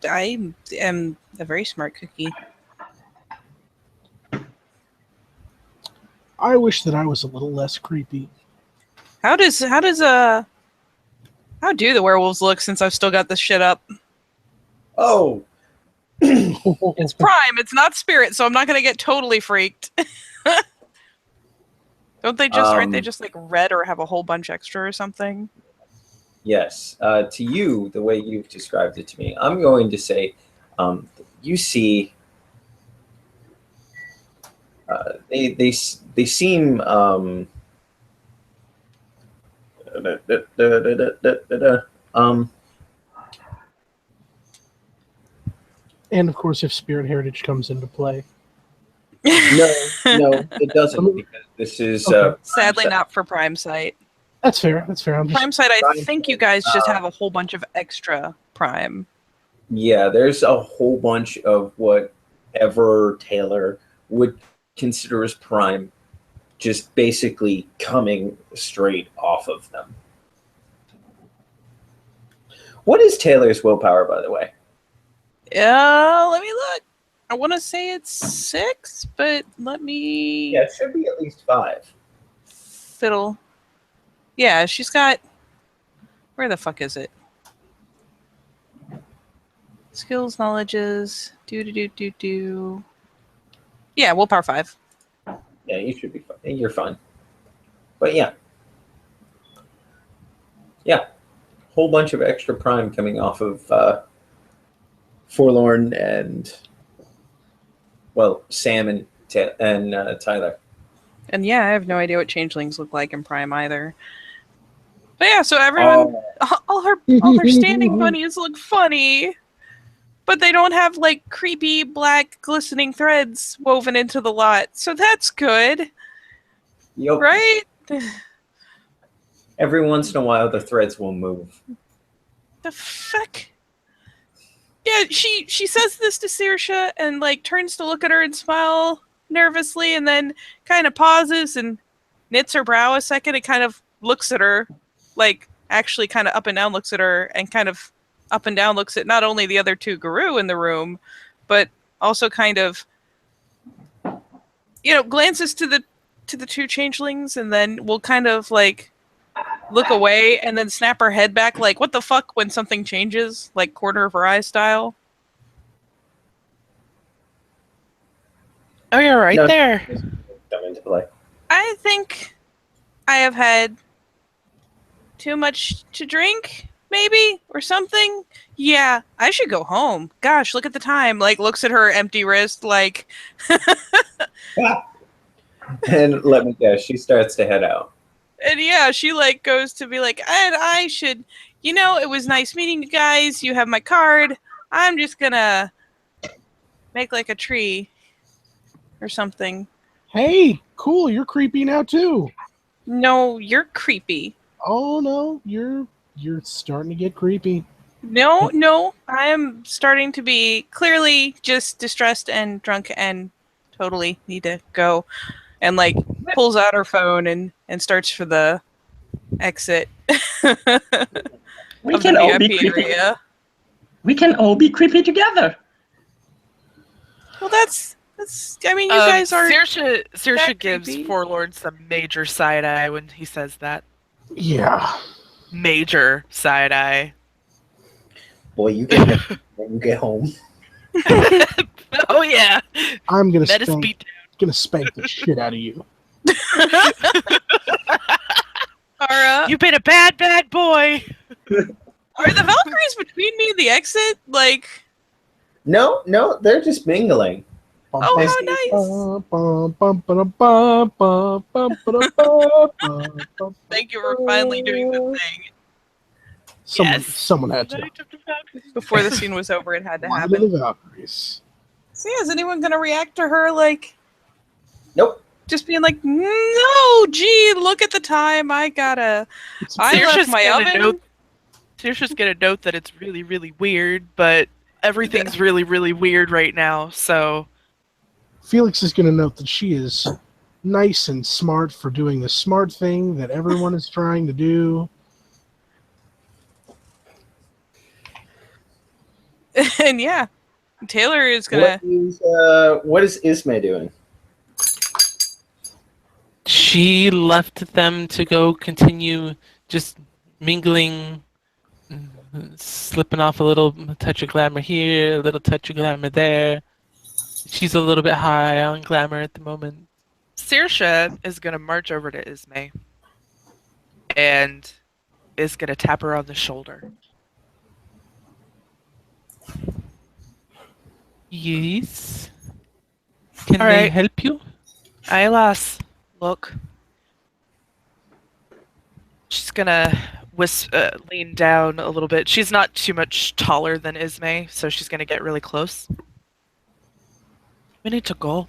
am a very smart cookie. I wish that I was a little less creepy. How do the werewolves look since I've still got this shit up? Oh, It's Prime, it's not Spirit, so I'm not gonna get totally freaked. Don't they just aren't they just like red or have a whole bunch extra or something? yes. To you, the way you've described it to me, I'm going to say, you see, they seem And of course, if Spirit Heritage comes into play. no, it doesn't, because this is Okay. Sadly not for Prime Site. That's fair. That's fair. I'm just Prime Site, I think you guys just have a whole bunch of extra Prime. yeah, there's a whole bunch of whatever Taylor would consider as prime just basically coming straight off of them. What is Taylor's willpower, by the way? Let me look. I want to say it's 6, but let me Yeah, it should be at least 5. fiddle. Yeah, she's got. Where the fuck is it? Skills, knowledges. Do. Yeah, willpower 5. Yeah, you should be fine. You're fine. But yeah. Yeah. Whole bunch of extra prime coming off of Forlorn and, well, Sam and Tyler. And yeah, I have no idea what changelings look like in Prime either. But yeah, so everyone, all her standing bunnies look funny, but they don't have like creepy black glistening threads woven into the lot, so that's good, Yep. right? Every once in a while, the threads will move. The fuck? Yeah, she says this to Saoirse and like turns to look at her and smile nervously, and then kind of pauses and knits her brow a second and kind of looks at her, like actually kind of up and down looks at her, and kind of up and down looks at not only the other two Guru in the room, but also kind of, glances to the two changelings, and then will kind of like look away and then snap her head back like, what the fuck, when something changes, like corner of her eye style. Oh, you're right there. Come into play. I think I have had too much to drink, maybe, or something. Yeah, I should go home. Gosh, look at the time. Like, looks at her empty wrist, like... And let me guess, she starts to head out. And yeah, she like goes to be like, and I should, it was nice meeting you guys. You have my card. I'm just gonna make like a tree or something. Hey, cool, you're creepy now too. No, you're creepy. Oh no, you're starting to get creepy. No, I am starting to be clearly just distressed and drunk and totally need to go. And like pulls out her phone and starts for the exit. We can all be creepy. Area. We can all be creepy together. Well, that's. I mean, you guys are. Saoirse gives creepy. Forlorn some major side eye when he says that. Yeah. Major side eye. Boy, you get when you get home. Oh yeah. I'm gonna That is spank, beat gonna spank the shit out of you. You've been a bad boy. Are the Valkyries between me and the exit? Like, No, they're just mingling. oh, how nice. Thank you for finally doing the thing. Someone had to. Before the scene was over, it had to One of happen. the Valkyries. So yeah, is anyone gonna react to her like Nope. just being like, no, gee, look at the time. I left my oven. Saoirse's gonna note that it's really, really weird, but everything's really, really weird right now, so... Felix is going to note that she is nice and smart for doing the smart thing that everyone is trying to do. And yeah, Taylor is gonna. What is Ismay doing? She left them to go continue just mingling, slipping off a little touch of glamour here, a little touch of glamour there. She's a little bit high on glamour at the moment. Saoirse is gonna march over to Ismay and is gonna tap her on the shoulder. Yes. Can All they right. help you? Aye, lass. Look. She's gonna lean down a little bit. She's not too much taller than Ismay, so she's gonna get really close. We need to go. All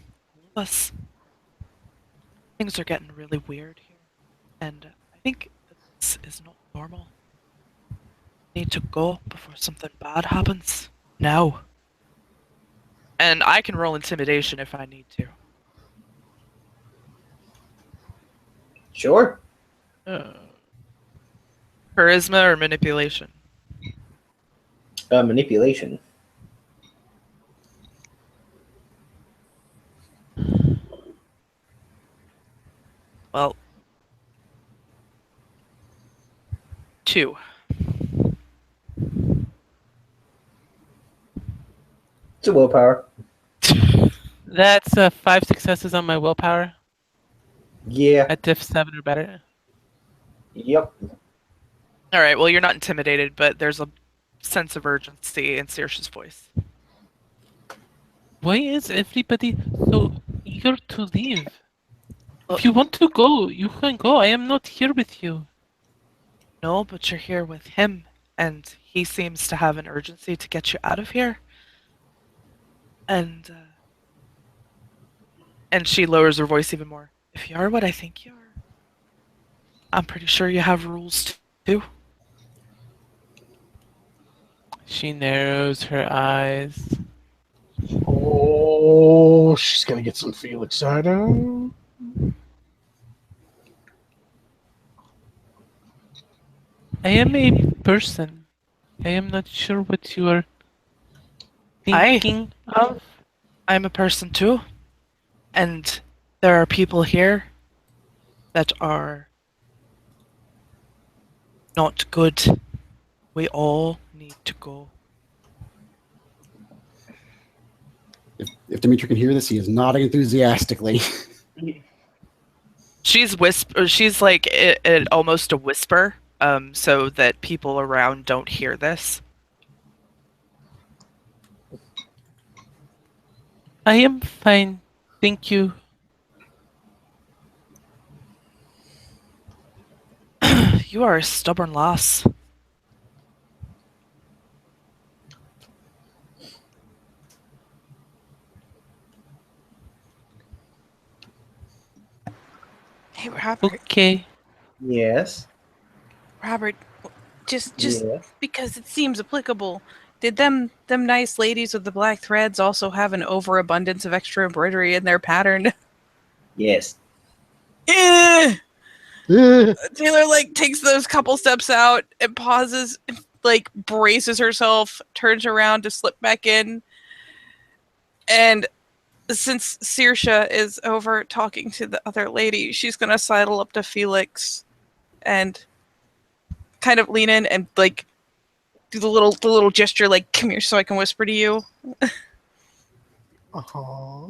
of us. Things are getting really weird here. And I think this is not normal. We need to go before something bad happens. Now. And I can roll intimidation if I need to. Sure. Charisma or manipulation? Manipulation. Well, 2. It's a willpower. That's 5 successes on my willpower Yeah. at diff 7 or better. Yep. All right, well, you're not intimidated, but there's a sense of urgency in Saoirse's voice. Why is everybody so eager to leave? Well- If you want to go, you can go. I am not here with you. No, but you're here with him, and he seems to have an urgency to get you out of here. And she lowers her voice even more. If you are what I think you are, I'm pretty sure you have rules too. She narrows her eyes. Oh, she's gonna get some Felix cider. I am a person. I am not sure what you are I- thinking of. I'm a person too, and there are people here that are not good. We all need to go. If Dimitri can hear this, he is nodding enthusiastically. She's like it almost a whisper, so that people around don't hear this. I am fine. Thank you. You are a stubborn lass. Hey, Robert. Okay. Yes. Robert, just Yeah. because it seems applicable. Did them nice ladies with the black threads also have an overabundance of extra embroidery in their pattern? Yes. Eh! Eh, Taylor like takes those couple steps out and pauses, like braces herself, turns around to slip back in, and since Saoirse is over talking to the other lady, she's gonna sidle up to Felix and kind of lean in and like do the little gesture, like "come here, so I can whisper to you," Uh-huh.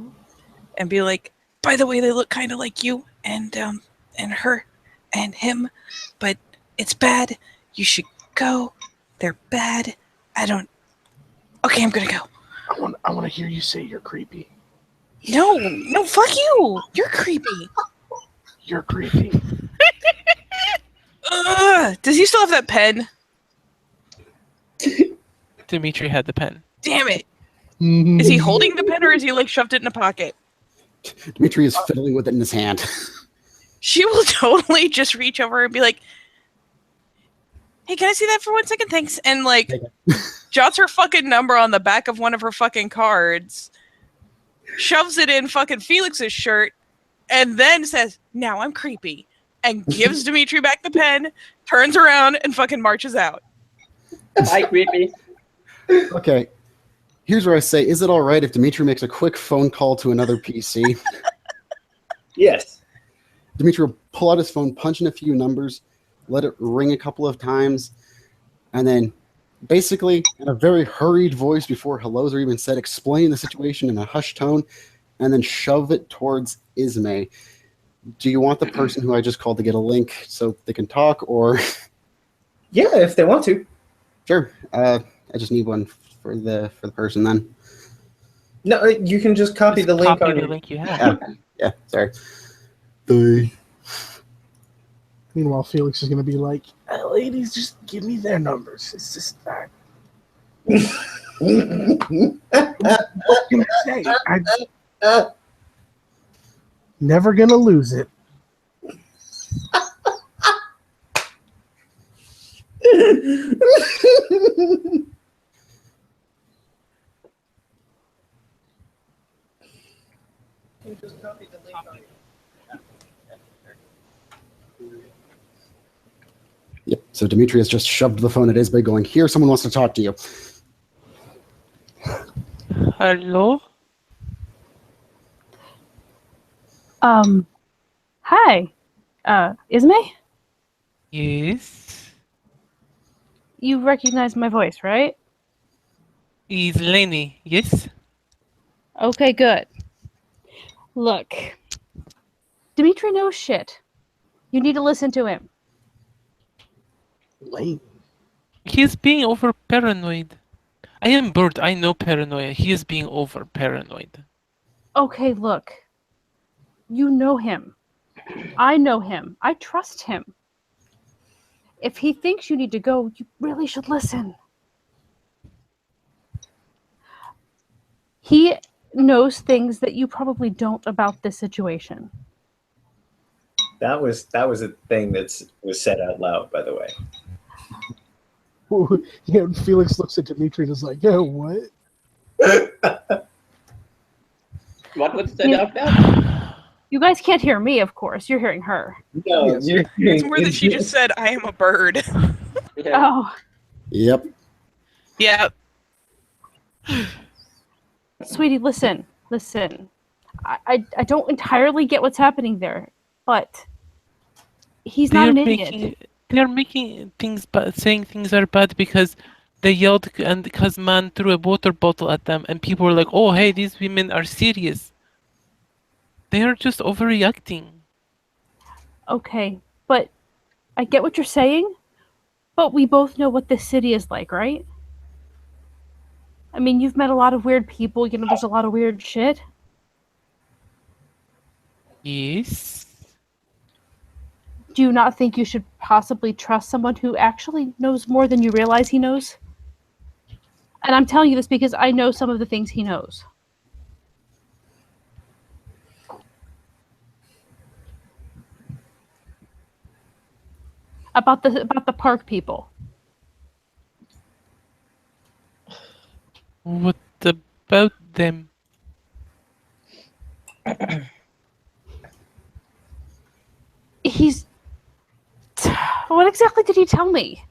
and be like, "By the way, they look kind of like you and her and him, but it's bad. You should go. They're bad. I don't. Okay, I'm gonna go. I want to hear you say you're creepy. No, fuck you. You're creepy. You're creepy. Does he still have that pen? Dimitri had the pen. Damn it. Is he holding the pen or is he like shoved it in a pocket? Dimitri is fiddling with it in his hand. She will totally just reach over and be like, "Hey, can I see that for 1 second? Thanks." And like jots her fucking number on the back of one of her fucking cards, shoves it in fucking Felix's shirt, and then says, "Now I'm creepy," and gives Dimitri back the pen, turns around, and fucking marches out. Hi, creepy. Okay. Here's where I say, is it all right if Dimitri makes a quick phone call to another PC? Yes. Dimitri will pull out his phone, punch in a few numbers, let it ring a couple of times, and then basically, in a very hurried voice before hellos are even said, explain the situation in a hushed tone, and then shove it towards Ismay. Do you want the person who I just called to get a link so they can talk, or... Yeah, if they want to. Sure. I just need one for the person then. No, you can just copy Just the link copy on the your... link you have. Yeah, sorry. The... Meanwhile, Felix is going to be like, ladies, just give me their numbers. It's just that. What can I say? I'm never going to lose it. So Dimitri has just shoved the phone at Isbay going, here, someone wants to talk to you. Hello? Hi. Ismay? Yes? You recognize my voice, right? Is Lenny, yes? Okay, good. Look, Dimitri knows shit. You need to listen to him. Lane. He is being over paranoid. I am bored, I know paranoia. He is being over paranoid. Okay, look. You know him. I know him. I trust him. If he thinks you need to go, you really should listen. He knows things that you probably don't about this situation. That was a thing that was said out loud, by the way. Yeah, Felix looks at Dimitri and is like, "Yo, what?" What was said out loud? You guys can't hear me, of course. You're hearing her. No, Yes. you're It's more that she just said, I am a bird. Yeah. Oh, Yep. Yeah. sweetie, listen. I don't entirely get what's happening there, but he's not an idiot. They are making things bad, saying things are bad because they yelled and because man threw a water bottle at them and people were like, oh, hey, these women are serious. They are just overreacting. Okay, but I get what you're saying, but we both know what this city is like, right? I mean, you've met a lot of weird people, there's a lot of weird shit. Yes. Do you not think you should possibly trust someone who actually knows more than you realize he knows? And I'm telling you this because I know some of the things he knows. About the park people. What about them? He's... What exactly did he tell me?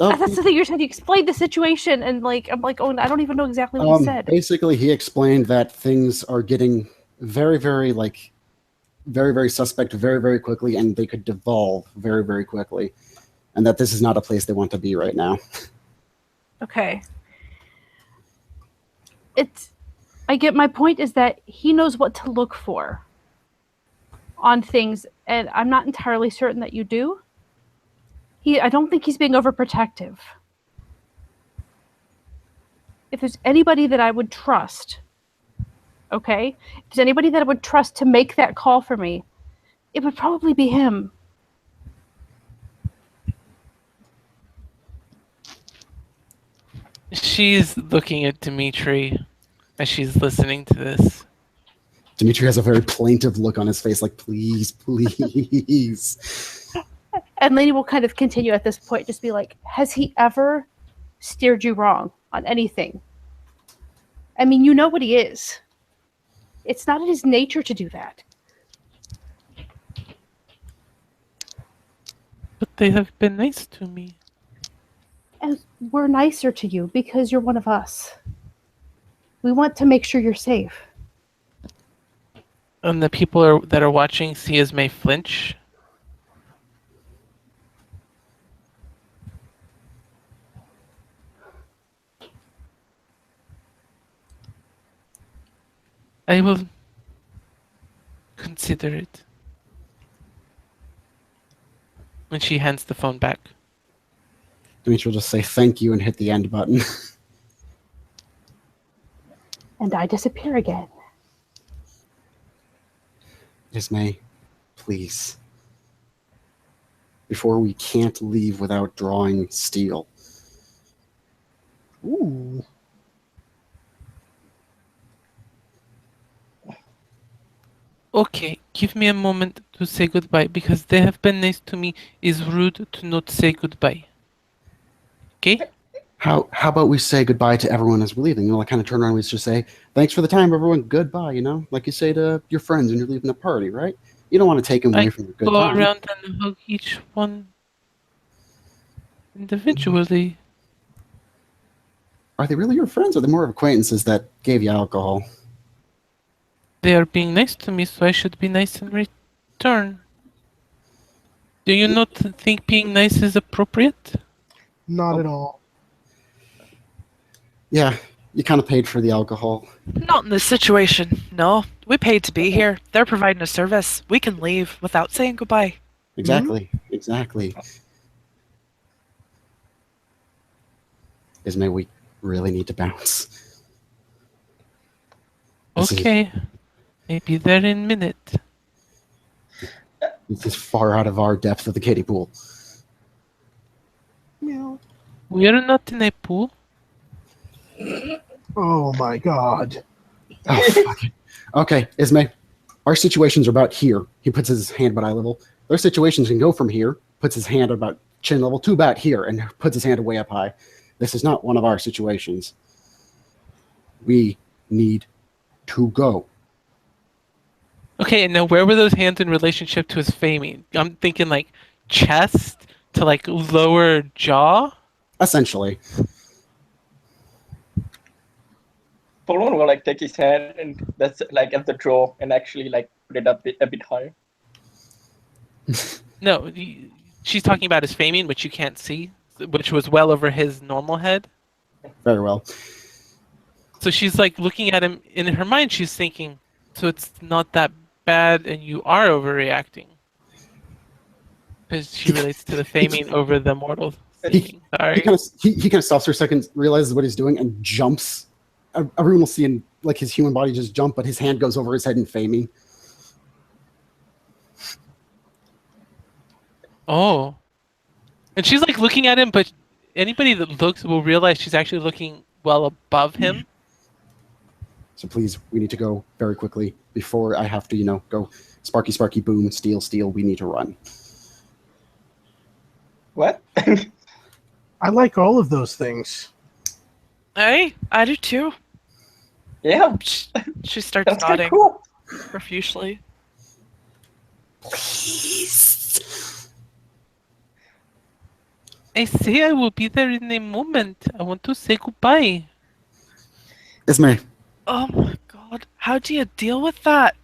Oh, That's the thing, you said he explained the situation, and I'm like, oh, I don't even know exactly what he said. basically, he explained that things are getting very, very, very, very suspect very, very quickly, and they could devolve very, very quickly, and that this is not a place they want to be right now. Okay. I get my point is that he knows what to look for on things, and I'm not entirely certain that you do. I don't think he's being overprotective. If there's anybody that I would trust, okay? If there's anybody that I would trust to make that call for me, it would probably be him. She's looking at Dimitri as she's listening to this. Dimitri has a very plaintive look on his face, like, please, please. And Lainey will kind of continue at this point, just be like, has he ever steered you wrong on anything? I mean, you know what he is. It's not in his nature to do that. But they have been nice to me. And we're nicer to you because you're one of us. We want to make sure you're safe. And the people that are watching see as may flinch. I will consider it. When she hands the phone back. Dimitri will just say thank you and hit the end button. And I disappear again. Ismay, please. Before we can't leave without drawing steel. Ooh. Okay, give me a moment to say goodbye because they have been nice to me. It's rude to not say goodbye. Okay? How about we say goodbye to everyone as we're leaving? You know, like kind of turn around and we just say, thanks for the time, everyone. Goodbye, you know? Like you say to your friends when you're leaving a party, right? You don't want to take them away from your good Go time. around and hug each one. individually. Are they really your friends, or are they more of acquaintances that gave you alcohol? They are being nice to me, so I should be nice in return. Do you not think being nice is appropriate? Not at all. Yeah, you kind of paid for the alcohol. Not in this situation. No, we paid to be here. They're providing a service. We can leave without saying goodbye. Exactly. Exactly. Ismay, we really need to bounce. Okay. Maybe there in a minute. This is far out of our depth of the kiddie pool. Meow. We are not in a pool. Oh my god. Oh, fuck it. Okay, Ismay, our situations are about here. He puts his hand about eye level. Their situations can go from here, puts his hand about chin level, to about here, and puts his hand way up high. This is not one of our situations. We need to go. Okay, and now where were those hands in relationship to his faming? I'm thinking like chest to like lower jaw. Essentially. Polon will like take his hand and that's like at the jaw and actually like put it up a bit higher. No, she's talking about his faming, which you can't see, which was well over his normal head. Very well. So she's like looking at him in her mind. She's thinking, so it's not that bad, and you are overreacting. Because she relates to the faming over the mortal seeing. Sorry. He kind of stops for a second, realizes what he's doing, and jumps. Everyone will see him, like his human body just jump, but his hand goes over his head in faming. Oh. And she's like looking at him, but anybody that looks will realize she's actually looking well above him. So please, we need to go very quickly before I have to, go sparky, sparky, boom, steal, steal. We need to run. What? I like all of those things. Hey, I do too. Yeah, She starts that's kind nodding of cool. profusely. I say I will be there in a moment. I want to say goodbye. Ismay, Oh my god, how do you deal with that?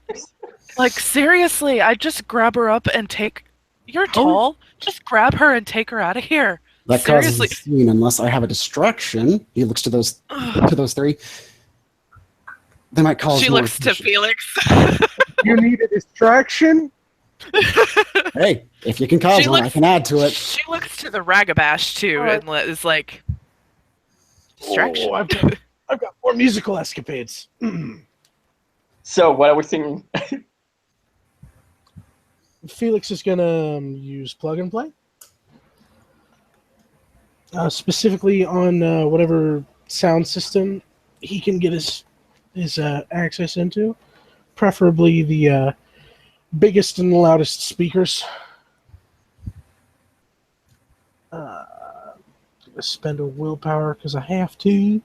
Like, seriously, I just grab her up and take. You're tall. Just grab her and take her out of here. that causes Seriously. a scene unless I have a distraction. He looks to those three. They might cause She more looks to attention. Felix. You need a distraction? Hey, if you can cause She one, I looks- can add to it. She looks to the Ragabash too, Alright. and is like distraction. Oh, I've got more musical escapades. So what I was thinking, Felix is gonna use plug and play, specifically on whatever sound system he can get his access into, preferably the biggest and loudest speakers. Spend a willpower because I have to.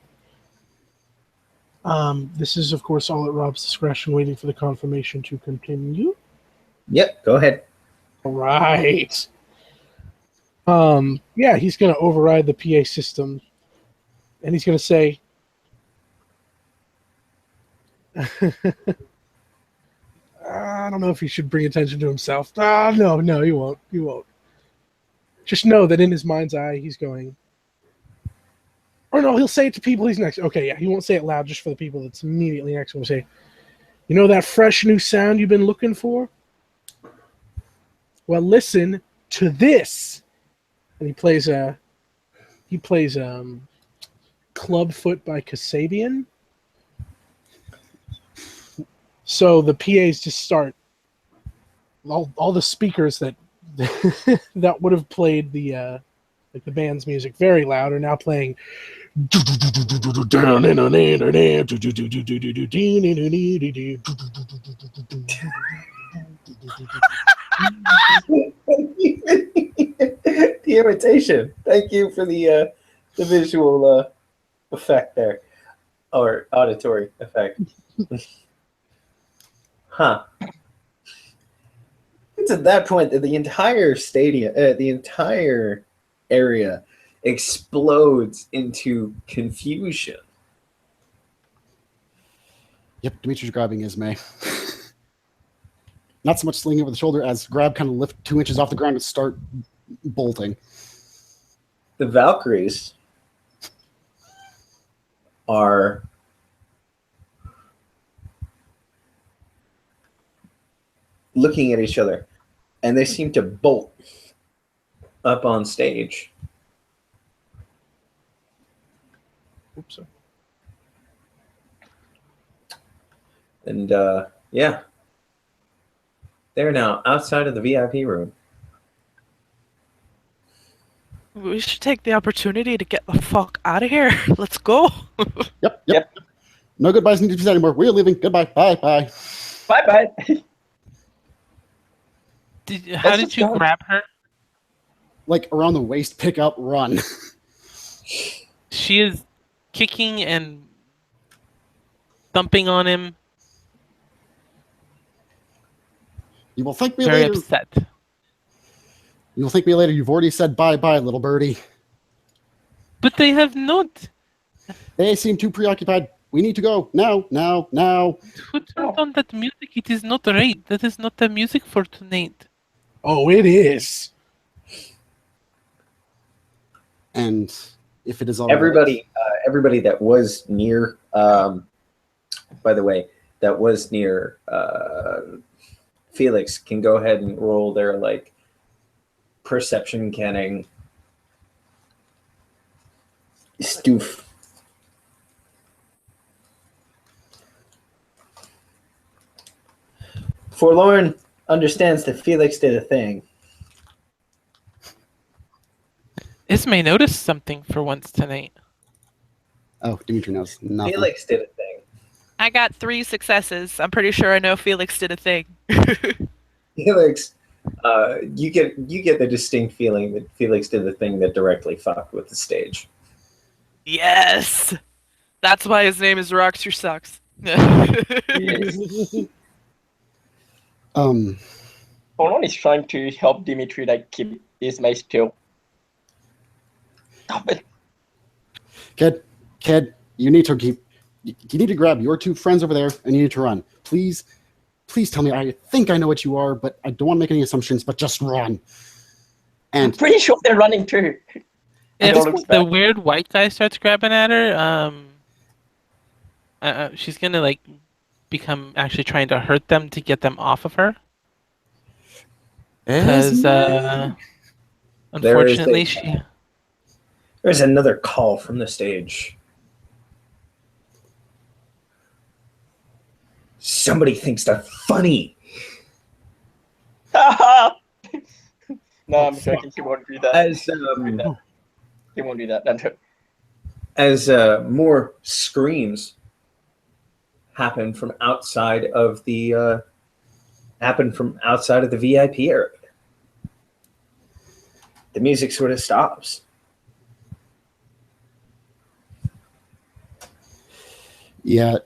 This is, of course, all at Rob's discretion, waiting for the confirmation to continue. Yep, go ahead. All right. Yeah, he's going to override the PA system, and he's going to say, I don't know if he should bring attention to himself. No, he won't. He won't. Just know that in his mind's eye, he's going, or no, he'll say it to people he's next. Okay, yeah, he won't say it loud, just for the people that's immediately next to him. He'll say, you know that fresh new sound you've been looking for? Well, listen to this. And he plays Clubfoot by Kasabian. So the PAs just start, all the speakers that that would have played the band's music very loud are now playing The imitation. Thank you for the visual effect there, or auditory effect. Huh. It's at that point that the entire stadium, the entire area explodes into confusion. Yep, Dimitri's grabbing Ismay. Not so much slinging over the shoulder as grab kind of lift 2 inches off the ground and start bolting. The Valkyries are looking at each other, and they seem to bolt up on stage. Oops. Sorry. And yeah, they're now outside of the VIP room. We should take the opportunity to get the fuck out of here. Let's go. Yep. No goodbyes need to be said anymore. We're leaving. Goodbye. Bye. Bye bye. How did just you go. grab her? Like around the waist, pick up, run. She is kicking and thumping on him, You will thank me very later. upset. You will thank me later. You've already said bye, little birdie. But they have not. They seem too preoccupied. We need to go now. Who turned on that music? It is not right. That is not the music for tonight. Oh, it is. And if it is all Everybody that was near, by the way, that was near Felix can go ahead and roll their perception canning stoof. Forlorn understands that Felix did a thing. Ismay noticed something for once tonight. Oh, Dimitri knows nothing. Felix did a thing. I got 3 successes. I'm pretty sure I know Felix did a thing. Felix, you get the distinct feeling that Felix did the thing that directly fucked with the stage. Yes! That's why his name is Rocks Your Sucks. Polon is trying to help Dimitri keep his mace still. Stop it. Kid, you need to grab your 2 friends over there and you need to run. Please tell me. I think I know what you are, but I don't want to make any assumptions, but just run. I'm And pretty sure they're running too. If the weird white guy starts grabbing at her, she's gonna become actually trying to hurt them to get them off of her. Because unfortunately, There's another call from the stage. Somebody thinks they're funny. No, I'm joking. He won't do that. He won't do that. As more screams happen from outside of the VIP area, the music sort of stops. yeah,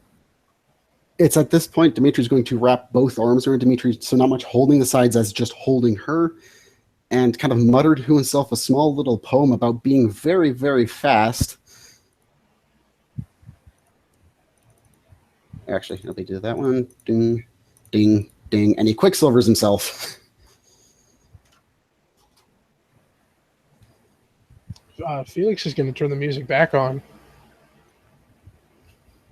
it's at this point Dimitri's going to wrap both arms around Dimitri, so not much holding the sides as just holding her, and kind of mutter to himself a small little poem about being very, very fast. Actually, let me do that one. Ding, ding, ding. And he quicksilvers himself. Felix is going to turn the music back on.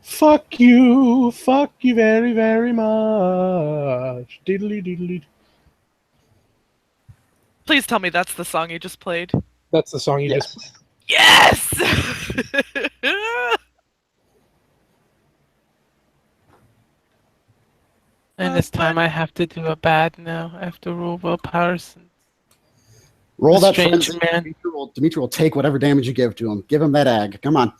Fuck you very, very much. Diddly diddly. Please tell me that's the song you just played. That's the song you Yes. just. Yes! and this time I have to do a bad now. I have to roll willpower. Roll The that strange frenzy. man. Dimitri will take whatever damage you give to him. Give him that ag. Come on.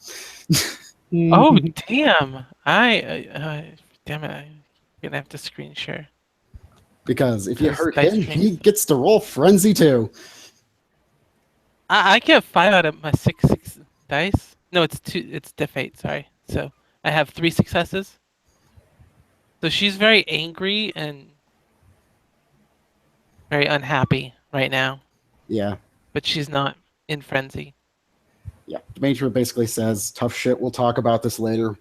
Oh damn! Damn it! I'm gonna have to screen share. Because if you Those hurt dice him, trains. he gets to roll frenzy too. I get 5 out of my 6 dice. No, it's 2. It's diff 8. Sorry. So I have 3 successes. So she's very angry and very unhappy right now, Yeah. but she's not in frenzy. Yeah, Demetria basically says, tough shit, we'll talk about this later.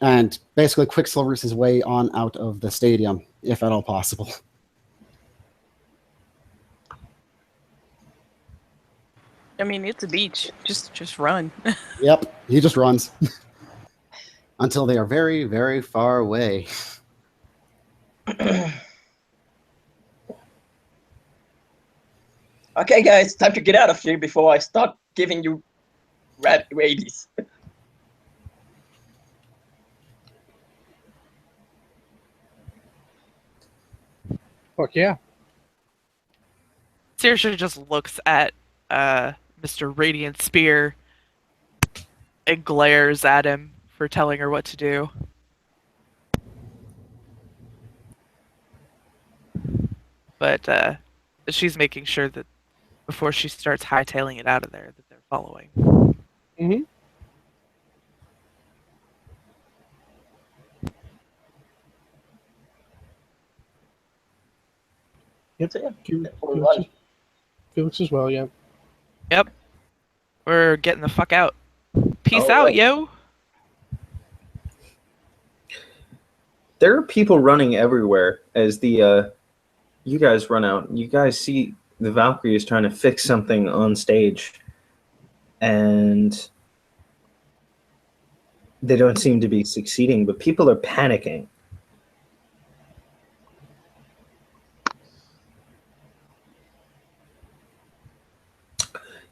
And basically Quicksilver's his way on out of the stadium, if at all possible. I mean, it's a beach. Just run. Yep, he just runs. Until they are very, very far away. Okay, guys, time to get out of here before I start giving you rat rabies. Fuck yeah. Saoirse just looks at Mr. Radiant Spear and glares at him for telling her what to do. But she's making sure that before she starts hightailing it out of there, that they're following. Mm-hmm. Yep. So, yeah, Felix, we'll run. Felix as well, yeah. Yep. We're getting the fuck out. Peace All out, right. yo. There are people running everywhere as the you guys run out. You guys see the Valkyrie is trying to fix something on stage, and they don't seem to be succeeding, but people are panicking.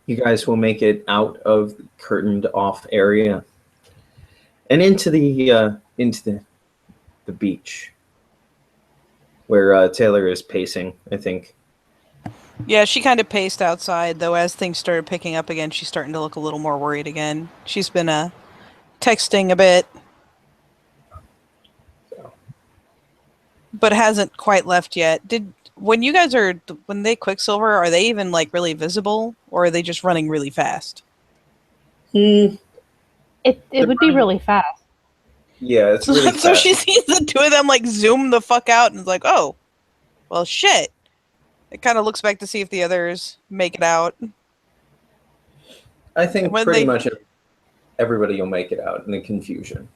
You guys will make it out of the curtained off area and into the beach where Taylor is pacing, I think. Yeah, she kind of paced outside, though as things started picking up again, she's starting to look a little more worried again. She's been texting a bit, but hasn't quite left yet. When they Quicksilver, are they even like really visible, or are they just running really fast? It would be really fast. Yeah, it's really So fast. she sees the two of them like zoom the fuck out and is like, oh, well, shit. It kind of looks back to see if the others make it out. I think When pretty they- much everybody will make it out in the confusion.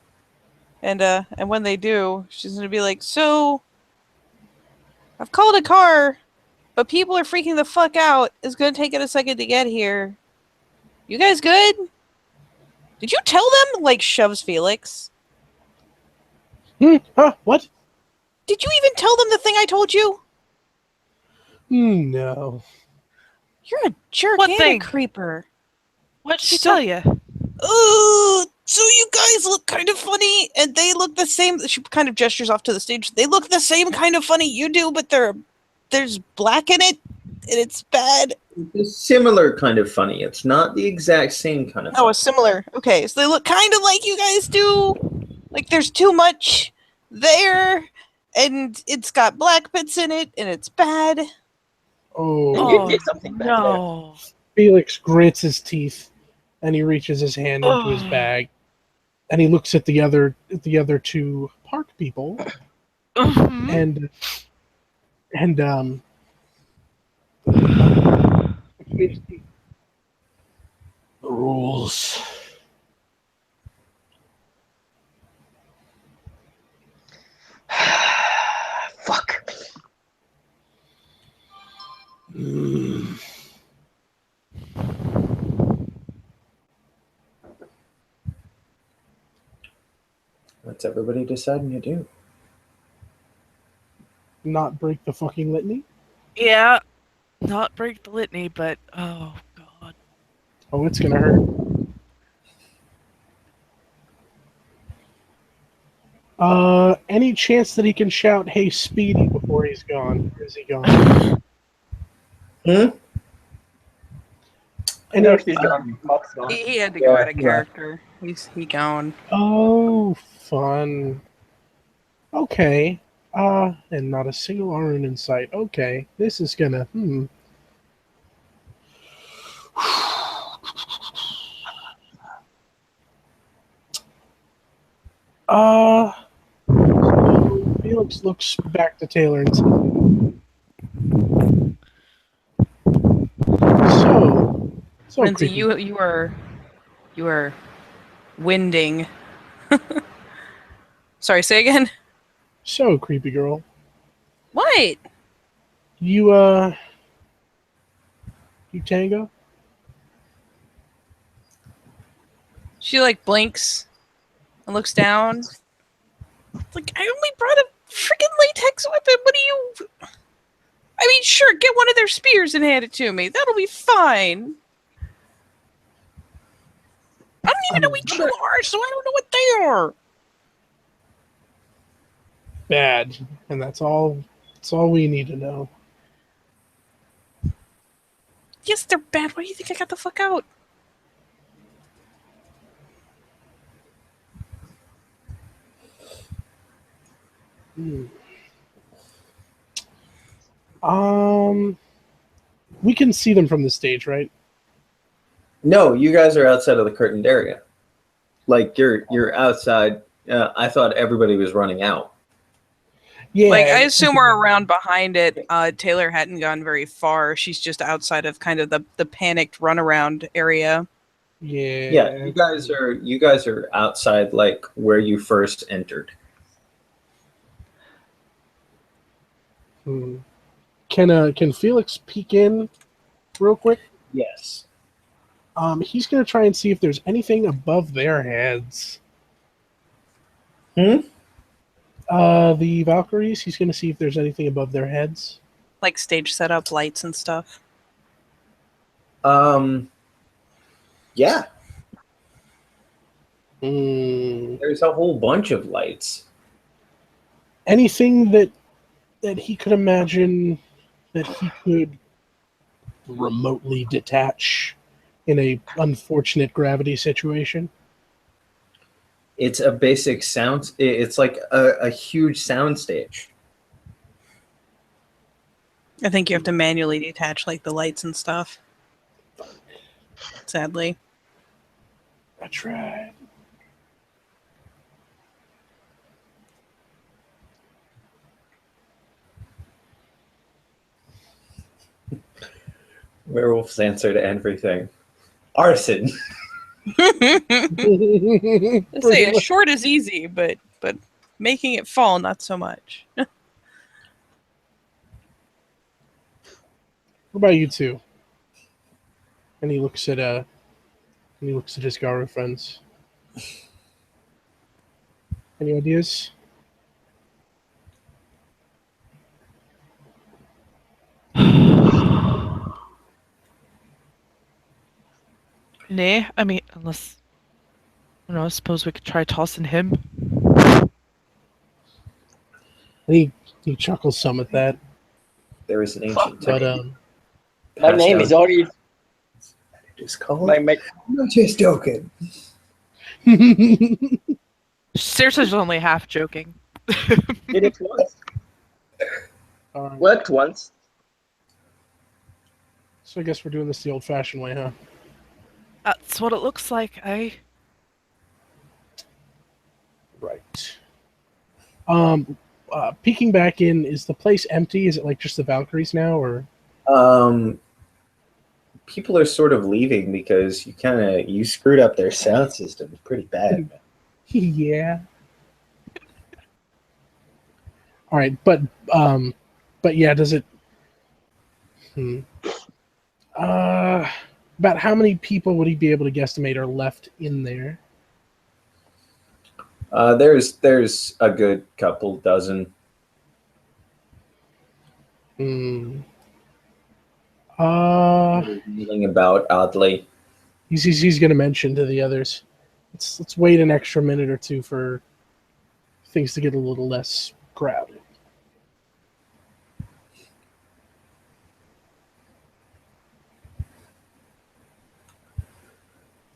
And when they do, she's gonna be like, so I've called a car, but people are freaking the fuck out. It's gonna take it a second to get here. You guys good? Did you tell them? Like, shoves Felix. Huh? What? Did you even tell them the thing I told you? No. You're a jerk What and thing? a creeper. What'd she So- tell you? Oh, so you guys look kind of funny, and they look the same. She kind of gestures off to the stage. They look the same kind of funny you do, but there's black in it, and it's bad. It's similar kind of funny. It's not the exact same kind of Oh, funny. it's similar. Okay, so they look kind of like you guys do. Like there's too much there, and it's got black bits in it, and it's bad. Oh. You did something back there. No. Felix grits his teeth, and he reaches his hand into his bag, and he looks at the other two park people, Mhm. and the rules. Fuck. What's everybody deciding to do? Not break the fucking litany. Yeah. Not break the litany, but oh god. Oh, it's gonna hurt. Any chance that he can shout, "Hey, Speedy," before he's gone? Or is he gone? Hmm? I know he's gone. Mark's gone. He had to Yeah, go out of yeah. character. He gone. Oh, fun. Okay. And not a single Arun in sight. Okay, this is gonna. Felix looks back to Taylor and says, So Lindsay, creepy. you are You are winding. Sorry, say again. So, creepy girl, What? you you tango? She like blinks and looks down. It's like, I only brought a freaking latex weapon. What do you? I mean, sure, get one of their spears and hand it to me. That'll be fine. I don't even know what you are, so I don't know what they are. Bad, and that's all. That's all we need to know. Yes, they're bad. Why do you think I got the fuck out? We can see them from the stage, right? No, you guys are outside of the curtained area. Like you're outside. I thought everybody was running out. Yeah. Like, I assume we're around behind it. Taylor hadn't gone very far. She's just outside of kind of the panicked runaround area. Yeah. Yeah, you guys are outside, like where you first entered. Can Felix peek in real quick? Yes. He's gonna try and see if there's anything above their heads. Hmm? The Valkyries. He's gonna see if there's anything above their heads. Like stage setup, lights and stuff. Yeah. Mm. There's a whole bunch of lights. Anything that he could imagine that he could remotely detach in a unfortunate gravity situation. It's a basic sound. It's like a huge sound stage. I think you have to manually detach like the lights and stuff. Sadly. I tried. Werewolf's answer to everything. Arson. I say a short is easy, but making it fall not so much. What about you two? And he looks at his Garu friends. Any ideas? Nah, I mean, unless I don't know. I suppose we could try tossing him. And he chuckles some at that. There is an ancient But My name is already. Just call My, it. my, I'm just joking. Seriously's only half joking. did it once. all right. Worked once. So I guess we're doing this the old-fashioned way, huh? That's what it looks like, eh? Right. Peeking back in, is the place empty? Is it like just the Valkyries now, or? People are sort of leaving because you screwed up their sound system pretty bad. Yeah. All right, but yeah, does it? About how many people would he be able to guesstimate are left in there? There's a good couple dozen. Hmm. Milling about oddly. He's going to mention to the others. Let's wait an extra minute or two for things to get a little less crowded.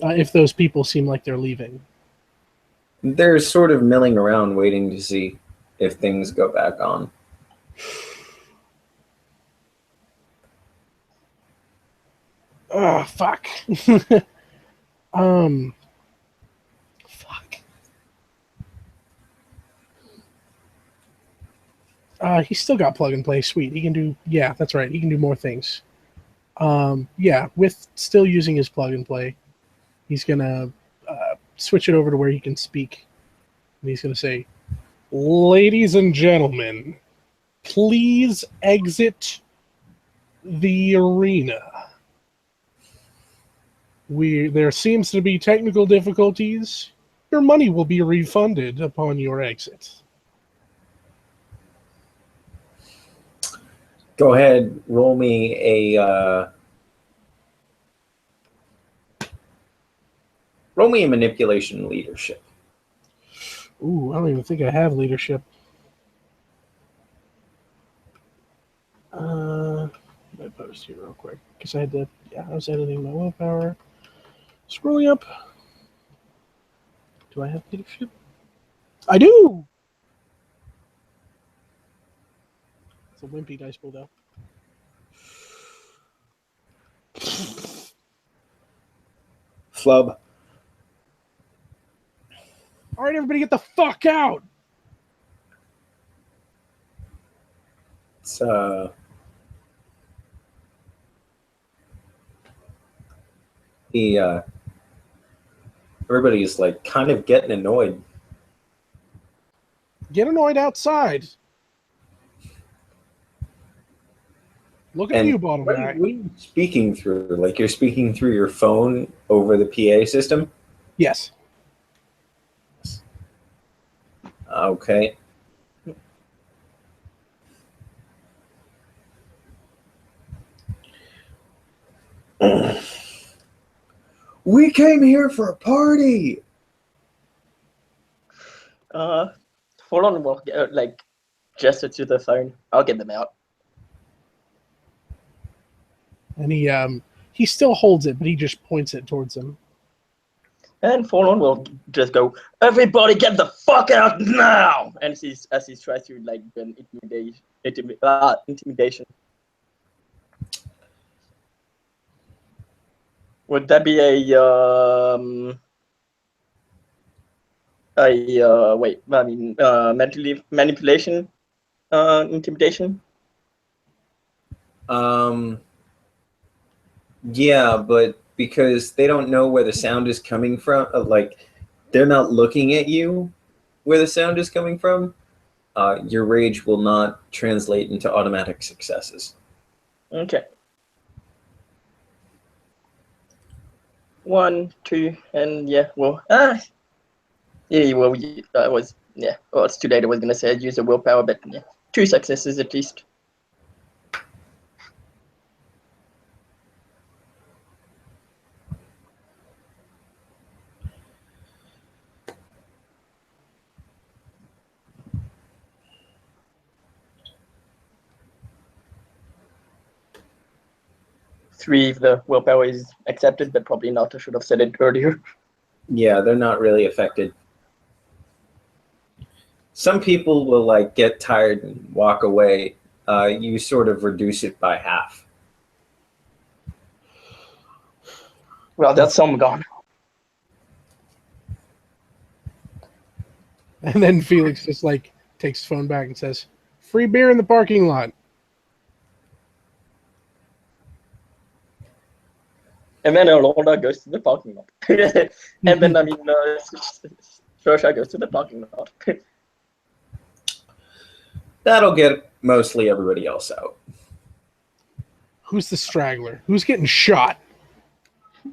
If those people seem like they're leaving. They're sort of milling around waiting to see if things go back on. Oh, fuck. Fuck. He's still got plug and play. Sweet. He can do, yeah, that's right. He can do more things. Yeah, with still using his plug and play, He's gonna switch it over to where he can speak, and he's gonna say, "Ladies and gentlemen, please exit the arena. There seems to be technical difficulties. Your money will be refunded upon your exit." Go ahead, roll me a manipulation leadership. Ooh, I don't even think I have leadership. Let me post here real quick because I had to. Yeah, I was editing my willpower. Scrolling up. Do I have leadership? I do. It's a wimpy dice pool, though. Flub. All right, everybody, get the fuck out. It's everybody's like kind of getting annoyed. Get annoyed outside. Look at And you, bottom what guy. are you speaking through? Like you're speaking through your phone over the PA system? Yes. Okay. We came here for a party. Forlorn will like gesture to the phone. I'll get them out. And he still holds it, but he just points it towards him. And Forlorn will just go, "Everybody get the fuck out now!" And as he tries to like an intimidation. Would that be wait, I mean mentally manipulation, intimidation? Yeah, but because they don't know where the sound is coming from, like they're not looking at you where the sound is coming from, your rage will not translate into automatic successes. Okay. 1, 2, and yeah, well, yeah, well, I was, yeah, well, it's too late. I was gonna say I'd use a willpower, but yeah, 2 successes at least. Three, if the willpower is accepted, but probably not. I should have said it earlier. Yeah, they're not really affected. Some people will like get tired and walk away. You sort of reduce it by half. Well, that's some gone. And then Felix just like takes his phone back and says, "Free beer in the parking lot." And then Alona goes to the parking lot. And then, I mean, Shosha goes to the parking lot. That'll get mostly everybody else out. Who's the straggler? Who's getting shot?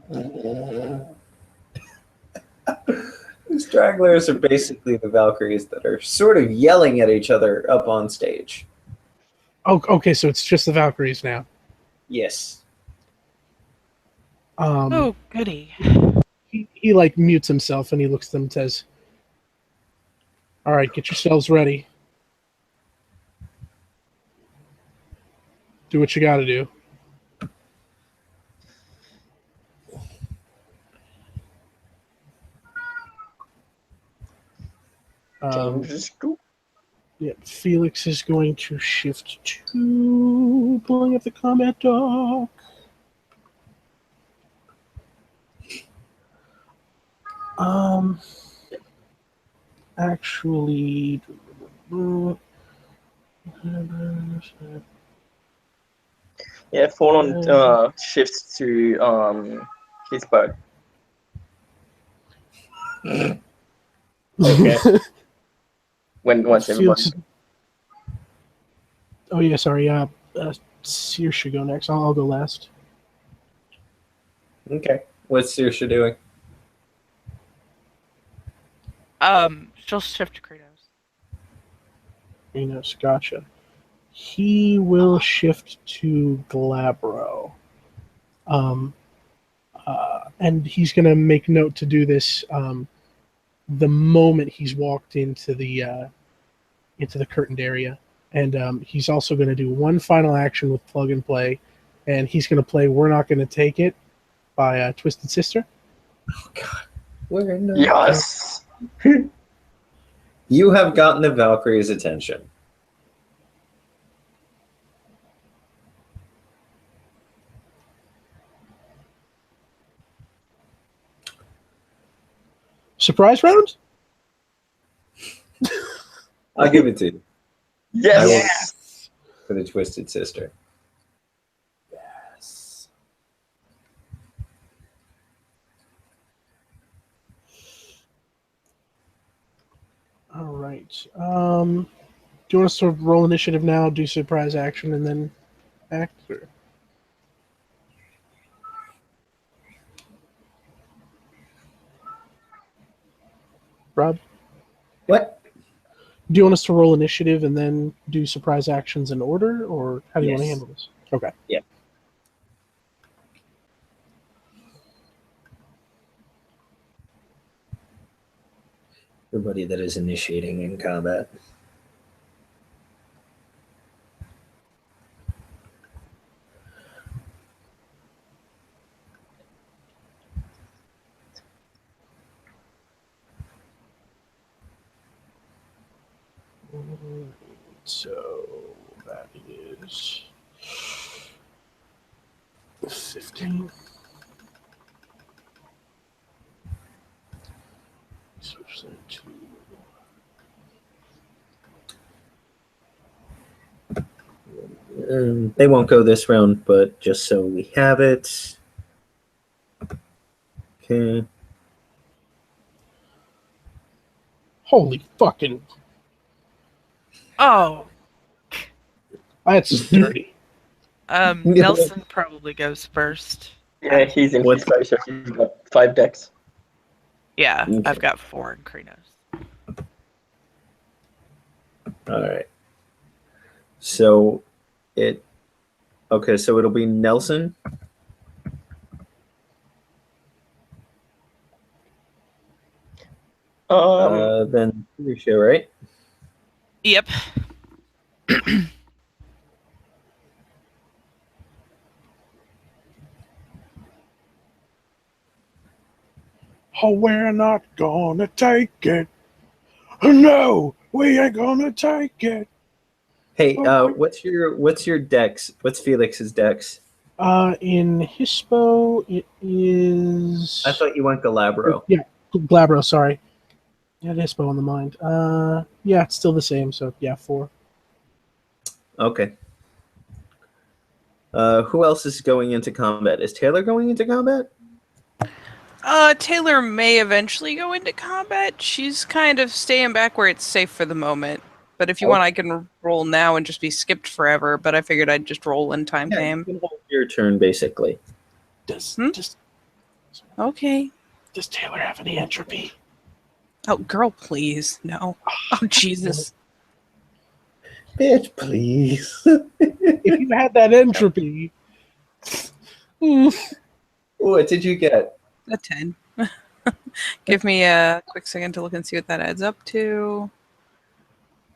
The stragglers are basically the Valkyries that are sort of yelling at each other up on stage. Oh, okay, so it's just the Valkyries now. Yes. Oh, goody. He like mutes himself and he looks at them and says, "All right, get yourselves ready. Do what you got to do." Yeah, Felix is going to shift to pulling up the combat doc. Actually, Yeah, Forlorn shifts to his boat. Okay. Once everybody. Felix. Oh yeah, sorry. Sears should go next. I'll go last. Okay. What's Saoirse doing? She'll shift to Kratos. Gotcha. He will shift to Glabro. And he's going to make note to do this the moment he's walked into the curtained area. And he's also going to do one final action with Plug and Play, and he's going to play "We're Not Going to Take It" by Twisted Sister. Oh God, we're not. Yes. You have gotten the Valkyrie's attention. Surprise round? I'll give it to you Yes. for the Twisted Sister. Yes. All right. Do you want us to roll initiative now, do surprise action, and then act? Or? Rob? What? Do you want us to roll initiative and then do surprise actions in order, or how do you want to Yes. handle this? Okay. Yeah. Everybody that is initiating in combat. So that is 15. Switch that to They won't go this round, but just so we have it. Okay. holy fucking. Oh, That's dirty. Nelson probably goes first. Yeah, he's in What's- his pressure. He's got 5 decks. Yeah, Okay. I've got 4 in Kratos. All right. So it. Okay, so it'll be Nelson. Then Risha, right? Yep. Oh, we're not gonna take it. No, we ain't gonna take it. Hey, Okay. what's your dex? What's Felix's dex? In Hispo, it is. I thought you went Galabro. Yeah, Glabro, sorry. Yeah, Hispo on the mind. Yeah, it's still the same, so yeah, 4. Okay. Who else is going into combat? Is Taylor going into combat? Taylor may eventually go into combat. She's kind of staying back where it's safe for the moment. But if you want, I can roll now and just be skipped forever. But I figured I'd just roll when time Yeah, you came. can hold your turn, basically. Does Okay. does Taylor have any entropy? Oh, girl, please. No. Oh, Jesus. Bitch, please. If you had that entropy. What did you get? A 10. Give me a quick second to look and see what that adds up to.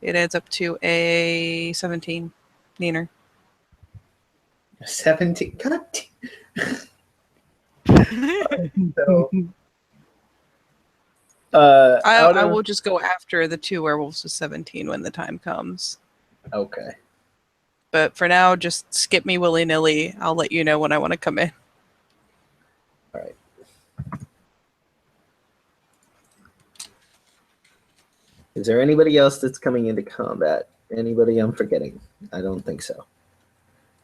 It adds up to a 17. Neener. 17. God damn. So, I will just go after the 2 werewolves with 17 when the time comes. Okay. But for now, just skip me willy-nilly. I'll let you know when I want to come in. All right. Is there anybody else that's coming into combat? Anybody I'm forgetting? I don't think so.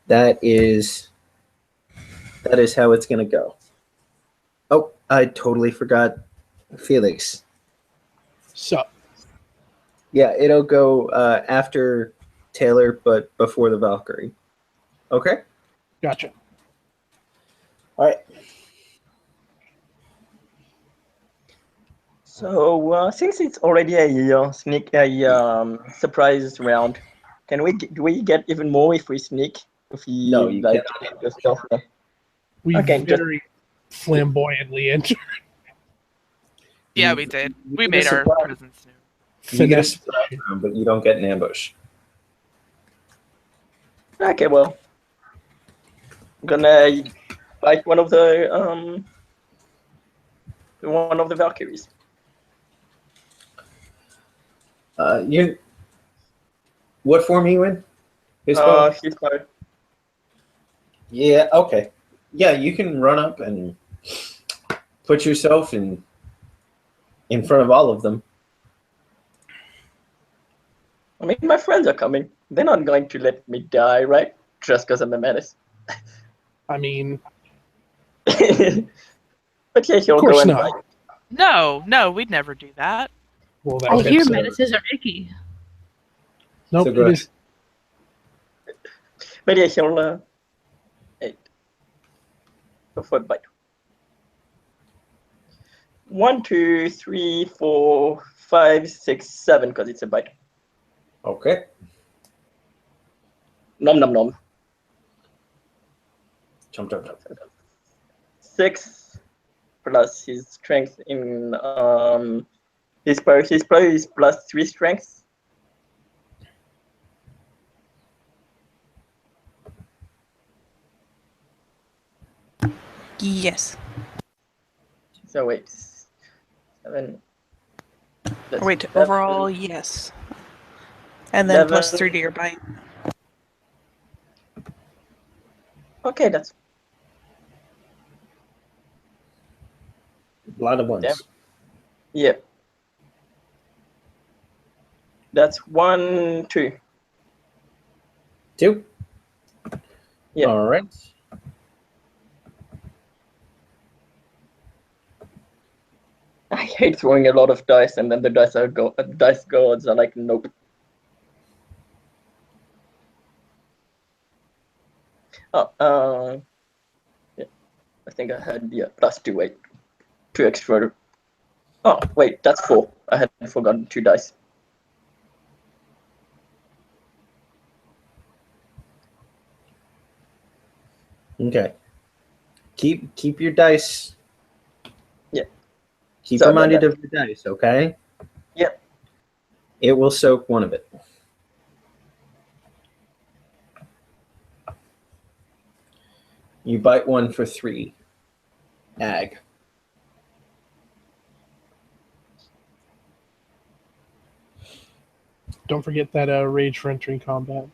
That is how it's going to go. Oh, I totally forgot Felix. So, Yeah, it'll go after Taylor, but before the Valkyrie. Okay. gotcha. All right. So since it's already a surprise round, do we get even more if we sneak? If we No, you like cannot. just stealth? We Okay, just- very flamboyantly enter. Yeah, You- we did. you We get made a our surprise- presence known. You get a Finesse. surprise round, but you don't get an ambush. Okay, well, I'm gonna bite one of the Valkyries. You. What form are you in? His form? His bow. Yeah. Okay. Yeah, you can run up and put yourself in front of all of them. I mean, my friends are coming. They're not going to let me die, right? Just because I'm a menace. I mean, But yeah, he'll of course go and not. bite. No, we'd never do that. Well, that I hear fits. menaces are icky. Nope, So it go is. But yeah, he'll go for a bite. 1, 2, 3, 4, 5, 6, 7, because it's a bite. Okay. Nom nom nom. Jump, jump, jump. 6 plus his strength in his power is plus 3 strength. Yes. So wait, 7. That's Wait, 7, overall, yes. And then plus 11. 3 to your bite. Okay, that's A lot of ones. Damn. yeah. That's 1, 2. 2. Yeah. All right. I hate throwing a lot of dice, and then the dice gods are like, nope. Oh, yeah. I think I had plus 2. Wait, 2 extra. Oh, wait, that's 4. I had forgotten 2 dice. Okay. Keep your dice. Yeah. Keep Sorry about reminded that. of your dice, okay? Yep. It will soak one of it. You bite one for 3. Ag. Don't forget that rage for entering combat.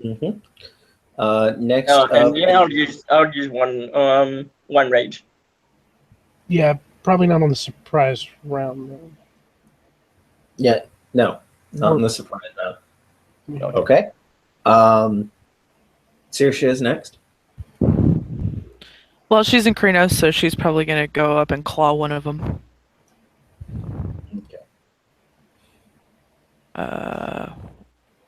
Mm-hmm. Next And up. yeah, I'll use one rage. Yeah, probably not on the surprise round. Though. Yeah, no, not in the surprise round. Yeah. Okay. Saoirse is next. Well, she's in Krinos, so she's probably gonna go up and claw one of them. Okay.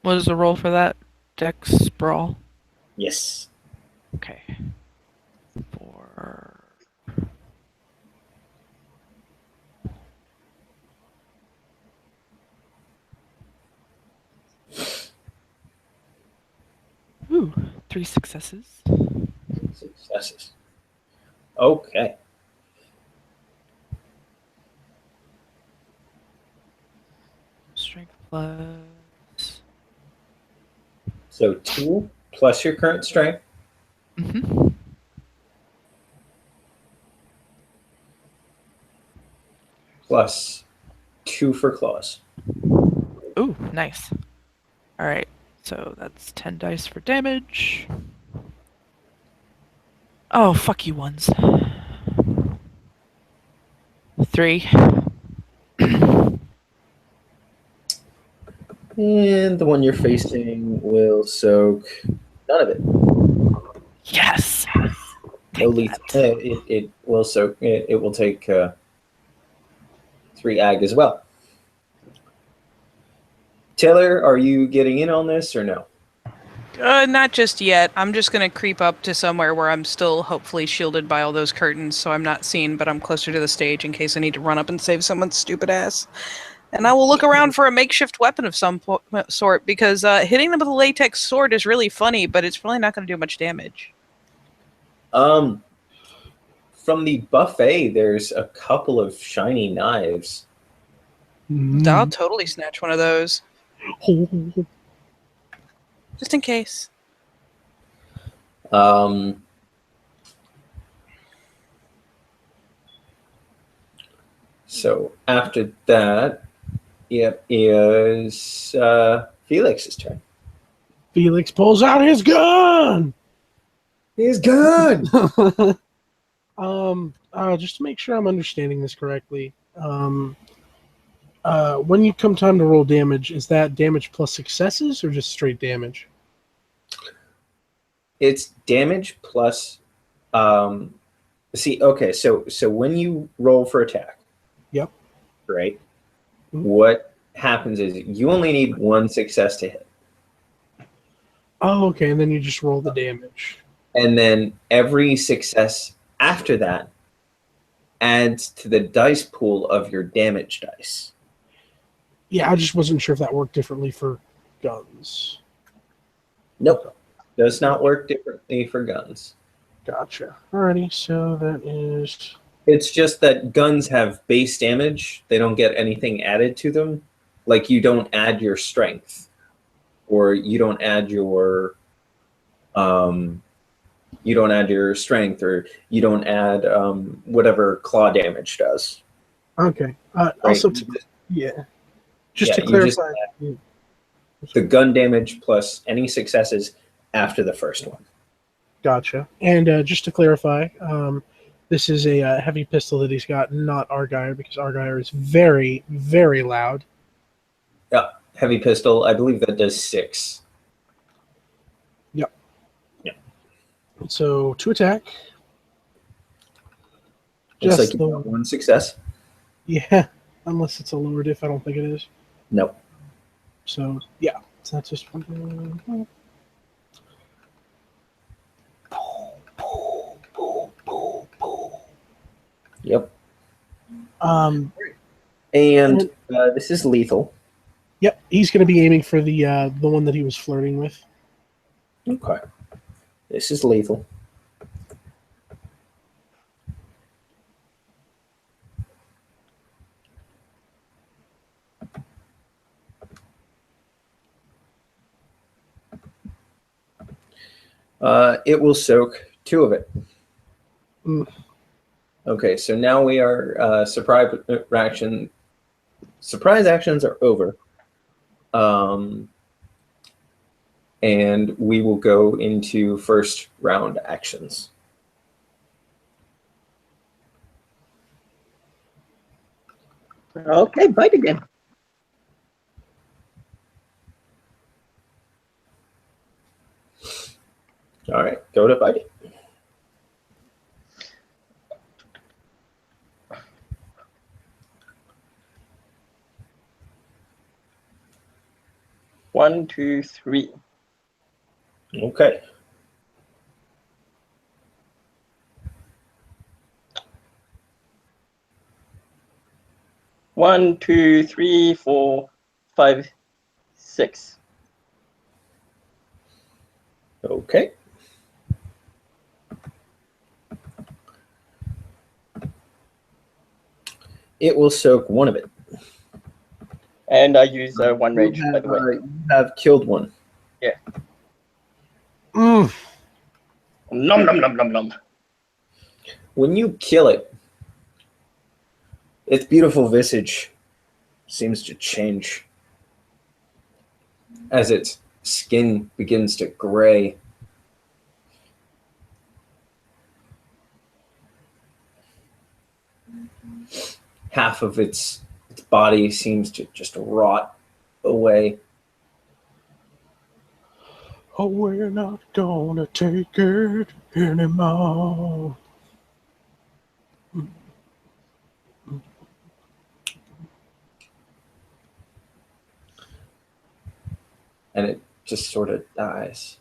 What is the roll for that? Dex brawl. Yes. Okay. 4. Ooh, 3 successes. Successes. Okay. Strength plus. So 2 plus your current strength. Mm-hmm. Plus 2 for claws. Ooh, nice. All right, so that's 10 dice for damage. Oh, fuck you ones. 3. And the one you're facing will soak none of it. Yes. No lethal. It will soak. It will take 3 ag as well. Taylor, are you getting in on this or no? Not just yet. I'm just gonna creep up to somewhere where I'm still hopefully shielded by all those curtains, so I'm not seen, but I'm closer to the stage in case I need to run up and save someone's stupid ass. And I will look around for a makeshift weapon of some sort, because hitting them with a latex sword is really funny, but it's really not going to do much damage. From the buffet, there's a couple of shiny knives. I'll totally snatch one of those. Just in case. So after that, it is Felix's turn. Felix pulls out his gun. His gun! Just to make sure I'm understanding this correctly, when you come time to roll damage, is that damage plus successes or just straight damage? It's damage plus. Okay, so when you roll for attack, Yep. right? Mhm. What happens is you only need 1 success to hit, Oh, okay, and then you just roll the damage. and then every success after that adds to the dice pool of your damage dice. Yeah, I just wasn't sure if that worked differently for guns. Nope, does not work differently for guns. Gotcha. Alrighty, so that is... It's just that guns have base damage. They don't get anything added to them. Like you don't add your strength, or you don't add your strength, or you don't add whatever claw damage does. Okay. Right? Also, to clarify... The gun damage plus any successes after the first one. Gotcha. And just to clarify, this is a heavy pistol that he's got, not Argyre, because Argyre is very, very loud. Yeah, heavy pistol. I believe that does 6. Yep. Yeah. So, to attack. Looks like Just you got 1 success. Yeah, unless it's a lower diff, I don't think it is. Nope. So, yeah. So that's just one. Yep. And This is lethal. Yep, he's going to be aiming for the one that he was flirting with. Okay. This is lethal. It will soak 2 of it. Mm. Okay, so now we are surprise actions are over. And we will go into first round actions. Okay, bite again. All right, go to bite. One, two, three. Okay. One, two, three, 4, 5, 6. Okay. It will soak 1 of it. And I use 1 rage, by the way. You have killed 1. Yeah. Mm. Nom nom nom nom nom. When you kill it, its beautiful visage seems to change as its skin begins to gray. Half of its body seems to just rot away. Oh, we're not gonna take it anymore. and it just sort of dies.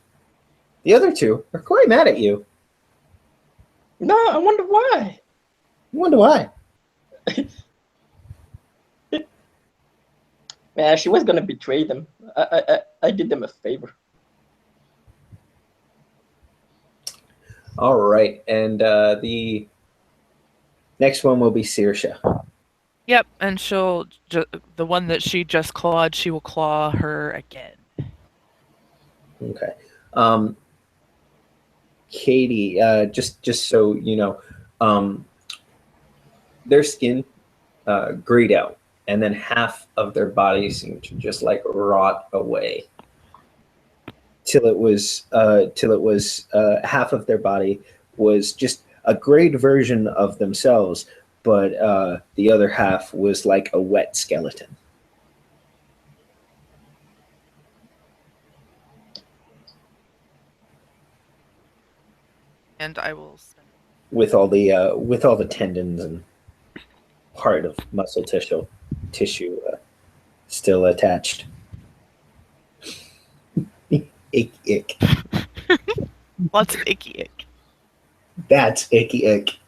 The other two are quite mad at you. No, I wonder why. I wonder why. Man, she was gonna betray them. I did them a favor. All right, and the next one will be Saoirse. Yep, and she'll the one that she just clawed, she will claw her again. Okay. Katie, just so you know, their skin grayed out, and then half of their body seemed to just like rot away till it was half of their body was just a grayed version of themselves, but the other half was like a wet skeleton. And I will spend With all the tendons and part of muscle tissue still attached. Ick. lots of icky ick. That's icky ick.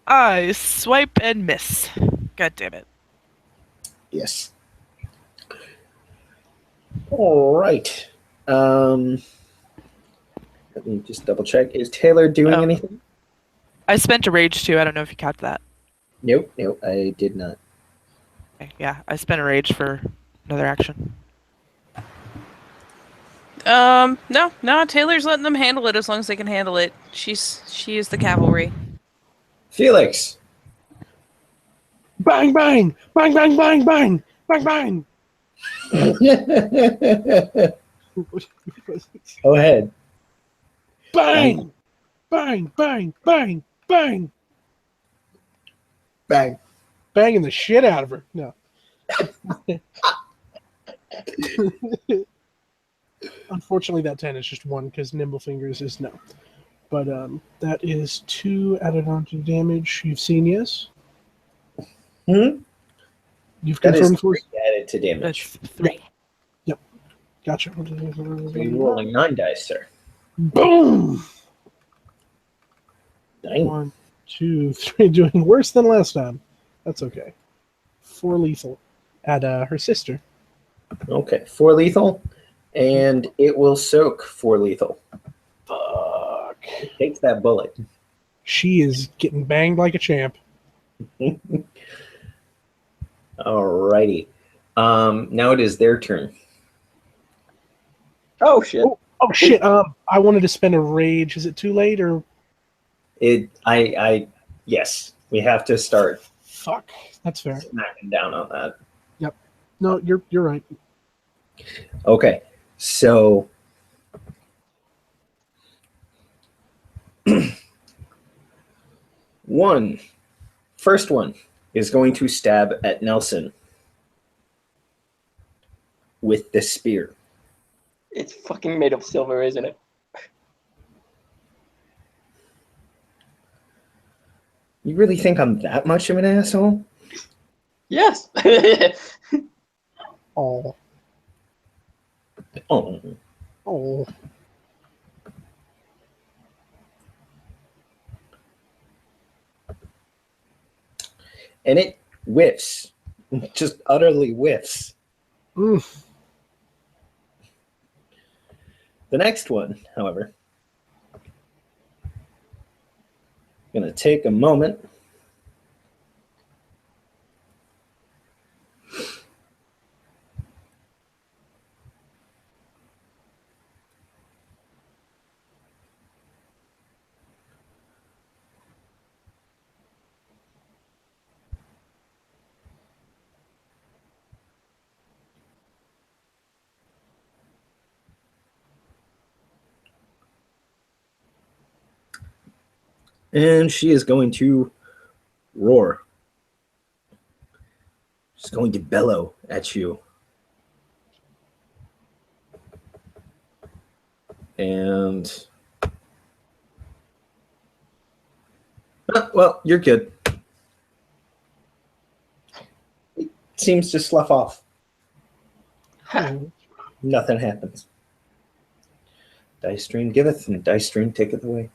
I swipe and miss. God damn it. Yes. All right. Let me just double check. Is Taylor doing anything? I spent a rage too. I don't know if you caught that. Nope, I did not. Okay, yeah, I spent a rage for another action. No, Taylor's letting them handle it as long as they can handle it. She is the cavalry. Felix. Bang, bang, bang, bang, bang, bang, bang, bang. Go ahead. Bang, bang, bang, bang, bang. Bang. Banging the shit out of her. No. Unfortunately, that 10 is just 1 because Nimble Fingers is no. But that is 2 added onto damage. You've seen, yes? Hmm? You've That is confirmed for 3 added to damage. That's 3. Yep. Gotcha. So you're rolling 9 dice, sir. Boom! Dang. 1, 2, 3. Doing worse than last time. That's okay. 4 lethal at her sister. Okay, 4 lethal, and it will soak 4 lethal. Fuck. It takes that bullet. She is getting banged like a champ. Alrighty. Now it is their turn. Oh shit. Oh shit! I wanted to spend a rage. Is it too late or? Yes, we have to start Fuck. That's fair. smacking down on that. No, you're right. Okay, so first one is going to stab at Nelson with the spear. It's fucking made of silver, isn't it? You really think I'm that much of an asshole? Yes. Oh, Oh, oh. and it whiffs, just utterly whiffs. Mm. The next one, however, I'm going to take a moment. And she is going to roar. She's going to bellow at you. And well, you're good. It seems to slough off. Oh. Nothing happens. Dice stream giveth, and dice stream taketh away.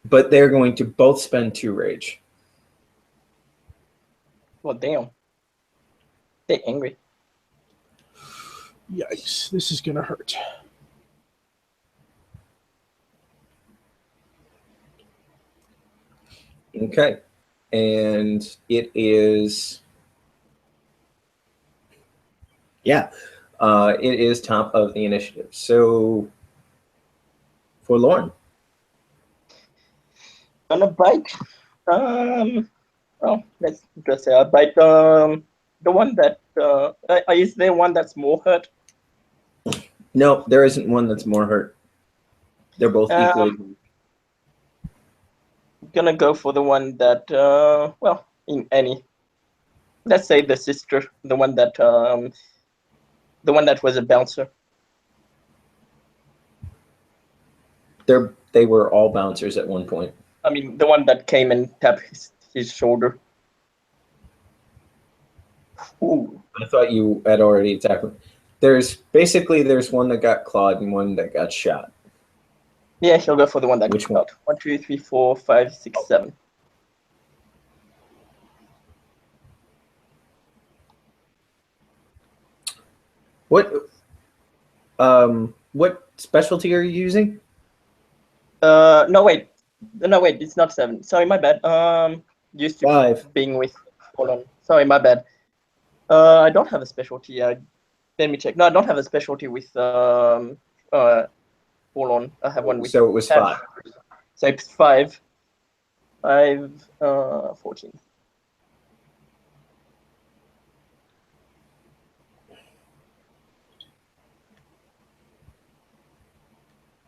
But they're going to both spend 2 rage. Well, damn. They're angry. Yikes! This is gonna hurt. Okay. And it is... Yeah. It is top of the initiative. So, Forlorn. On a bite. Well, let's just say I bite the one that is there one that's more hurt? No, there isn't one that's more hurt. They're both equally. Gonna go for the one that well, in any. Let's say the sister, the one that was a bouncer. They were all bouncers at one point. I mean, the one that came and tapped his shoulder. Ooh. I thought you had already attacked them. There's one that got clawed and one that got shot. Yeah, he'll go for the one that Which got 1, 2, 3, 4, 5, 6, 7. What specialty are you using? No wait, it's not 7. Sorry, my bad. Used to 5. being with. Hold on. Sorry, my bad. I don't have a specialty. Let me check. No, I don't have a specialty with. Hold on. I have one with. So it was 5. So it's 5. 14.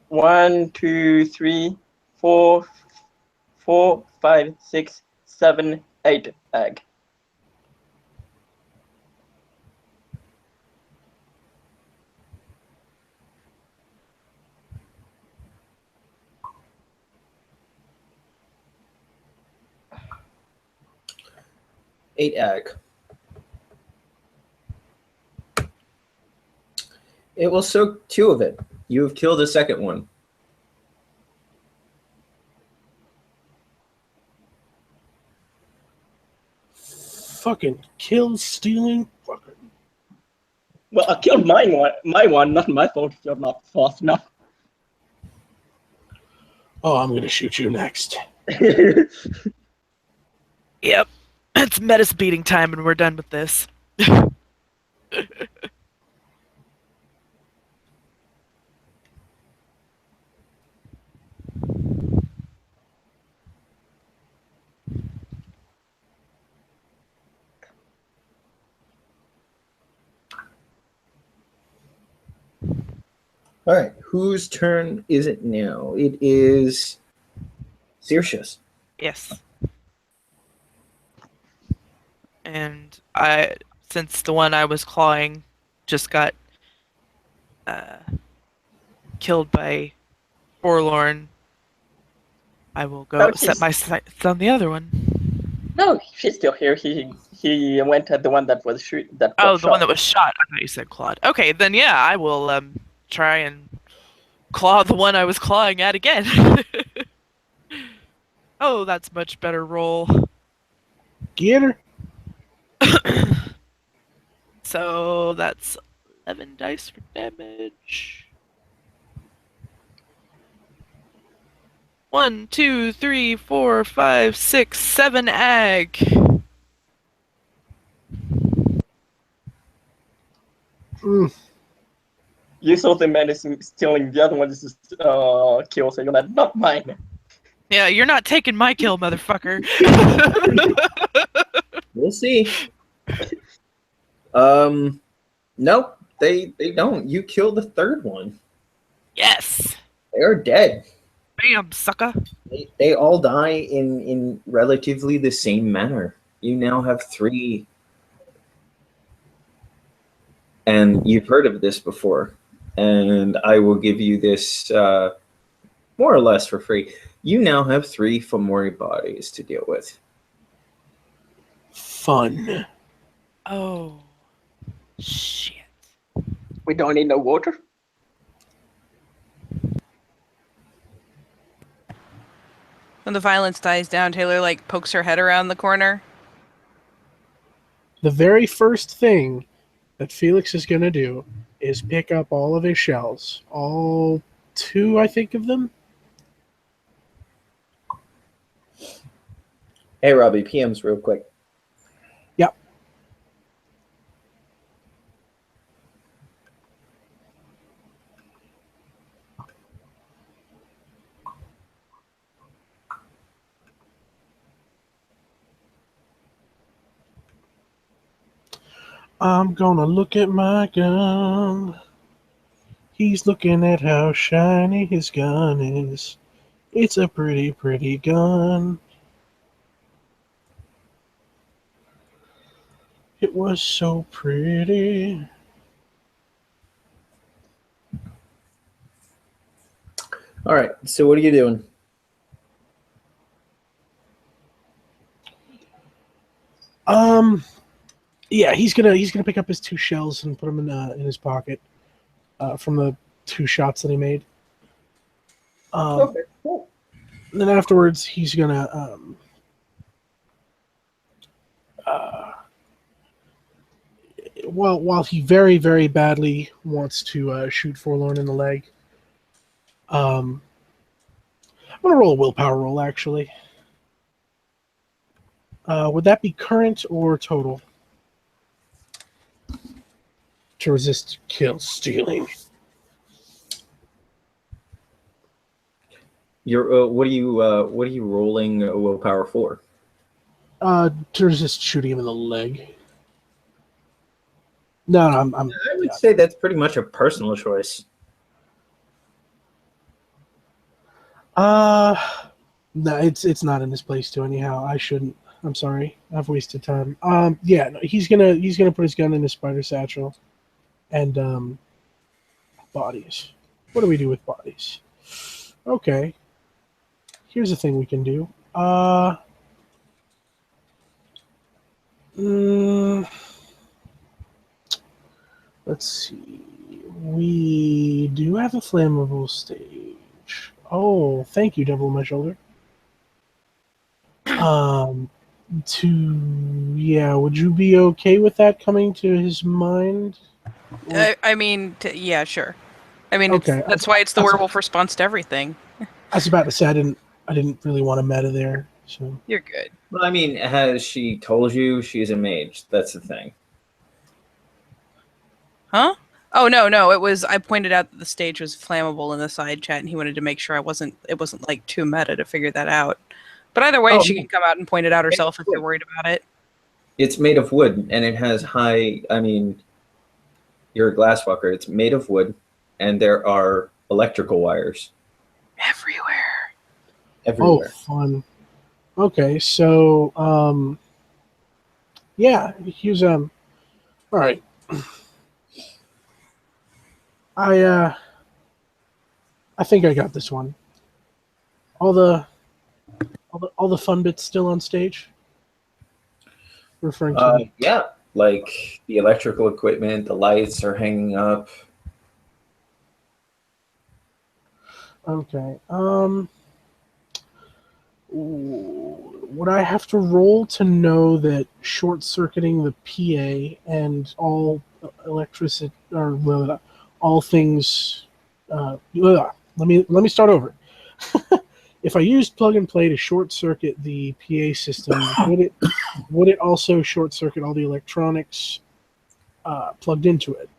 One, 2, 3, 4, 5, 6, 7, 8 egg. Eight ag. It will soak 2 of it. You have killed a second one. Fucking kill stealing. Fucking. Well, I killed my one. Not my fault if you're not fast enough. Oh, I'm gonna shoot you next. Yep. It's Metis beating time and we're done with this. All right, whose turn is it now? It is Circeus. Yes. And since the one I was clawing just got killed by Forlorn, I will go set my sights on the other one. No, she's still here. He went at the one that was the one that was shot. I thought you said clawed. Okay, then yeah, I will try and claw the one I was clawing at again. Oh, that's much better roll. Get her. So that's 11 dice for damage. 1, 2, 3, 4, 5, 6, 7 ag. You saw the man is stealing the other one's kill, so you're not mine. Yeah, you're not taking my kill, motherfucker. We'll see. No, they don't. You kill the third one. Yes. They're dead. Bam, sucker. They all die in relatively the same manner. You now have 3. And you've heard of this before. And I will give you this more or less for free. You now have 3 Fomori bodies to deal with. Fun. Oh. Shit. We don't need no water. When the violence dies down, Taylor like pokes her head around the corner. The very first thing that Felix is going to do is pick up all of his shells. All 2, I think, of them. Hey, Robbie, PMs real quick. Yep. I'm gonna look at my gun. He's looking at how shiny his gun is. It's a pretty, pretty gun. It was so pretty. All right. So what are you doing? Yeah, he's gonna pick up his 2 shells and put them in his pocket from the 2 shots that he made. Okay, cool. Then afterwards, he's gonna while he very, very badly wants to shoot Forlorn in the leg. I'm gonna roll a willpower roll, actually. Would that be current or total? To resist kill stealing. You're what are you rolling willpower for? To resist shooting him in the leg. No, I'm I would say that's pretty much a personal choice. no, it's not in his place to anyhow. I shouldn't. I'm sorry. I've wasted time. Yeah, no, he's gonna put his gun in his spider satchel, and bodies. What do we do with bodies? Okay. Here's a thing we can do. Let's see. We do have a flammable stage. Oh, thank you, Devil on my shoulder. Would you be okay with that coming to his mind? I mean, yeah, sure. I mean, Okay. that's why it's the werewolf response to everything. I was about to say I didn't really want to meta there. So You're good. Well, I mean, has she told you she's a mage? That's the thing. Huh? Oh no, it was I pointed out that the stage was flammable in the side chat and he wanted to make sure it wasn't like too meta to figure that out. But either way, she can come out and point it out herself if you're worried about it. It's made of wood and it has high, I mean, you're a glasswalker. It's made of wood and there are electrical wires Everywhere. everywhere. Oh, fun. Okay, so yeah, he's all right. I think I got this one. All the fun bits still on stage. Referring to Yeah, like the electrical equipment, the lights are hanging up. okay. Would I have to roll to know that short circuiting the PA and all electricity or all things? Let me start over. If I used plug and play to short circuit the PA system, would it also short circuit all the electronics plugged into it?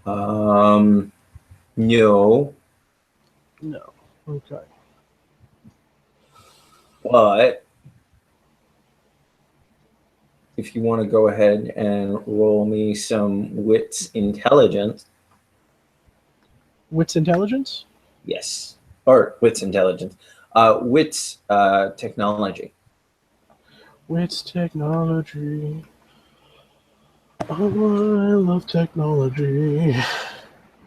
No. No. Okay. But if you want to go ahead and roll me some wits intelligence. Wits intelligence? Yes. Or wits intelligence. Wits technology. Wits technology. Oh, I love technology.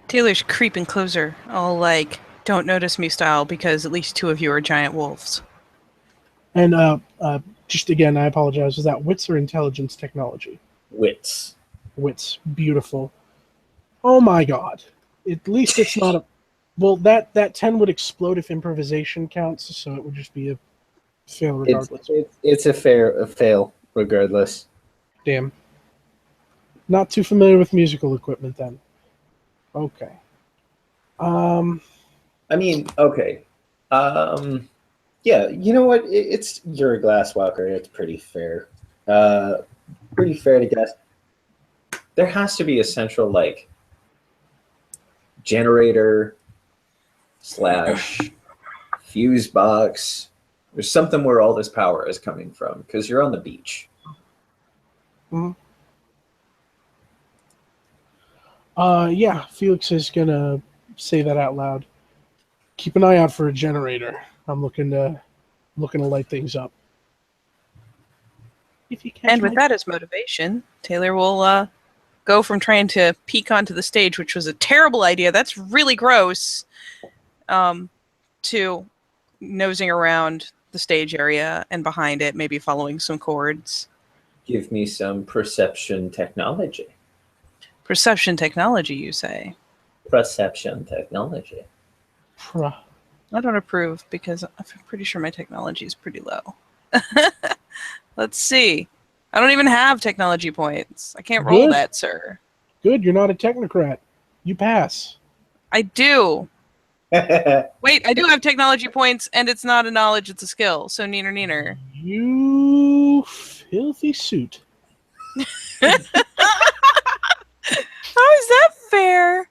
Taylor's creeping closer, all like, don't notice me style, because at least 2 of you are giant wolves. And Just again, I apologize. Was that wits or intelligence technology? Wits. Wits. Beautiful. Oh my god. At least it's not a. Well, that 10 would explode if improvisation counts, so it would just be a fail regardless. It's a fail regardless. Damn. Not too familiar with musical equipment then. Okay. I mean, okay. Yeah, you know what? You're a glass walker. It's pretty fair. Pretty fair to guess. There has to be a central like generator / fuse box. There's something where all this power is coming from because you're on the beach. Yeah, Felix is gonna say that out loud. Keep an eye out for a generator. I'm looking to light things up. If you catch And with my- that as motivation, Taylor will go from trying to peek onto the stage, which was a terrible idea. That's really gross. To nosing around the stage area and behind it, maybe following some chords. Give me some perception technology. Perception technology, you say? Perception technology. I don't approve because I'm pretty sure my technology is pretty low. Let's see. I don't even have technology points. I can't roll Good. that, sir. Good, you're not a technocrat. You pass. I do. Wait, I do have technology points, and it's not a knowledge, it's a skill. So neener neener. You filthy suit. How is that fair?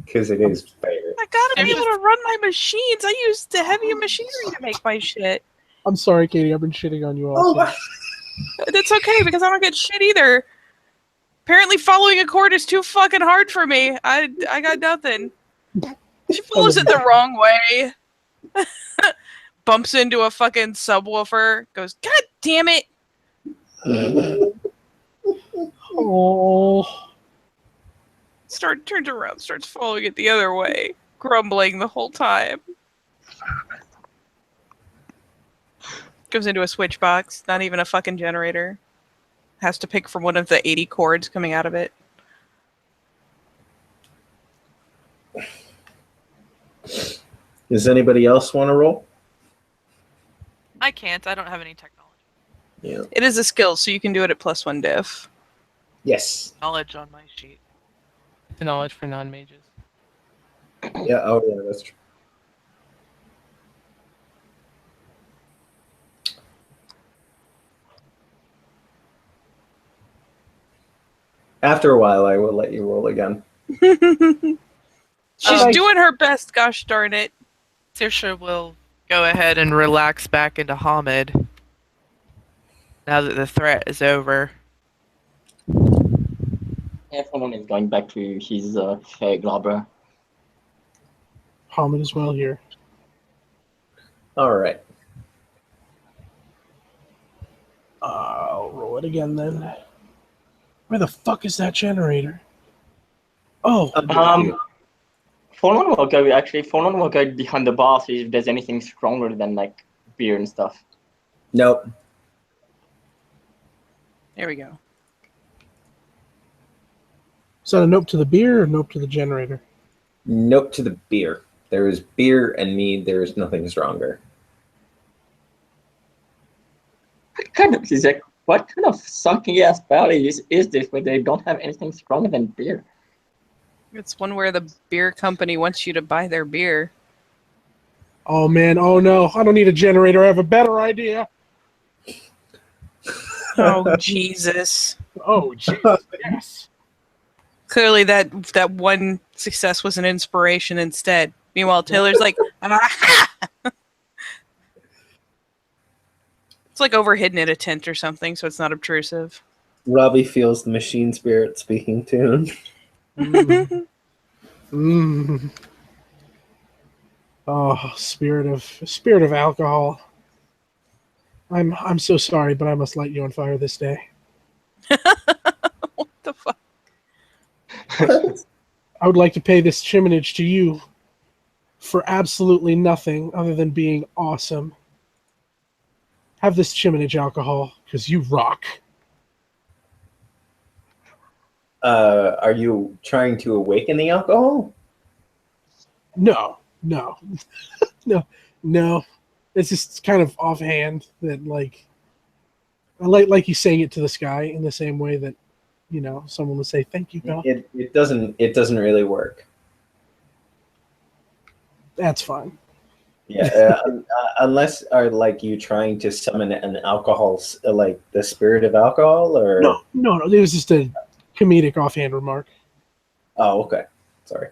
Because it is fair. I gotta be able to run my machines. I use the heavy machinery to make my shit. I'm sorry, Katie. I've been shitting on you all. That's okay because I don't get shit either. Apparently, following a chord is too fucking hard for me. I got nothing. She follows it the wrong way. Bumps into a fucking subwoofer. Goes, God damn it! Oh. Turns around, starts following it the other way, grumbling the whole time. Goes into a switch box, not even a fucking generator. Has to pick from one of the 80 chords coming out of it. Does anybody else want to roll? I can't. I don't have any technology. Yeah. It is a skill, so you can do it at +1 diff. Yes. Knowledge on my sheet. The knowledge for non-mages. Yeah. Oh, yeah. That's true. After a while, I will let you roll again. She's doing her best, gosh darn it. Saoirse will go ahead and relax back into Hamid now that the threat is over. Everyone is going back to his fair globber. Hamid is well here. All right. I'll roll it again then. Where the fuck is that generator? Oh, Phone will go behind the bar, see if there's anything stronger than like beer and stuff. Nope. There we go. is that a note to the beer or note to the generator? Nope to the beer. There is beer and mead. There is nothing stronger. What kind of sunken ass valley is this where they don't have anything stronger than beer? It's one where the beer company wants you to buy their beer. Oh man, oh no, I don't need a generator, I have a better idea. Oh, Jesus. Oh, Jesus, yes. Clearly that one success was an inspiration instead. Meanwhile, Taylor's like, aha! It's like overhidden in a tent or something, so it's not obtrusive. Robbie feels the machine spirit speaking to him. Oh, spirit of alcohol. I'm so sorry, but I must light you on fire this day. What the fuck? I would like to pay this chiminage to you for absolutely nothing other than being awesome. have this Chiminage alcohol because you rock. Are you trying to awaken the alcohol? No. no. It's just kind of offhand that I like you saying it to the sky in the same way that someone would say thank you, pal. It doesn't really work. That's fine. Yeah, unless are like you trying to summon an alcohol, like the spirit of alcohol, or No. It was just a comedic offhand remark. Oh, okay. Sorry.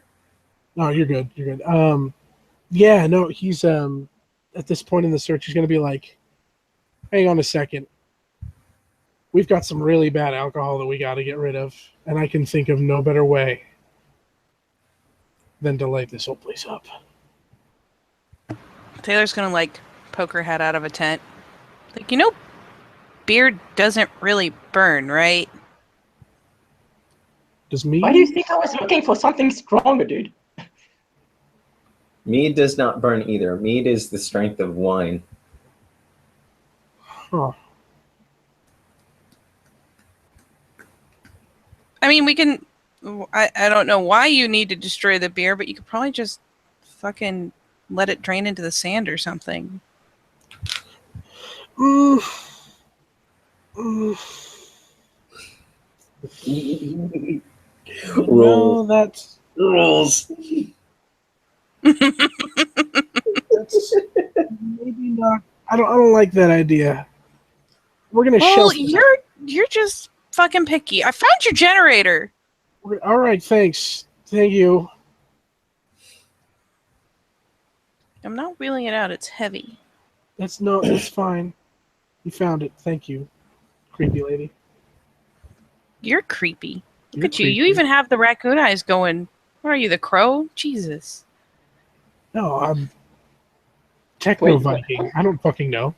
No, you're good. You're good. Yeah, no, he's at this point in the search, he's gonna be like, hang on a second. We've got some really bad alcohol that we got to get rid of, and I can think of no better way than to light this whole place up. Taylor's gonna like poke her head out of a tent. Like, beer doesn't really burn, right? Does me? Why do you think I was looking for something stronger, dude? Mead does not burn either. Mead is the strength of wine. Huh. I mean, we can. I don't know why you need to destroy the beer, but you could probably just fucking let it drain into the sand or something. No, that's Rules. that's maybe not. I don't like that idea. We're gonna Well, shelf. you're just fucking picky. I found your generator. All right, thanks. Thank you. I'm not wheeling it out. It's heavy. That's fine. You found it. Thank you, creepy lady. You're creepy. Look You're at you. You creepy. even have the raccoon eyes going. What are you, the crow? Jesus. No, I'm techno Wait. Viking. I don't fucking know.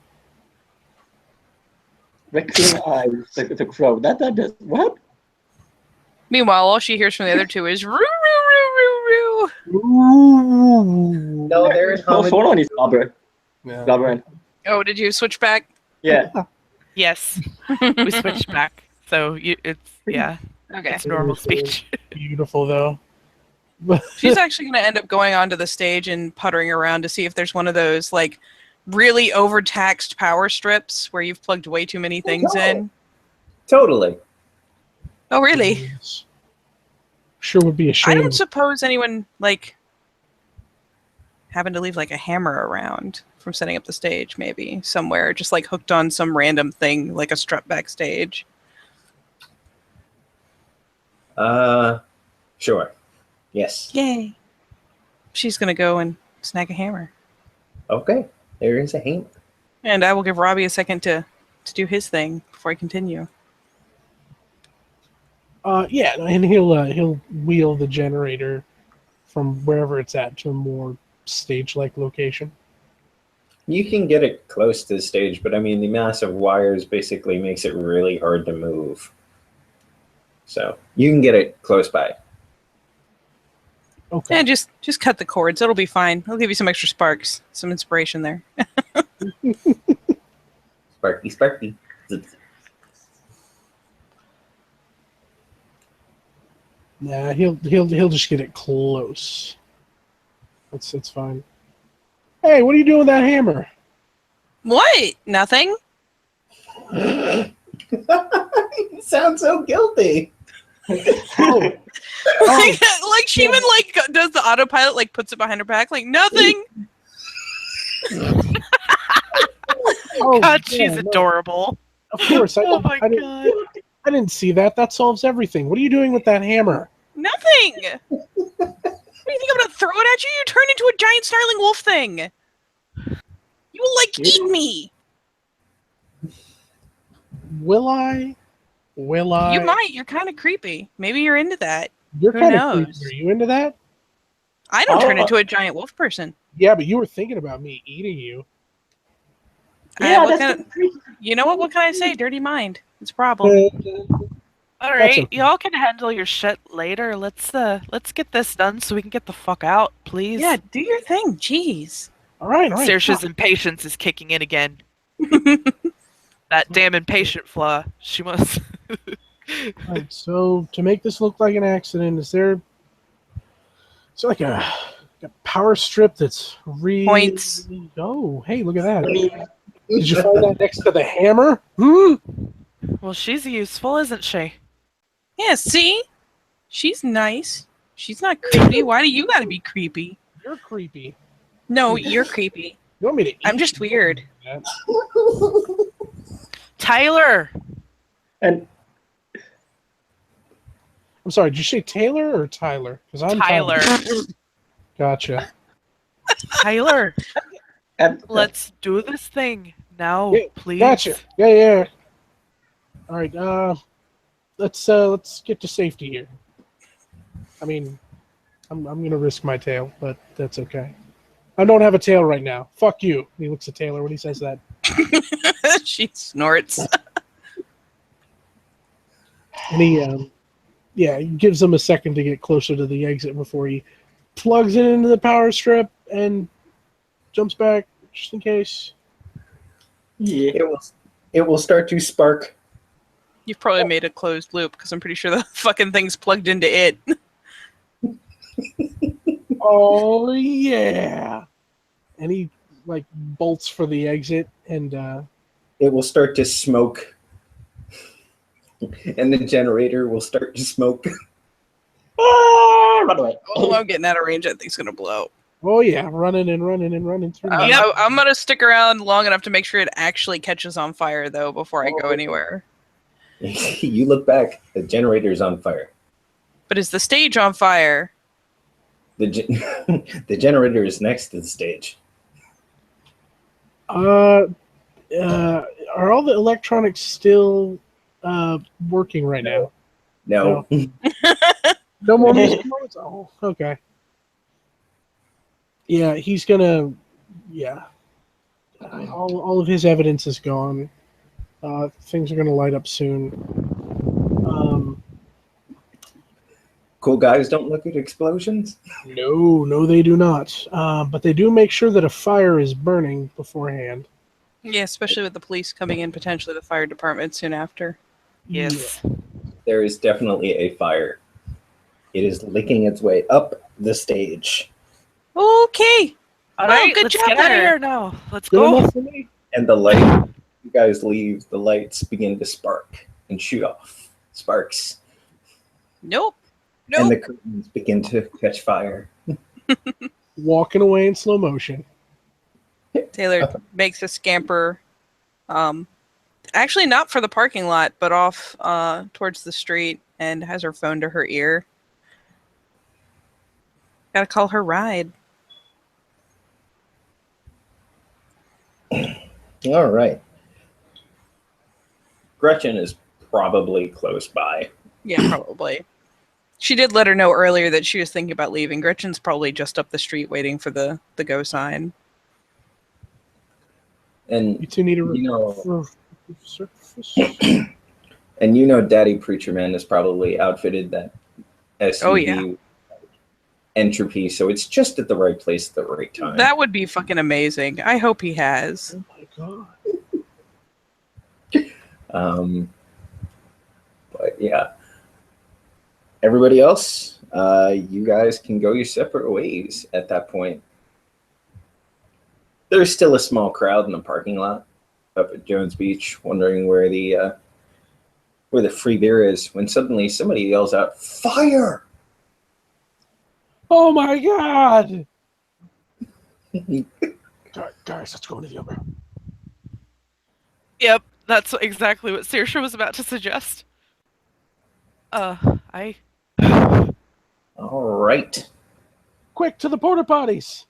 Raccoon eyes, the crow. That does what? Meanwhile, all she hears from the other two is roo roo roo roo roo. Ooh. No, there's Hold on, his rubber. Yeah. Rubber. Oh, did you switch back? Yeah. Yes, we switched back. So Okay. it's normal speech. Beautiful though. She's actually going to end up going onto the stage and puttering around to see if there's one of those, like, really overtaxed power strips where you've plugged way too many things in. Totally. Oh, really? Yes. Sure would be a I shame. don't suppose anyone, like, happened to leave, like, a hammer around from setting up the stage, maybe, somewhere. Just, like, hooked on some random thing, like a strut backstage. Sure. Yes. Yay. She's going to go and snag a hammer. Okay. There is a hammer. And I will give Robbie a second to do his thing before I continue. Yeah, and he'll wheel the generator from wherever it's at to a more stage-like location. You can get it close to the stage, but I mean, the massive wires basically makes it really hard to move. So you can get it close by. Okay. Yeah, just cut the cords. It'll be fine. I'll give you some extra sparks, some inspiration there. Sparky, sparky. Nah, he'll just get it close. That's fine. Hey, what are you doing with that hammer? What? Nothing? You sound so guilty. Oh, Like she even like does the autopilot, like puts it behind her back, like nothing. oh, God, yeah, she's no, adorable. Of course, Oh my I god. didn't see that. That solves everything. What are you doing with that hammer? Nothing. What do you think I'm gonna throw it at you? You turn into a giant snarling wolf thing. You will like eat me. Will I? You might. You're kind of creepy. Maybe you're into that. You're Who kind of knows? creepy. Are you into that? I don't turn Oh. into a giant wolf person. Yeah, but you were thinking about me eating you. Yeah, What that's kind of- creepy. You know what? What can I say? Dirty mind. It's a problem. All That's right, okay. y'all can handle your shit later. Let's get this done so we can get the fuck out, please. Yeah, do your thing. Jeez. All right. Saoirse's impatience is kicking in again. That damn impatient flaw. She must. Alright, so to make this look like an accident, is like a power strip that's really... Points. Oh, hey, look at that. I mean, Did you find that next to the hammer? Hmm? Well, she's useful, isn't she? Yeah, see? She's nice. She's not creepy. Why do you gotta be creepy? You're creepy. No, you're creepy. You want me to eat I'm just you? weird. Tyler! and I'm sorry, did you say Taylor or Tyler? Because I'm Tyler. Gotcha. Tyler, and let's do this thing now, Yeah, please. Gotcha. Yeah. All right. Let's get to safety here. I mean, I'm gonna risk my tail, but that's okay. I don't have a tail right now. Fuck you. He looks at Taylor when he says that. She snorts. And he gives him a second to get closer to the exit before he plugs it into the power strip and jumps back just in case. yeah. It will start to spark. You've probably made a closed loop because I'm pretty sure the fucking thing's plugged into it. Oh yeah. And he like bolts for the exit and It will start to smoke. And the generator will start to smoke. Run away. Oh, I'm getting out of range. That thing's gonna blow. oh yeah, running through. I'm gonna stick around long enough to make sure it actually catches on fire, though, before I go anywhere. You look back, the generator is on fire. But is the stage on fire? The generator is next to the stage. Are all the electronics still working right now? No. No more music modes? Oh, okay. Yeah, he's gonna. Yeah, all of his evidence is gone. Things are gonna light up soon. Cool guys don't look at explosions. No, they do not. But they do make sure that a fire is burning beforehand. Yeah, especially with the police coming in, potentially the fire department soon after. Yes. There is definitely a fire. It is licking its way up the stage. Okay. All Oh, right, good let's job get out of there. here now. Let's Good go. enough for me. And the light, you guys leave, the lights begin to spark and shoot off. Sparks. Nope. And the curtains begin to catch fire. Walking away in slow motion. Taylor makes a scamper. Actually, not for the parking lot, but off towards the street, and has her phone to her ear. Gotta call her ride. All right. Gretchen is probably close by. Yeah, probably. She did let her know earlier that she was thinking about leaving. Gretchen's probably just up the street waiting for the go sign. And You two need a you know, surface. and you know, Daddy Preacher Man is probably outfitted that SUV Oh, yeah. entropy, so it's just at the right place at the right time. That would be fucking amazing. I hope he has. Oh my god. But yeah, everybody else, you guys can go your separate ways at that point. There's still a small crowd in the parking lot up at Jones Beach, wondering where the free beer is. When suddenly somebody yells out, "Fire!" Oh my god! Guys, let's go into the other. Yep, that's exactly what Saoirse was about to suggest. I. All right. Quick to the porta potties!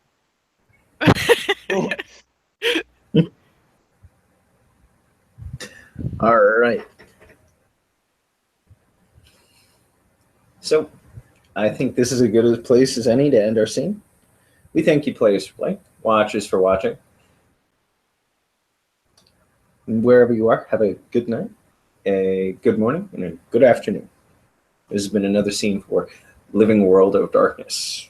All right. So, I think this is as good a place as any to end our scene. We thank you, players, for playing, watchers for watching. And wherever you are, have a good night, a good morning, and a good afternoon. This has been another scene for Living World of Darkness.